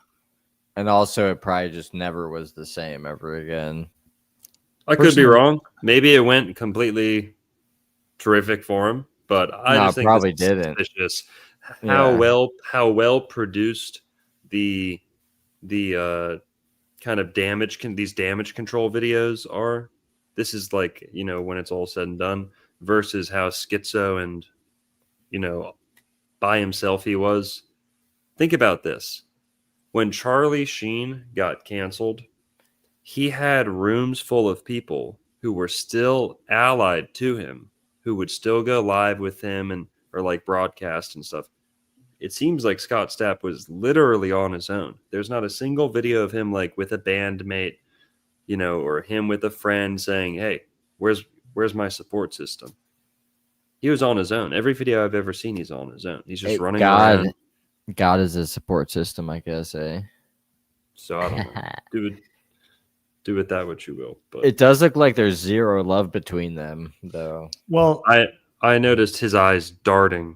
And also, it probably just never was the same ever again. I could be wrong. Maybe it went completely terrific for him, but I just think probably didn't. Suspicious how well produced the kind of these damage control videos are. This is like, when it's all said and done, versus how schizo and by himself he was. Think about this. When Charlie Sheen got canceled, he had rooms full of people who were still allied to him, who would still go live with him or like broadcast and stuff. It seems like Scott Stapp was literally on his own. There's not a single video of him like with a bandmate, or him with a friend saying, hey, where's my support system? He was on his own. Every video I've ever seen, he's on his own. He's just running around. God is a support system, I guess, eh? So I don't know. Do with that what you will. But it does look like there's zero love between them, though. Well, I noticed his eyes darting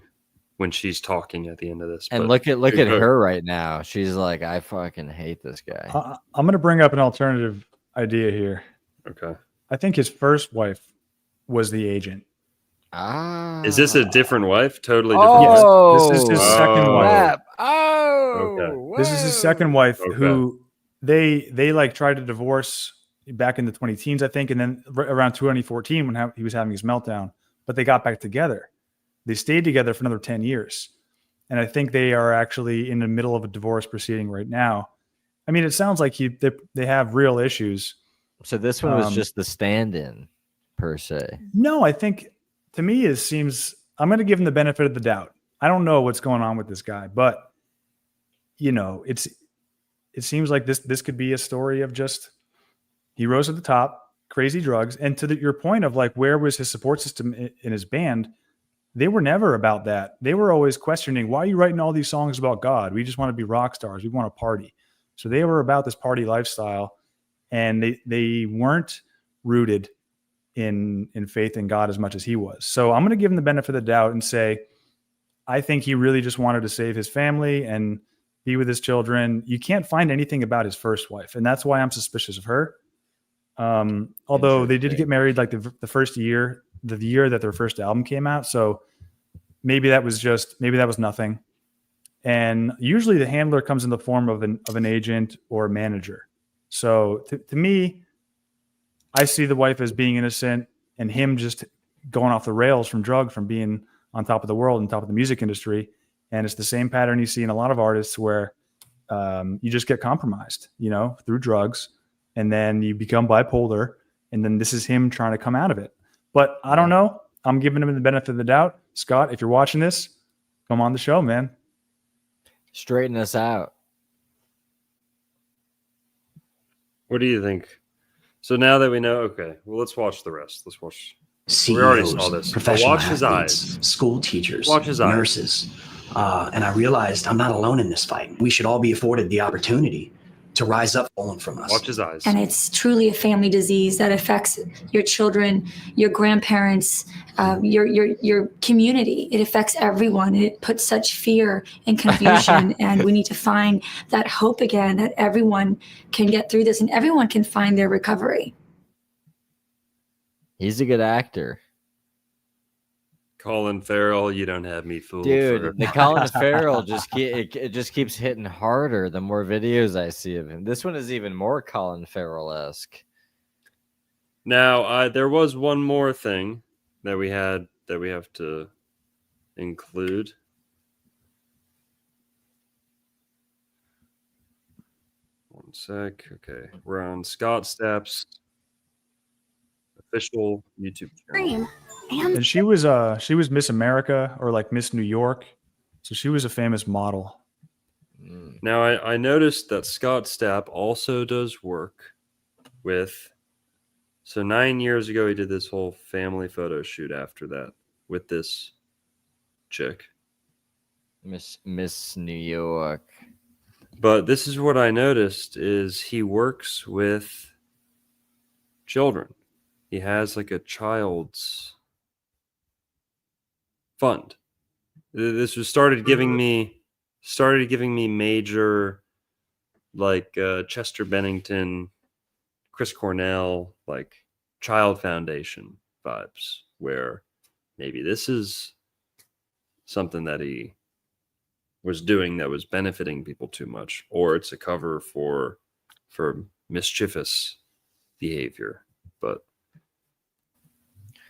when she's talking at the end of this. And look at her right now. She's like, I fucking hate this guy. I'm going to bring up an alternative idea here. Okay. I think his first wife was the agent. Is this a different wife? Totally different wife? Yes, this is his second wife. Okay. This is his second wife who they like tried to divorce, back in the 20 teens, I think. And then around 2014 when he was having his meltdown, but they got back together. They stayed together for another 10 years. And I think they are actually in the middle of a divorce proceeding right now. I mean, it sounds like they have real issues. So this one was just the stand-in per se. No, I think to me it seems, I'm going to give him the benefit of the doubt. I don't know what's going on with this guy, but it seems like this could be a story of just, he rose at the top, crazy drugs. And to your point of like, where was his support system in his band? They were never about that. They were always questioning, why are you writing all these songs about God? We just want to be rock stars. We want to party. So they were about this party lifestyle, and they weren't rooted in faith in God as much as he was. So I'm going to give him the benefit of the doubt and say, I think he really just wanted to save his family and be with his children. You can't find anything about his first wife, and that's why I'm suspicious of her. Although they did get married like the first year, the year that their first album came out. So maybe that was nothing. And usually the handler comes in the form of an agent or a manager. So to me, I see the wife as being innocent and him just going off the rails from being on top of the world and top of the music industry. And it's the same pattern you see in a lot of artists where you just get compromised, through drugs, and then you become bipolar. And then this is him trying to come out of it. But I don't know. I'm giving him the benefit of the doubt. Scott, if you're watching this, come on the show, man. Straighten us out. What do you think? So now that we know, okay, well, let's watch the rest. Let's watch. CEOs, we already saw this. Professional Watch his athletes, eyes. School teachers, Watch his nurses. And I realized I'm not alone in this fight. We should all be afforded the opportunity to rise up fallen from us. Watch his eyes. And it's truly a family disease that affects your children, your grandparents, your community. It affects everyone. It puts such fear and confusion. And we need to find that hope again, that everyone can get through this and everyone can find their recovery. He's a good actor. Colin Farrell, you don't have me fooled. Dude, the Colin Farrell it just keeps hitting harder the more videos I see of him. This one is even more Colin Farrell-esque. Now, there was one more thing that we have to include. One sec. Okay, we're on Scott Stapp's official YouTube channel. And she was Miss America or like Miss New York. So she was a famous model. Now I noticed that Scott Stapp also does work with, so 9 years ago he did this whole family photo shoot after that with this chick. Miss New York. But this is what I noticed is he works with children. He has like a child's fund. This was started giving me major like Chester Bennington, Chris Cornell, like Child Foundation vibes, where maybe this is something that he was doing that was benefiting people too much, or it's a cover for mischievous behavior. But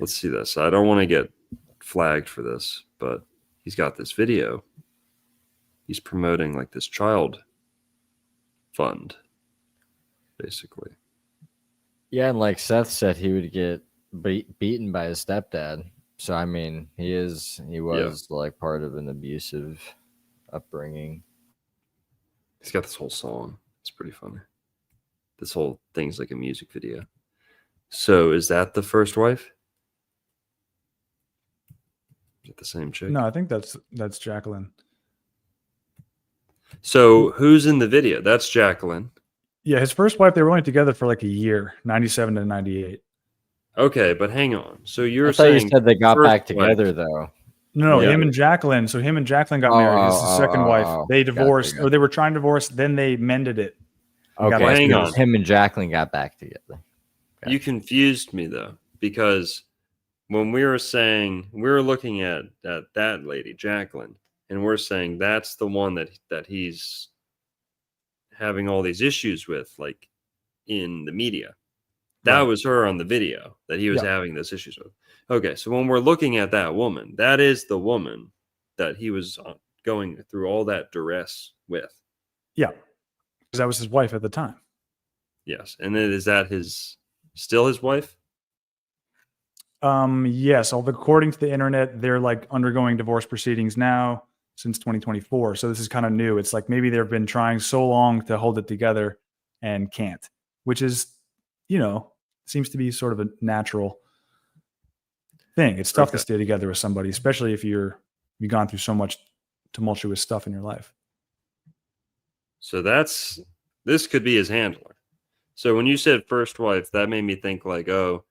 let's see this. I don't want to get flagged for this, but he's got this video. He's promoting like this child fund, basically. Yeah, and like Seth said, he would get beaten by his stepdad. So I mean, he was like part of an abusive upbringing. He's got this whole song. It's pretty funny. This whole thing's like a music video. So is that the first wife? Is it the same chick? No, I think that's Jacqueline. So who's in the video? That's Jacqueline. Yeah, his first wife, they were only together for like a year, 97 to 98. Okay, but hang on. So you're I thought saying you said they got back wife. together though. No, Yeah. him and Jacqueline. So him and Jacqueline got married. This is the second wife. They divorced, or they were trying to divorce. Then they mended it. Okay, hang on. Him and Jacqueline got back together. Okay. You confused me though, because when we were saying we were looking at that lady, Jacqueline, and we're saying that's the one that he's having all these issues with, like in the media. That Right. was her on the video that he was Yeah. having this issues with. Okay, so when we're looking at that woman, that is the woman that he was going through all that duress with. Yeah, because that was his wife at the time. Yes, and then is that still his wife? Yes, according to the internet, they're like undergoing divorce proceedings now since 2024. So this is kind of new. It's like maybe they've been trying so long to hold it together and can't, which is, seems to be sort of a natural thing. It's tough to stay together with somebody, especially if you've gone through so much tumultuous stuff in your life. So this could be his handler. So when you said first wife, that made me think like, oh,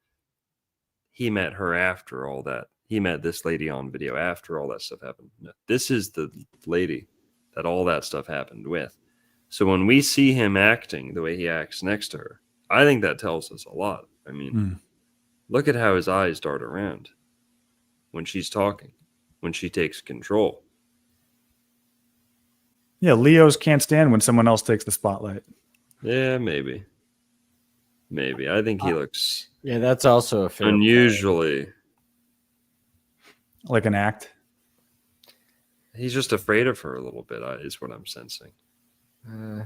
he met her after all that. He met this lady on video after all that stuff happened. No, this is the lady that all that stuff happened with. So when we see him acting the way he acts next to her, I think that tells us a lot. I mean, look at how his eyes dart around when she's talking, when she takes control. Yeah, Leos can't stand when someone else takes the spotlight. Yeah, maybe. I think he looks Yeah, that's also a fair unusually like an act. He's just afraid of her a little bit, is what I'm sensing. Who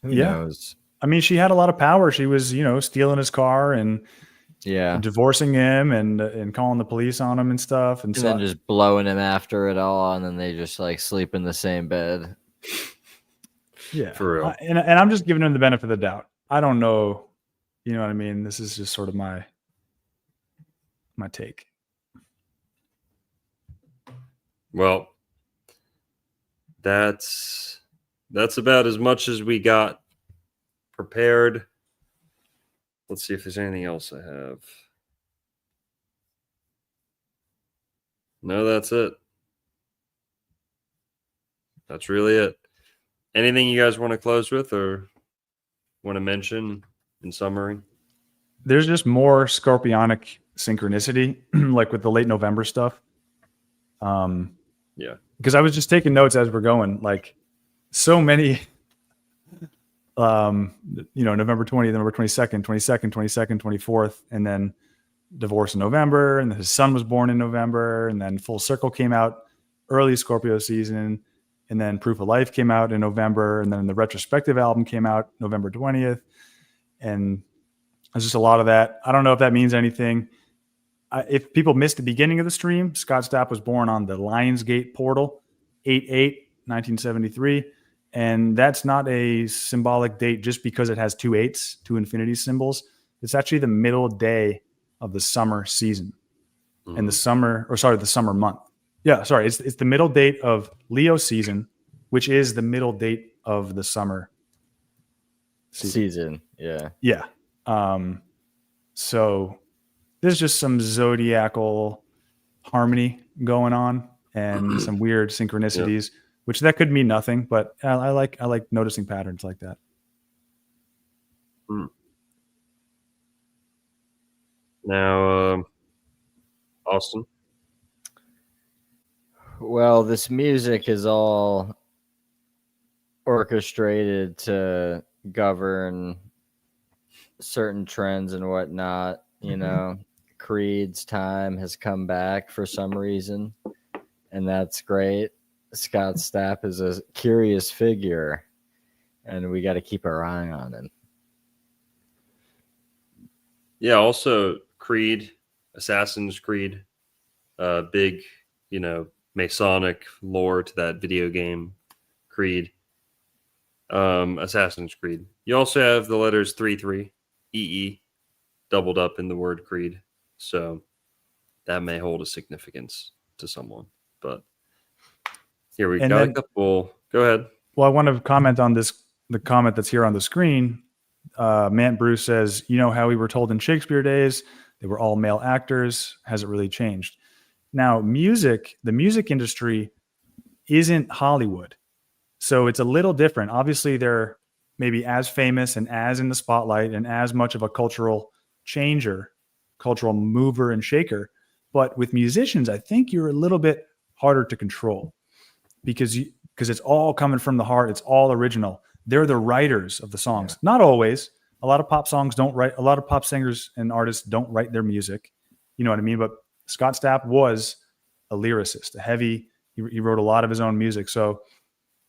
Yeah. knows? I mean, she had a lot of power. She was, stealing his car and divorcing him and calling the police on him and stuff. And And so then just blowing him after it all, and then they just like sleep in the same bed. yeah, For real. and I'm just giving him the benefit of the doubt. I don't know. You know what I mean? This is just sort of my take. Well, that's about as much as we got prepared. Let's see if there's anything else I have. No, that's it. That's really it. Anything you guys want to close with or want to mention in summary? There's just more scorpionic synchronicity, like with the late November stuff. Yeah. Because I was just taking notes as we're going, like so many, November 20th, November 22nd, 24th, and then divorce in November, and his son was born in November, and then Full Circle came out early Scorpio season, and then Proof of Life came out in November, and then the retrospective album came out November 20th, and there's just a lot of that. I don't know if that means anything. If people missed the beginning of the stream, Scott Stapp was born on the Lionsgate portal, 8/8/1973. And that's not a symbolic date just because it has 2 8s, 2 infinity symbols. It's actually the middle day of the summer season and the summer month. Yeah, sorry. It's the middle date of Leo season, which is the middle date of the summer season. Yeah. Yeah. So there's just some zodiacal harmony going on and some weird synchronicities, which that could mean nothing, but I like noticing patterns like that. Now, Austin. Well, this music is all orchestrated to govern certain trends and whatnot. Creed's time has come back for some reason, and that's great. Scott Stapp is a curious figure, and we got to keep our eye on him. Yeah, also Creed, Assassin's Creed, big, Masonic lore to that video game, Creed, Assassin's Creed. You also have the letters 33, EE, doubled up in the word Creed. So that may hold a significance to someone. But here we got a couple. Go ahead. Well, I want to comment on the comment that's here on the screen. Matt Bruce says, how we were told in Shakespeare days, they were all male actors. Has it really changed? Now, the music industry isn't Hollywood. So it's a little different. Obviously, they're maybe as famous and as in the spotlight and as much of a cultural changer, cultural mover and shaker. But with musicians, I think you're a little bit harder to control because it's all coming from the heart. It's all original. They're the writers of the songs. Not always, a lot of pop songs don't write, a lot of pop singers and artists don't write their music. You know what I mean? But Scott Stapp was a lyricist, he wrote a lot of his own music. So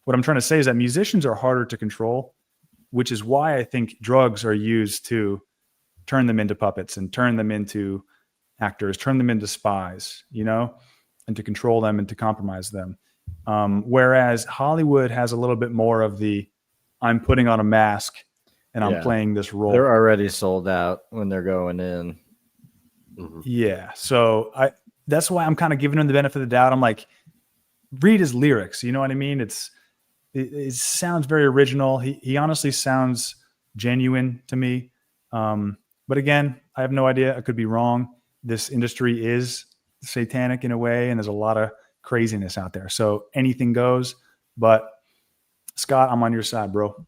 what I'm trying to say is that musicians are harder to control, which is why I think drugs are used to turn them into puppets and turn them into actors, turn them into spies, you know, and to control them and to compromise them. Whereas Hollywood has a little bit more of the, I'm putting on a mask and I'm playing this role. They're already sold out when they're going in. Mm-hmm. Yeah. So that's why I'm kind of giving him the benefit of the doubt. I'm like, read his lyrics. You know what I mean? It sounds very original. He honestly sounds genuine to me. But again, I have no idea. I could be wrong. This industry is satanic in a way, and there's a lot of craziness out there. So anything goes. But Scott, I'm on your side, bro.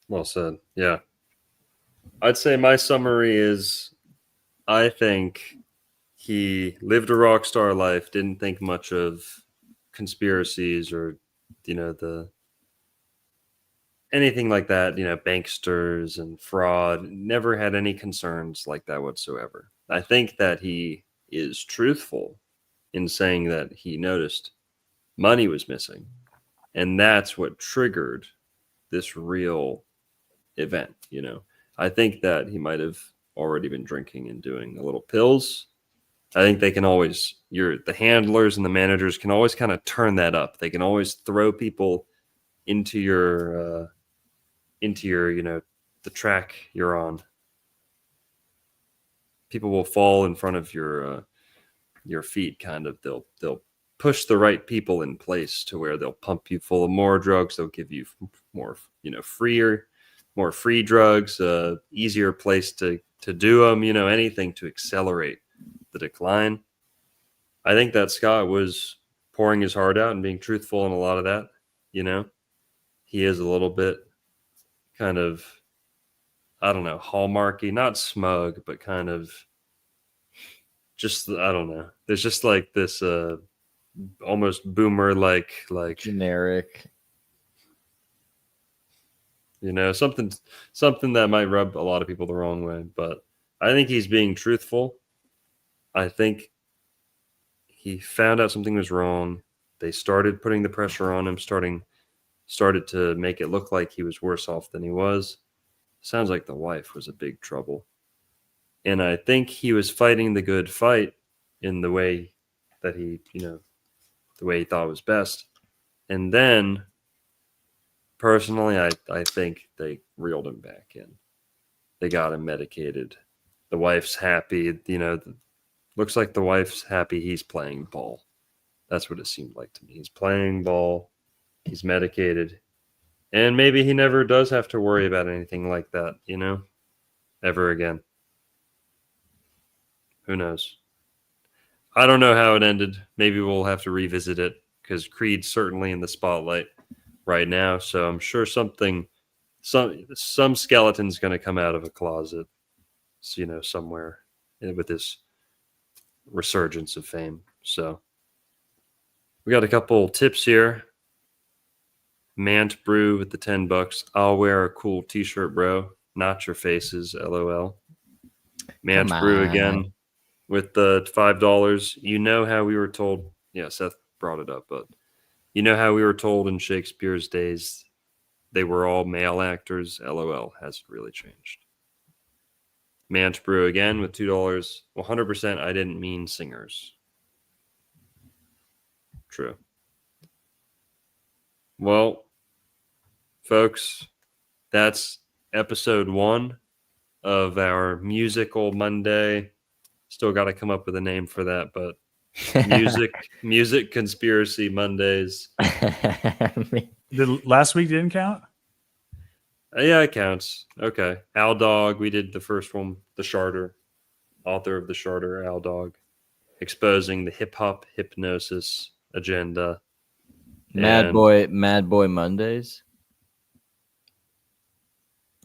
Well said. Yeah. I'd say my summary is, I think he lived a rock star life, didn't think much of conspiracies or, you know, anything like that, you know, banksters and fraud, never had any concerns like that whatsoever. I think that he is truthful in saying that he noticed money was missing. And that's what triggered this real event, you know. I think that he might have already been drinking and doing a little pills. I think they can always, the handlers and the managers can always kind of turn that up. They can always throw people into your, you know, the track you're on. People will fall in front of your feet, kind of. They'll push the right people in place to where they'll pump you full of more drugs. They'll give you more, you know, more free drugs, easier place to do them, you know, anything to accelerate the decline. I think that Scott was pouring his heart out and being truthful in a lot of that, you know. He is a little bit kind of, I don't know, hallmarky, not smug, but kind of just, I don't know. There's just like this almost boomer like generic, you know, something that might rub a lot of people the wrong way. But I think he's being truthful. I think he found out something was wrong. They started putting the pressure on him, started to make it look like he was worse off than he was. Sounds like the wife was a big trouble. And I think he was fighting the good fight in the way that he, you know, the way he thought was best. And then, personally, I think they reeled him back in. They got him medicated. The wife's happy, you know, looks like the wife's happy he's playing ball. That's what it seemed like to me. He's playing ball. He's medicated. And maybe he never does have to worry about anything like that, you know, ever again. Who knows? I don't know how it ended. Maybe we'll have to revisit it because Creed's certainly in the spotlight right now. So I'm sure some skeleton's going to come out of a closet, you know, somewhere with this resurgence of fame. So we got a couple tips here. Mant Brew with the $10. I'll wear a cool t-shirt, bro. Not your faces, LOL. Mant Brew again with the $5. You know how we were told, yeah, Seth brought it up, but you know how we were told in Shakespeare's days they were all male actors? LOL, hasn't really changed. Mant Brew again with $2. 100% I didn't mean singers. True. Well, folks, that's episode 1 of our Musical Monday. Still got to come up with a name for that, but music conspiracy Mondays. Last week didn't count? Yeah, it counts. Okay. Al Dog, we did the first one, the Charter, author of the Charter, Al Dog, exposing the hip-hop hypnosis agenda. Mad Boy Mondays.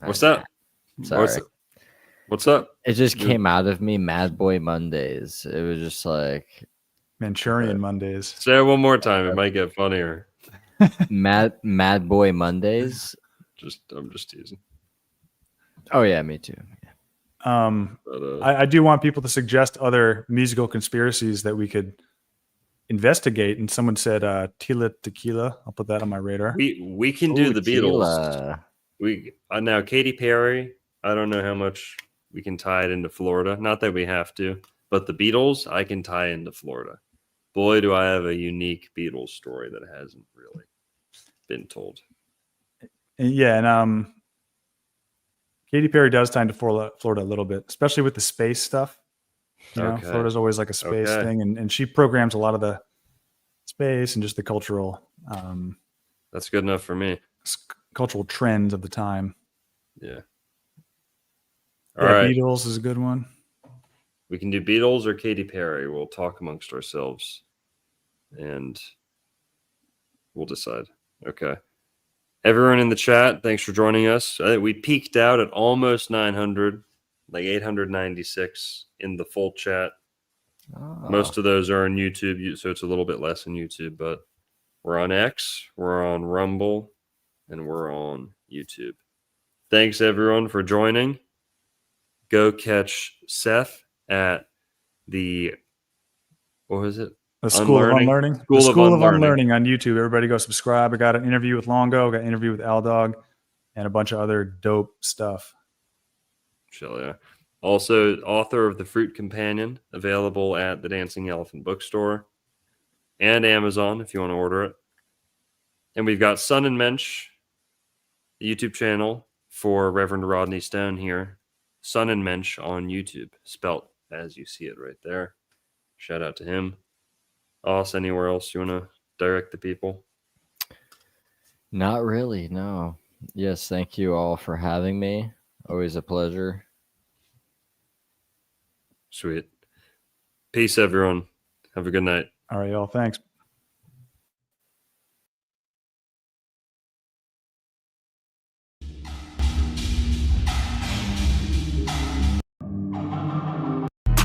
What's that? Sorry. What's up? It just came out of me, Mad Boy Mondays. It was just like Manchurian Mondays. Say it one more time. It might get funnier. Mad Boy Mondays. I'm just teasing. Oh yeah, me too. I do want people to suggest other musical conspiracies that we could investigate. And someone said Tila Tequila. I'll put that on my radar. We can do the Beatles. Tila. We now Katy Perry. I don't know how much we can tie it into Florida. Not that we have to, but the Beatles I can tie into Florida. Boy, do I have a unique Beatles story that hasn't really been told. Yeah, and Katy Perry does tie into Florida a little bit, especially with the space stuff. You know, Florida's always like a space thing, and she programs a lot of the space and just the cultural. That's good enough for me. Cultural trends of the time. Yeah. All right. Beatles is a good one. We can do Beatles or Katy Perry. We'll talk amongst ourselves, and we'll decide. Okay. Everyone in the chat, thanks for joining us. We peaked out at almost 900, like 896 in the full chat. Oh. Most of those are on YouTube, so it's a little bit less on YouTube, but we're on X, we're on Rumble, and we're on YouTube. Thanks, everyone, for joining. Go catch Seth at the, what was it? The School of Unlearning. School of Unlearning on YouTube. Everybody go subscribe. I got an interview with Longo, got an interview with Aldog, and a bunch of other dope stuff. Shall yeah. Also, author of The Fruit Companion, available at the Dancing Elephant Bookstore and Amazon if you want to order it. And we've got Sun and Mensch, the YouTube channel for Reverend Rodney Stone here. Sun and Mensch on YouTube, spelt as you see it right there. Shout out to him. Oz, anywhere else you want to direct the people? Not really, no. Yes, thank you all for having me. Always a pleasure. Sweet. Peace, everyone. Have a good night. All right, y'all. Thanks.